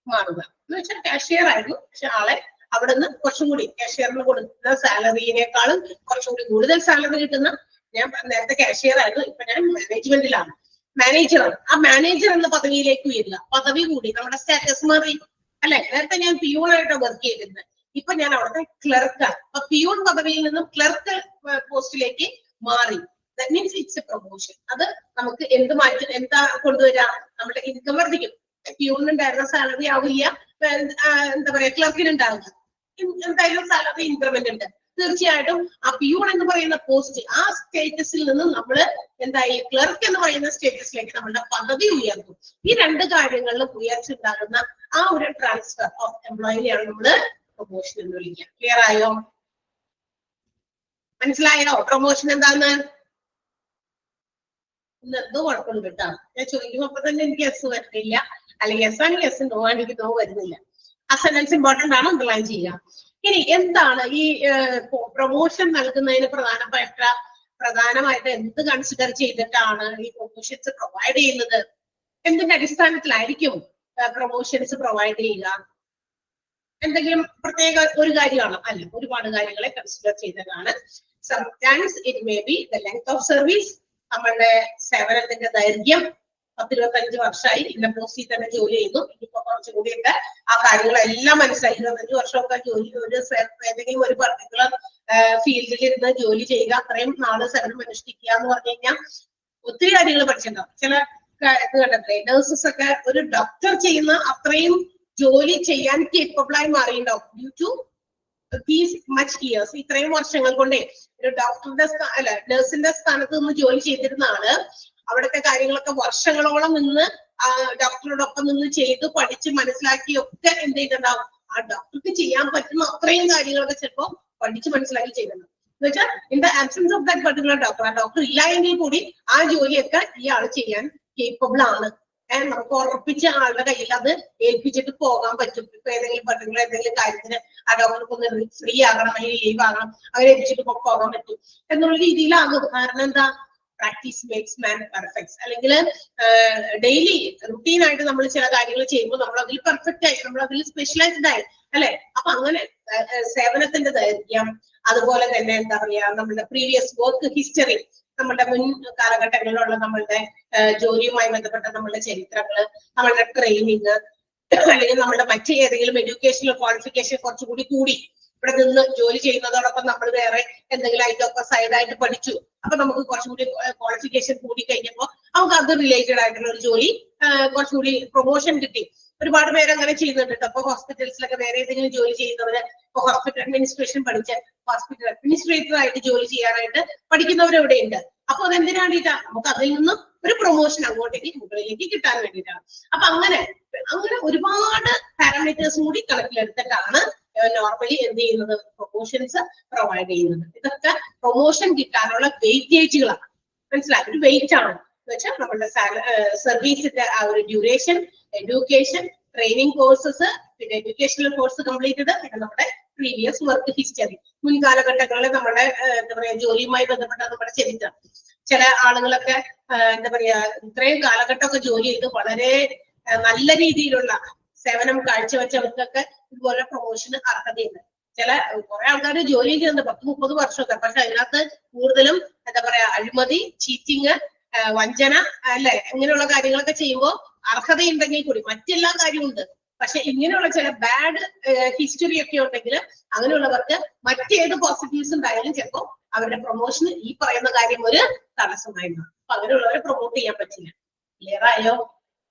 മാറുക എന്ന് വെച്ചാൽ കാഷ്യർ ആയിരുന്നു, പക്ഷെ ആളെ അവിടെ നിന്ന് കുറച്ചും കൂടി കാഷ്യറിന് കൊടുക്കുന്ന സാലറിനേക്കാളും കുറച്ചുകൂടി കൂടുതൽ സാലറി കിട്ടുന്ന, ഞാൻ നേരത്തെ കാഷ്യർ ആയിരുന്നു, ഇപ്പൊ ഞാൻ മാനേജ്മെന്റിലാണ്, മാനേജറാണ്. ആ മാനേജർ എന്ന പദവിയിലേക്ക് ഉയരുക, പദവി കൂടി, നമ്മുടെ സ്റ്റാറ്റസ് മാറി അല്ലെ. നേരത്തെ ഞാൻ പിയൂണായിട്ടാണ് വർക്ക് ചെയ്തിരുന്നത്, ഇപ്പൊ ഞാൻ അവിടുത്തെ ക്ലർക്കാണ്. അപ്പൊ പിയൂൺ പദവിയിൽ നിന്നും ക്ലർക്ക് പോസ്റ്റിലേക്ക് മാറി. That means it's a promotion. അത് നമുക്ക് എന്താ കൊണ്ടുവരാം, നമ്മുടെ ഇൻകം വർദ്ധിക്കും. പ്യൂണിനുണ്ടായിരുന്ന സാലറി ആവില്ല, എന്താ പറയാ ക്ലർക്കിന് ഉണ്ടാവില്ല, എന്തായാലും സാലറി ഇൻക്രിമെന്റ് ഉണ്ട്. തീർച്ചയായിട്ടും ആ പ്യൂൺ എന്ന് പറയുന്ന പോസ്റ്റ്, ആ സ്റ്റേറ്റസിൽ നിന്ന് നമ്മൾ എന്തായി ക്ലർക്ക് എന്ന് പറയുന്ന സ്റ്റേറ്റസിലേക്ക് നമ്മളുടെ പദവി ഉയർത്തും. ഈ രണ്ട് കാര്യങ്ങളിലും ഉയർച്ചുണ്ടാകുന്ന ആ ഒരു ട്രാൻസ്ഫർ ഓഫ് എംപ്ലോയിനെയാണ് നമ്മൾ പ്രൊമോഷൻ എന്ന് വിളിക്കുക. ക്ലിയർ ആയോ? മനസ്സിലായോ പ്രൊമോഷൻ എന്താന്ന്? എന്തോ കുഴപ്പമുണ്ട് കേട്ടോ. ഞാൻ ചോദിക്കുമ്പോ അപ്പൊ തന്നെ എനിക്ക് എസ് വരുന്നില്ല, അല്ലെങ്കിൽ എസ് ആണെങ്കിൽ എസ്, നോ ആണെങ്കിൽ നോ വരുന്നില്ല. ആ സെന്റൻസ് ഇമ്പോർട്ടന്റ് ആണ്, അണ്ടർലൈൻ ചെയ്യുക. ഇനി എന്താണ് ഈ പ്രൊമോഷൻ നൽകുന്നതിന് പ്രധാനമായിട്ട് എന്ത് കൺസിഡർ ചെയ്തിട്ടാണ് ഈ പ്രൊമോഷൻസ് പ്രൊവൈഡ് ചെയ്യുന്നത്? എന്തിന്റെ അടിസ്ഥാനത്തിലായിരിക്കും പ്രൊമോഷൻസ് പ്രൊവൈഡ് ചെയ്യുക? എന്തെങ്കിലും പ്രത്യേക ഒരു കാര്യമാണോ? അല്ല, ഒരുപാട് കാര്യങ്ങളെ കൺസിഡർ ചെയ്തതാണ്. Sometimes it may be the length of service, നമ്മളുടെ സേവനത്തിന്റെ ദൈർഘ്യം. 10-25 വർഷമായി ഇന്ന പോസ്റ്റിൽ തന്നെ ജോലി ചെയ്യുന്നു, ഇനിയിപ്പോ കുറച്ചുകൂടിയൊക്കെ ആ കാര്യങ്ങളെല്ലാം മനസ്സിലായി. 25 വർഷമൊക്കെ ജോലി ഏതെങ്കിലും ഒരു പർട്ടിക്കുലർ ഫീൽഡിൽ ഇരുന്ന് ജോലി ചെയ്യുക, അത്രയും നാള് സേവനം അനുഷ്ഠിക്കുക എന്ന് പറഞ്ഞു കഴിഞ്ഞാൽ ഒത്തിരി കാര്യങ്ങൾ പഠിച്ചിട്ടുണ്ടാവും. ചില ഇത് കണ്ടല്ലേ, നഴ്സസ് ഒക്കെ ഒരു ഡോക്ടർ ചെയ്യുന്ന അത്രയും ജോലി ചെയ്യാൻ കേപ്പബിളായി മാറിയിട്ടുണ്ടാവും ഡ്യൂ ടു മച്ച് ഇയേഴ്സ്, ഇത്രയും വർഷങ്ങൾ കൊണ്ടേ ഒരു ഡോക്ടറുടെ അല്ല നഴ്സിന്റെ സ്ഥാനത്ത് നിന്ന് ജോലി ചെയ്തിരുന്ന ആള് അവിടുത്തെ കാര്യങ്ങളൊക്കെ വർഷങ്ങളോളം നിന്ന് ആ ഡോക്ടറോടൊപ്പം നിന്ന് ചെയ്ത് പഠിച്ച് മനസ്സിലാക്കിയൊക്കെ എന്ത് ചെയ്തിട്ടുണ്ടാവും, ആ ഡോക്ടർക്ക് ചെയ്യാൻ പറ്റുന്ന അത്രയും കാര്യങ്ങളൊക്കെ ചിലപ്പോ പഠിച്ച് മനസ്സിലാക്കി ചെയ്തിട്ടുണ്ടാവും. എന്ന് വെച്ചാൽ in the absence of that particular doctor, ആ ഡോക്ടർ ഇല്ല എങ്കിൽ കൂടി ആ ജോലിയൊക്കെ ഇയാൾ ചെയ്യാൻ കേപ്പബിൾ ആണ്. നമുക്ക് ഉറപ്പിച്ച ആളുടെ കയ്യിൽ അത് ഏൽപ്പിച്ചിട്ട് പോകാൻ പറ്റും. ഇപ്പൊ ഏതെങ്കിലും പർട്ടിക്കുലർ എന്തെങ്കിലും കാര്യത്തിന് ആ ഡോക്ടർക്ക് ഒന്ന് ഫ്രീ ആകണം അല്ലെങ്കിൽ ലീവ് ആകണം, അവരെ ഏൽപ്പിച്ചിട്ട് പോകാൻ പറ്റും എന്നുള്ള രീതിയിലാകും. കാരണം എന്താ, പ്രാക്ടീസ് മേക്സ് മാൻ പെർഫെക്റ്റ്. അല്ലെങ്കിൽ ഡെയിലി റുട്ടീൻ ആയിട്ട് നമ്മൾ ചില കാര്യങ്ങൾ ചെയ്യുമ്പോൾ നമ്മൾ അതിൽ പെർഫെക്റ്റ് ആയി, നമ്മൾ അതിൽ സ്പെഷ്യലൈസ്ഡ് ആയി അല്ലെ. അപ്പൊ അങ്ങനെ സേവനത്തിന്റെ ദൈർഘ്യം, അതുപോലെ തന്നെ എന്താ പറയാ നമ്മുടെ പ്രീവിയസ് വർക്ക് ഹിസ്റ്ററി, നമ്മുടെ മുൻ കാലഘട്ടങ്ങളിലുള്ള നമ്മളുടെ ജോലിയുമായി ബന്ധപ്പെട്ട നമ്മളുടെ ചരിത്രങ്ങള്, നമ്മളുടെ ട്രെയിനിങ്, അല്ലെങ്കിൽ നമ്മുടെ മറ്റ് ഏതെങ്കിലും എഡ്യൂക്കേഷണൽ ക്വാളിഫിക്കേഷൻ കുറച്ചുകൂടി കൂടി ഇവിടെ നിന്ന് ജോലി ചെയ്യുന്നതോടൊപ്പം നമ്മൾ വേറെ എന്തെങ്കിലും ആയിട്ടൊക്കെ സൈഡായിട്ട് പഠിച്ചു, അപ്പൊ നമുക്ക് കുറച്ചുകൂടി ക്വാളിഫിക്കേഷൻ കൂടി കഴിഞ്ഞപ്പോൾ നമുക്ക് അത് റിലേറ്റഡ് ആയിട്ടുള്ള ഒരു ജോലി കുറച്ചുകൂടി പ്രൊമോഷൻ കിട്ടി. ഒരുപാട് പേര് അങ്ങനെ ചെയ്യുന്നുണ്ട്. അപ്പൊ ഹോസ്പിറ്റൽസിലൊക്കെ വേറെ ഏതെങ്കിലും ജോലി ചെയ്യുന്നവര്, ഇപ്പൊ ഹോസ്പിറ്റൽ അഡ്മിനിസ്ട്രേഷൻ പഠിച്ച് ഹോസ്പിറ്റൽ അഡ്മിനിസ്ട്രേറ്റർ ആയിട്ട് ജോലി ചെയ്യാനായിട്ട് പഠിക്കുന്നവർ ഇവിടെ ഉണ്ട്. അപ്പൊ അതെന്തിനാ വേണ്ടിയിട്ടാ, നമുക്ക് അതിൽ നിന്നും ഒരു പ്രൊമോഷൻ അങ്ങോട്ടേക്ക് മുകളിലേക്ക് കിട്ടാൻ വേണ്ടിയിട്ടാണ്. അപ്പൊ അങ്ങനെ ഒരുപാട് പാരാമീറ്റേഴ്സും കൂടി കണക്കിലെടുത്തിട്ടാണ് നോർമലി എന്ത് ചെയ്യുന്നത്, പ്രൊമോഷൻസ് പ്രൊവൈഡ് ചെയ്യുന്നത്. ഇതൊക്കെ പ്രൊമോഷൻ കിട്ടാനുള്ള വെയിറ്റേജുകളാണ്. മനസ്സിലായി, ഒരു വെയിറ്റ് ആണ് എന്ന് വെച്ചാൽ നമ്മുടെ സർവീസിന്റെ ആ ഒരു ഡ്യൂറേഷൻ, എഡ്യൂക്കേഷൻ, ട്രെയിനിങ് കോഴ്സസ്, പിന്നെ എഡ്യൂക്കേഷണൽ കോഴ്സ് കംപ്ലീറ്റഡ്, പിന്നെ നമ്മുടെ പ്രീവിയസ് വർക്ക് ഹിസ്റ്ററി, മുൻകാലഘട്ടങ്ങളിൽ നമ്മുടെ എന്താ പറയാ ജോലിയുമായി ബന്ധപ്പെട്ട നമ്മുടെ ചരിത്രം. ചില ആളുകളൊക്കെ എന്താ പറയാ ഇത്രയും കാലഘട്ടമൊക്കെ ജോലി ചെയ്ത് വളരെ നല്ല രീതിയിലുള്ള സേവനം കാഴ്ചവെച്ചവർക്കൊക്കെ ഇതുപോലെ പ്രൊമോഷന് അർഹതയുണ്ട്. ചില കുറെ ആൾക്കാർ ജോലി ചെയ്യുന്നുണ്ട് 10-30 വർഷമൊക്കെ, പക്ഷെ അതിനകത്ത് കൂടുതലും എന്താ പറയാ അഴിമതി, ചീറ്റിങ്, വഞ്ചന അല്ലെ, ഇങ്ങനെയുള്ള കാര്യങ്ങളൊക്കെ ചെയ്യുമ്പോൾ അർഹതയുണ്ടെങ്കിൽ കൂടി മറ്റെല്ലാ കാര്യവും ഉണ്ട്. പക്ഷെ ഇങ്ങനെയുള്ള ചില ബാഡ് ഹിസ്റ്ററി ഒക്കെ ഉണ്ടെങ്കിൽ അങ്ങനെയുള്ളവർക്ക് മറ്റേത് പോസിറ്റീവ്സ് ഉണ്ടായാലും ചിലപ്പോൾ അവരുടെ പ്രൊമോഷന് ഈ പറയുന്ന കാര്യം ഒരു തടസ്സമായിരുന്നു. അപ്പൊ അങ്ങനെയുള്ളവരെ പ്രൊമോട്ട് ചെയ്യാൻ പറ്റില്ല. ക്ലിയർ ആയോ?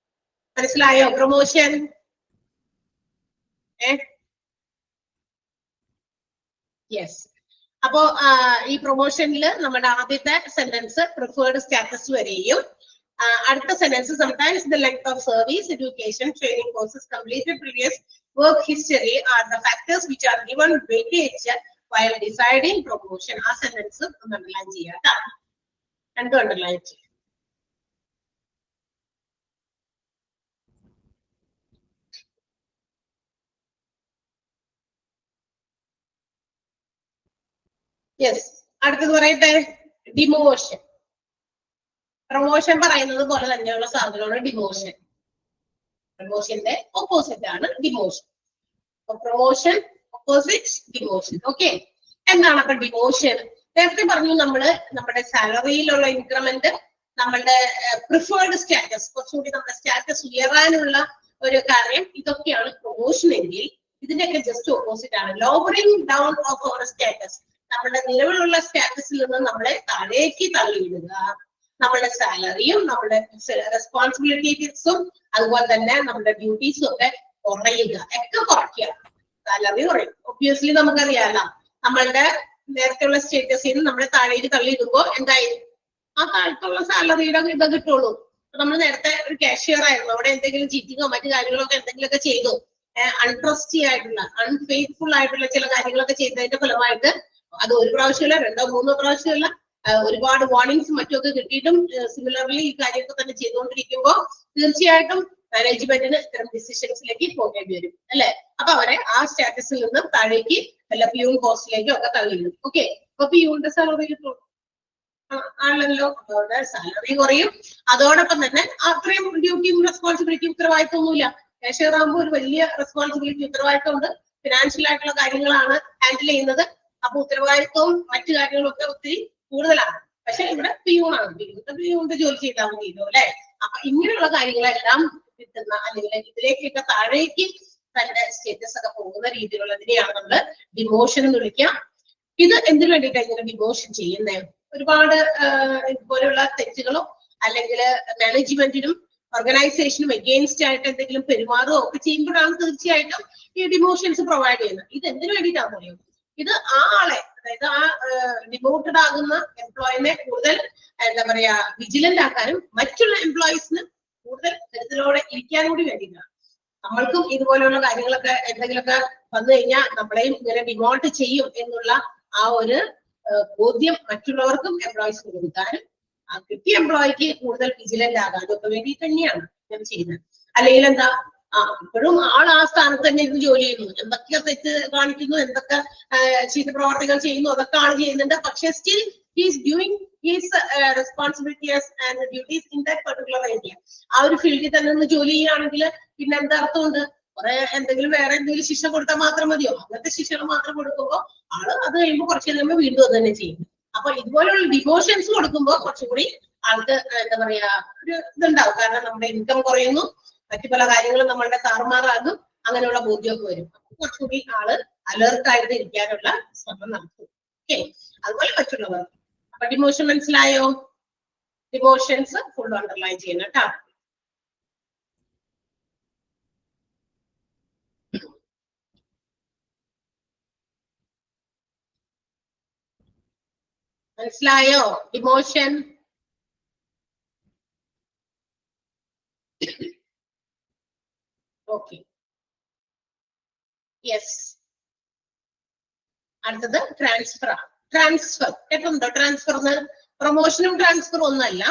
മനസ്സിലായോ? Promotion yes. അപ്പോ ഈ പ്രൊമോഷനിൽ നമ്മുടെ ആദ്യത്തെ സെന്റൻസ് പ്രിഫേർഡ് സ്റ്റാറ്റസ് വരെയും, അടുത്ത sentence sometimes the length of service, education, training courses completed, previous work history are the factors which are given weightage while deciding promotion. ആ സെന്റൻസ് ഒന്ന് അണ്ടർലൈൻ ചെയ്യാം കേട്ടോ. രണ്ടും അണ്ടർലൈൻ ചെയ്യാം. യെസ്, അടുത്തത് പറയട്ടെ, ഡിമോഷൻ. പ്രൊമോഷൻ പറയുന്നത് പോലെ തന്നെയുള്ള സാധനമാണ് ഡിമോഷൻ. പ്രൊമോഷന്റെ ഓപ്പോസിറ്റ് ആണ് demotion. Promotion opposite demotion. Okay, എന്താണ് അപ്പൊ ഡിമോഷൻ? നേരത്തെ പറഞ്ഞു നമ്മള് നമ്മുടെ സാലറിയിലുള്ള ഇൻക്രിമെന്റ്, നമ്മളുടെ പ്രിഫേർഡ് സ്റ്റാറ്റസ്, കുറച്ചുകൂടി നമ്മുടെ സ്റ്റാറ്റസ് ഉയരാനുള്ള ഒരു കാര്യം, ഇതൊക്കെയാണ് പ്രൊമോഷൻ എങ്കിൽ ഇതിന്റെയൊക്കെ ജസ്റ്റ് ഓപ്പോസിറ്റ് ആണ് lowering down of our status. നമ്മുടെ നിലവിലുള്ള സ്റ്റാറ്റസിൽ നിന്ന് നമ്മളെ താഴേക്ക് തള്ളിയിടുക. നമ്മുടെ സാലറിയും നമ്മുടെ റെസ്പോൺസിബിലിറ്റീസും അതുപോലെ തന്നെ നമ്മുടെ ഡ്യൂട്ടീസും ഒക്കെ കുറയുക, ഒക്കെ കുറയ്ക്കുക. സാലറി കുറയും, ഒബ്വിയസ്ലി നമുക്കറിയാലോ. നമ്മളുടെ നേരത്തെയുള്ള സ്റ്റേറ്റസിൽ നിന്ന് നമ്മളെ താഴേക്ക് തള്ളിയിടുമ്പോൾ എന്തായി, ആ താഴത്തുള്ള സാലറിയുടെ ഇത് കിട്ടുള്ളൂ. നമ്മൾ നേരത്തെ ഒരു കാഷ്യർ ആയിരുന്നു, അവിടെ എന്തെങ്കിലും ചീറ്റിങ്ങോ മറ്റു കാര്യങ്ങളൊക്കെ എന്തെങ്കിലുമൊക്കെ ചെയ്തു, അൺട്രസ്റ്റി ആയിട്ടുള്ള അൺഫെയ്ത്ത്ഫുൾ ആയിട്ടുള്ള ചില കാര്യങ്ങളൊക്കെ ചെയ്തതിന്റെ ഫലമായിട്ട് അത് ഒരു പ്രാവശ്യമല്ല, 2-3 പ്രാവശ്യമല്ല, ഒരുപാട് വാർണിംഗ്സ് മറ്റുമൊക്കെ കിട്ടിയിട്ടും സിമിലർലി ഈ കാര്യമൊക്കെ തന്നെ ചെയ്തുകൊണ്ടിരിക്കുമ്പോൾ തീർച്ചയായിട്ടും മാനേജ്മെന്റിന് ഇത്തരം ഡിസിഷൻസിലേക്ക് പോകേണ്ടി വരും അല്ലെ. അപ്പൊ അവരെ ആ സ്റ്റാറ്റസിൽ നിന്ന് താഴേക്ക് വല്ല പിയൂൺ പോസ്റ്റിലേക്കും ഒക്കെ തള്ളിയിടും. ഓക്കെ, അപ്പൊ പിയൂണിന്റെ സാലറി കിട്ടും ആണല്ലോ, അവരുടെ സാലറി കുറയും. അതോടൊപ്പം തന്നെ അത്രയും ഡ്യൂട്ടിയും റെസ്പോൺസിബിലിറ്റിയും ഉത്തരവാദിത്തമൊന്നുമില്ല. കാഷ്യർ ആകുമ്പോൾ ഒരു വലിയ റെസ്പോൺസിബിലിറ്റി ഉത്തരവാദിത്തം ഉണ്ട്, ഫിനാൻഷ്യൽ ആയിട്ടുള്ള കാര്യങ്ങളാണ് ഹാൻഡിൽ ചെയ്യുന്നത്. അപ്പൊ ഉത്തരവാദിത്വവും മറ്റു കാര്യങ്ങളും ഒക്കെ ഒത്തിരി കൂടുതലാണ്. പക്ഷെ ഇവിടെ പിയൂണാണ്, പിയൂണിന്റെ ജോലി ചെയ്താൽ മതിയല്ലോ അല്ലെ. അപ്പൊ ഇങ്ങനെയുള്ള കാര്യങ്ങളെല്ലാം കിട്ടുന്ന അല്ലെങ്കിൽ ഇതിലേക്കൊക്കെ താഴേക്ക് തന്റെ സ്റ്റേറ്റസ് ഒക്കെ പോകുന്ന രീതിയിലുള്ളതിനെയാണ് നമ്മള് ഡിമോഷൻ എന്ന് വിളിക്കുക. ഇത് എന്തിനു വേണ്ടിയിട്ടാണ് ഇങ്ങനെ ഡിമോഷൻ ചെയ്യുന്നത്? ഒരുപാട് ഇതുപോലെയുള്ള തെറ്റുകളോ അല്ലെങ്കിൽ മാനേജ്മെന്റിനും ഓർഗനൈസേഷനും എഗെയിൻസ്റ്റ് ആയിട്ട് എന്തെങ്കിലും പെരുമാറുകയോ ഒക്കെ ചെയ്യുമ്പോഴാണ് തീർച്ചയായിട്ടും ഈ ഡിമോഷൻസ് പ്രൊവൈഡ് ചെയ്യുന്നത്. ഇത് എന്തിനു വേണ്ടിയിട്ടാണ് പറയുന്നത്? ഇത് ആ ആളെ, അതായത് ആ ഡിമോട്ടഡ് ആകുന്ന എംപ്ലോയിനെ കൂടുതൽ എന്താ പറയാ വിജിലന്റ് ആക്കാനും മറ്റുള്ള എംപ്ലോയീസിന് കൂടുതൽ കരുതലോടെ ഇരിക്കാനും കൂടി വേണ്ടിയിട്ടാണ്. നമ്മൾക്കും ഇതുപോലെയുള്ള കാര്യങ്ങളൊക്കെ എന്തെങ്കിലുമൊക്കെ വന്നു കഴിഞ്ഞാൽ നമ്മളെയും ഇങ്ങനെ ഡിമോട്ട് ചെയ്യും എന്നുള്ള ആ ഒരു ബോധ്യം മറ്റുള്ളവർക്കും എംപ്ലോയീസിന് കൊടുക്കാനും ആ കിട്ടിയ എംപ്ലോയിക്ക് കൂടുതൽ വിജിലന്റ് ആകാനും ഒക്കെ വേണ്ടി തന്നെയാണ് ഞാൻ ചെയ്യുന്നത്. അല്ലെങ്കിൽ എന്താ, ഇപ്പോഴും ആൾ ആ സ്ഥാനത്ത് തന്നെ ഇരുന്ന് ജോലി ചെയ്യുന്നു, എന്തൊക്കെ തെറ്റ് കാണിക്കുന്നു, എന്തൊക്കെ ചീത്ത പ്രവർത്തികൾ ചെയ്യുന്നു, അതൊക്കെ ആൾ ചെയ്യുന്നുണ്ട്. പക്ഷെ still he's doing his responsibilities and duties in that particular area. ആ ഒരു ഫീൽഡിൽ തന്നെ നിന്ന് ജോലി ചെയ്യുകയാണെങ്കിൽ പിന്നെ എന്താ അർത്ഥമുണ്ട്? കുറെ എന്തെങ്കിലും വേറെ എന്തെങ്കിലും ശിക്ഷ കൊടുത്താൽ മാത്രം മതിയോ? അങ്ങനത്തെ ശിക്ഷകൾ മാത്രം കൊടുക്കുമ്പോൾ ആള് അത് കഴിയുമ്പോൾ കുറച്ച് കഴിയുമ്പോൾ വീണ്ടും അത് തന്നെ ചെയ്യും. അപ്പൊ ഇതുപോലുള്ള ഡിവോഷൻസ് കൊടുക്കുമ്പോൾ കുറച്ചുകൂടി ആൾക്ക് എന്താ പറയാ ഒരു ഇതുണ്ടാവും. കാരണം നമ്മുടെ ഇൻകം കുറയുന്നു, മറ്റു പല കാര്യങ്ങളും നമ്മളുടെ താറുമാറാകും, അങ്ങനെയുള്ള ബോധ്യമൊക്കെ വരും. കുറച്ചുകൂടി ആള് അലേർട്ടായിട്ട് ഇരിക്കാനുള്ള ശ്രമം നടത്തും. ഓക്കെ, അതുപോലെ മറ്റുള്ളവർ. അപ്പൊ ഡിമോഷൻ മനസ്സിലായോ? ഡിമോഷൻസ് ഫുൾ അണ്ടർലൈൻ ചെയ്യണം കേട്ടോ. മനസ്സിലായോ? ഡിമോഷൻ. Okay, yes. അടുത്തത് ട്രാൻസ്ഫർ ആണ്. ട്രാൻസ്ഫർ കേട്ടോ? ട്രാൻസ്ഫർ പ്രൊമോഷനും ട്രാൻസ്ഫറും ഒന്നല്ല.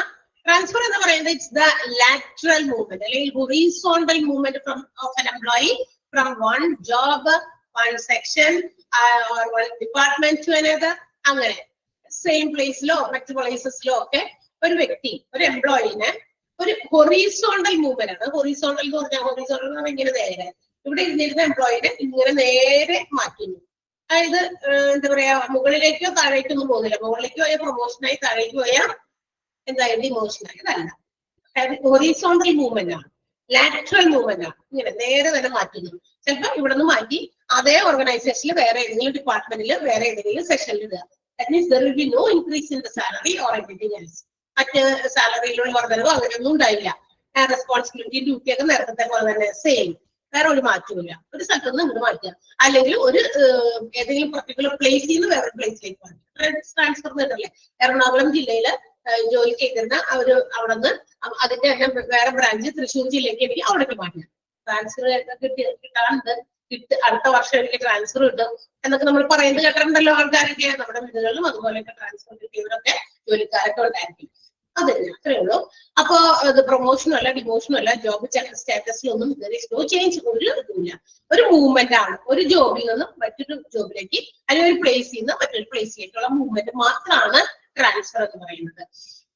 ട്രാൻസ്ഫർ എന്ന് പറയുന്നത് ഇറ്റ്സ് ദ ലാറ്ററൽ മൂവ്മെന്റ് അല്ലെങ്കിൽ horizontal movement from of an employee from one job, one section or one department to another. അങ്ങനെ സെയിം പ്ലേസിലോ മറ്റു പ്ലേസസിലോ ഒക്കെ ഒരു വ്യക്തി, ഒരു എംപ്ലോയിനെ ഒരു ഹൊറിസോണ്ടൽ മൂവ്മെന്റ് ആണ്. ഹൊറിസോണ്ടൽ എന്ന് പറഞ്ഞാൽ, ഹൊറിസോണ്ടൽ എന്ന് പറഞ്ഞാൽ ഇങ്ങനെ നേരെ ഇവിടെ ഇരുന്നിരുന്ന എംപ്ലോയിനെ ഇങ്ങനെ നേരെ മാറ്റുന്നു. അതായത് എന്താ പറയാ, മുകളിലേക്കോ താഴേക്കോ ഒന്നും പോകുന്നില്ല. മുകളിലേക്ക് പോയ പ്രൊമോഷനായി, താഴേക്ക് പോയ എന്തായാലും ഡിമോഷനായി. അതല്ല, ഹൊറിസോണ്ടൽ മൂവ്മെന്റ് ആണ്, ലാറ്ററൽ മൂവ്മെന്റ് ആണ്. ഇങ്ങനെ നേരെ തന്നെ മാറ്റുന്നു. ചിലപ്പോൾ ഇവിടെ നിന്ന് മാറ്റി അതേ ഓർഗനൈസേഷനിൽ വേറെ ഏതെങ്കിലും ഡിപ്പാർട്ട്മെന്റിൽ വേറെ ഏതെങ്കിലും സെക്ഷനിൽ ഇടുക. That means there will be no increase in the salary or anything else. മറ്റ് സാലറിയിലുള്ള വർദ്ധനവോ അങ്ങനെയൊന്നും ഉണ്ടായില്ല. റെസ്പോൺസിബിലിറ്റി, ഡ്യൂട്ടി ഒക്കെ നേരത്തെ പോലെ തന്നെ സെയിം, വേറെ ഒരു മാറ്റമില്ല. ഒരു സ്ഥലത്ത് നിന്ന് ഇങ്ങോട്ട് മാറ്റുക, അല്ലെങ്കിൽ ഒരു ഏതെങ്കിലും പർട്ടിക്കുലർ പ്ലേസിൽ നിന്ന് വേറെ പ്ലേസിലേക്ക് മാറ്റുക. ട്രാൻസ്ഫർ ചെയ്തല്ലേ? എറണാകുളം ജില്ലയിൽ ജോലി ചെയ്തിരുന്ന അവിടെ നിന്ന് അതിന്റെ തന്നെ വേറെ ബ്രാഞ്ച് തൃശ്ശൂർ ജില്ലയ്ക്ക് വേണ്ടി അവിടേക്ക് മാറ്റുക. ട്രാൻസ്ഫർ കിട്ടാണ്ട് അടുത്ത വർഷം എനിക്ക് ട്രാൻസ്ഫർ കിട്ടും എന്നൊക്കെ നമ്മൾ പറയുന്നത് കേട്ടിട്ടുണ്ടല്ലോ ആൾക്കാരൊക്കെ. നമ്മുടെ വീടുകളിലും അതുപോലെയൊക്കെ ട്രാൻസ്ഫർ കിട്ടിയവരൊക്കെ ജോലിക്കാരൊക്കെ ഉണ്ടായിരിക്കും. അത് തന്നെ, അത്രേ ഉള്ളൂ. അപ്പോ അത് പ്രൊമോഷനും അല്ല ഡിമോഷനും അല്ല, ജോബ് സ്റ്റാറ്റസിലൊന്നും നോ ചേഞ്ച്, ഒരു ഇതുമില്ല. ഒരു മൂവ്മെന്റ് ആണ്, ഒരു ജോബിൽ നിന്ന് മറ്റൊരു ജോബിലേക്ക് അല്ലെങ്കിൽ ഒരു പ്ലേസിൽ നിന്ന് മറ്റൊരു പ്ലേസിലേക്കുള്ള മൂവ്മെന്റ് മാത്രമാണ് ട്രാൻസ്ഫർ എന്ന് പറയുന്നത്.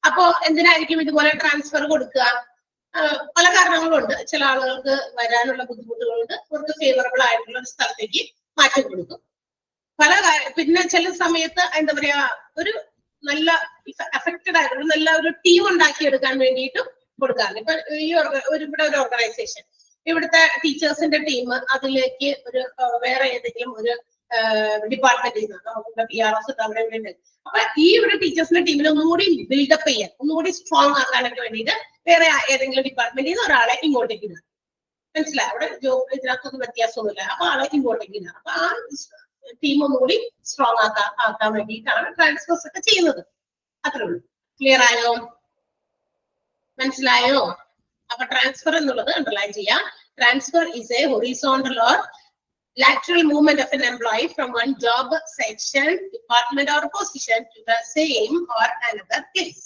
അപ്പോ എന്തിനായിരിക്കും ഇതുപോലെ ട്രാൻസ്ഫർ കൊടുക്കുക? പല കാരണങ്ങളുണ്ട്. ചില ആളുകൾക്ക് വരാനുള്ള ബുദ്ധിമുട്ടുകളുണ്ട്, അവർക്ക് ഫേവറബിൾ ആയിട്ടുള്ള ഒരു സ്ഥലത്തേക്ക് മാറ്റം കൊടുക്കും. പിന്നെ ചില സമയത്ത് എന്താ പറയാ, ഒരു നല്ല അഫക്റ്റഡ് ആയിട്ടുള്ള നല്ല ഒരു ടീം ഉണ്ടാക്കിയെടുക്കാൻ വേണ്ടിയിട്ടും കൊടുക്കാറുണ്ട്. ഇപ്പൊ ഇവിടെ ഒരു ഓർഗനൈസേഷൻ, ഇവിടുത്തെ ടീച്ചേഴ്സിന്റെ ടീം അതിലേക്ക് ഒരു വേറെ ഏതെങ്കിലും ഒരു ഡിപ്പാർട്ട്മെന്റിൽ നിന്ന് നമുക്ക് PRS അവിടെ വേണ്ടി, അപ്പൊ ഈ ഒരു ടീച്ചേഴ്സിന്റെ ടീമിനെ ഒന്നുകൂടി ബിൽഡപ്പ് ചെയ്യാൻ, ഒന്നുകൂടി സ്ട്രോങ് ആക്കാനൊക്കെ വേണ്ടിയിട്ട് വേറെ ഏതെങ്കിലും ഡിപ്പാർട്ട്മെന്റിൽ നിന്ന് ഒരാളെ ഇങ്ങോട്ടേക്ക് ഇടുക. മനസ്സിലായി? അവിടെ ജോബ് ഇതിനകത്തൊന്നും വ്യത്യാസമൊന്നുമില്ല. അപ്പൊ ആളെ ഇങ്ങോട്ടേക്ക് ഇടുക. അപ്പൊ ആ ടീം ഒന്നുകൂടി സ്ട്രോങ് ആക്കാൻ വേണ്ടിയിട്ടാണ് ട്രാൻസ്ഫേഴ്സ് ഒക്കെ ചെയ്യുന്നത്. അത്രേ ഉള്ളൂ. ക്ലിയർ ആയോ? മനസ്സിലായോ? അപ്പൊ ട്രാൻസ്ഫർ എന്നുള്ളത് അണ്ടർലൈൻ ചെയ്യാം. Transfer is A horizontal or lateral movement of an employee from one job, section, department or position to the same or another place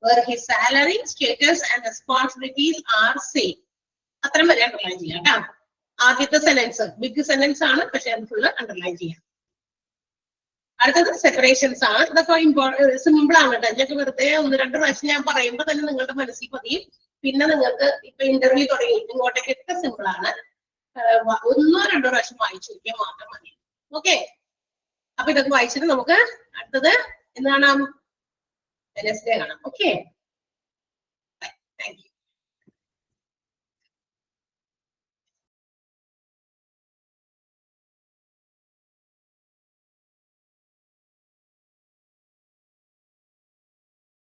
where his salary, status and responsibilities are same. അത്രയും വരെ അണ്ടർലൈൻ ചെയ്യാം കേട്ടോ. ആദ്യത്തെ സെന്റൻസ് ബിഗ് സെന്റൻസ് ആണ്, പക്ഷെ അത് ഫുള്ള് അണ്ടർലൈൻ ചെയ്യാം. അടുത്തത് സെപ്പറേഷൻസ് ആണ്. ഇതൊക്കെ സിമ്പിൾ ആണ് കേട്ടോ. ഞങ്ങൾക്ക് വെറുതെ 1-2 പ്രാവശ്യം ഞാൻ പറയുമ്പോൾ തന്നെ നിങ്ങളുടെ മനസ്സിൽ പതിയും. പിന്നെ നിങ്ങൾക്ക് ഇപ്പൊ ഇന്റർവ്യൂ തുടങ്ങി ഇങ്ങോട്ടേക്കൊക്കെ സിമ്പിൾ ആണ്. 1-2 പ്രാവശ്യം വായിച്ചു നോക്കിയാൽ മാത്രം മതി. ഓക്കെ, അപ്പൊ ഇതൊക്കെ വായിച്ചിട്ട് നമുക്ക് അടുത്തത് എന്ത് കാണാം? വെനസ്ഡേ കാണാം. ഓക്കെ.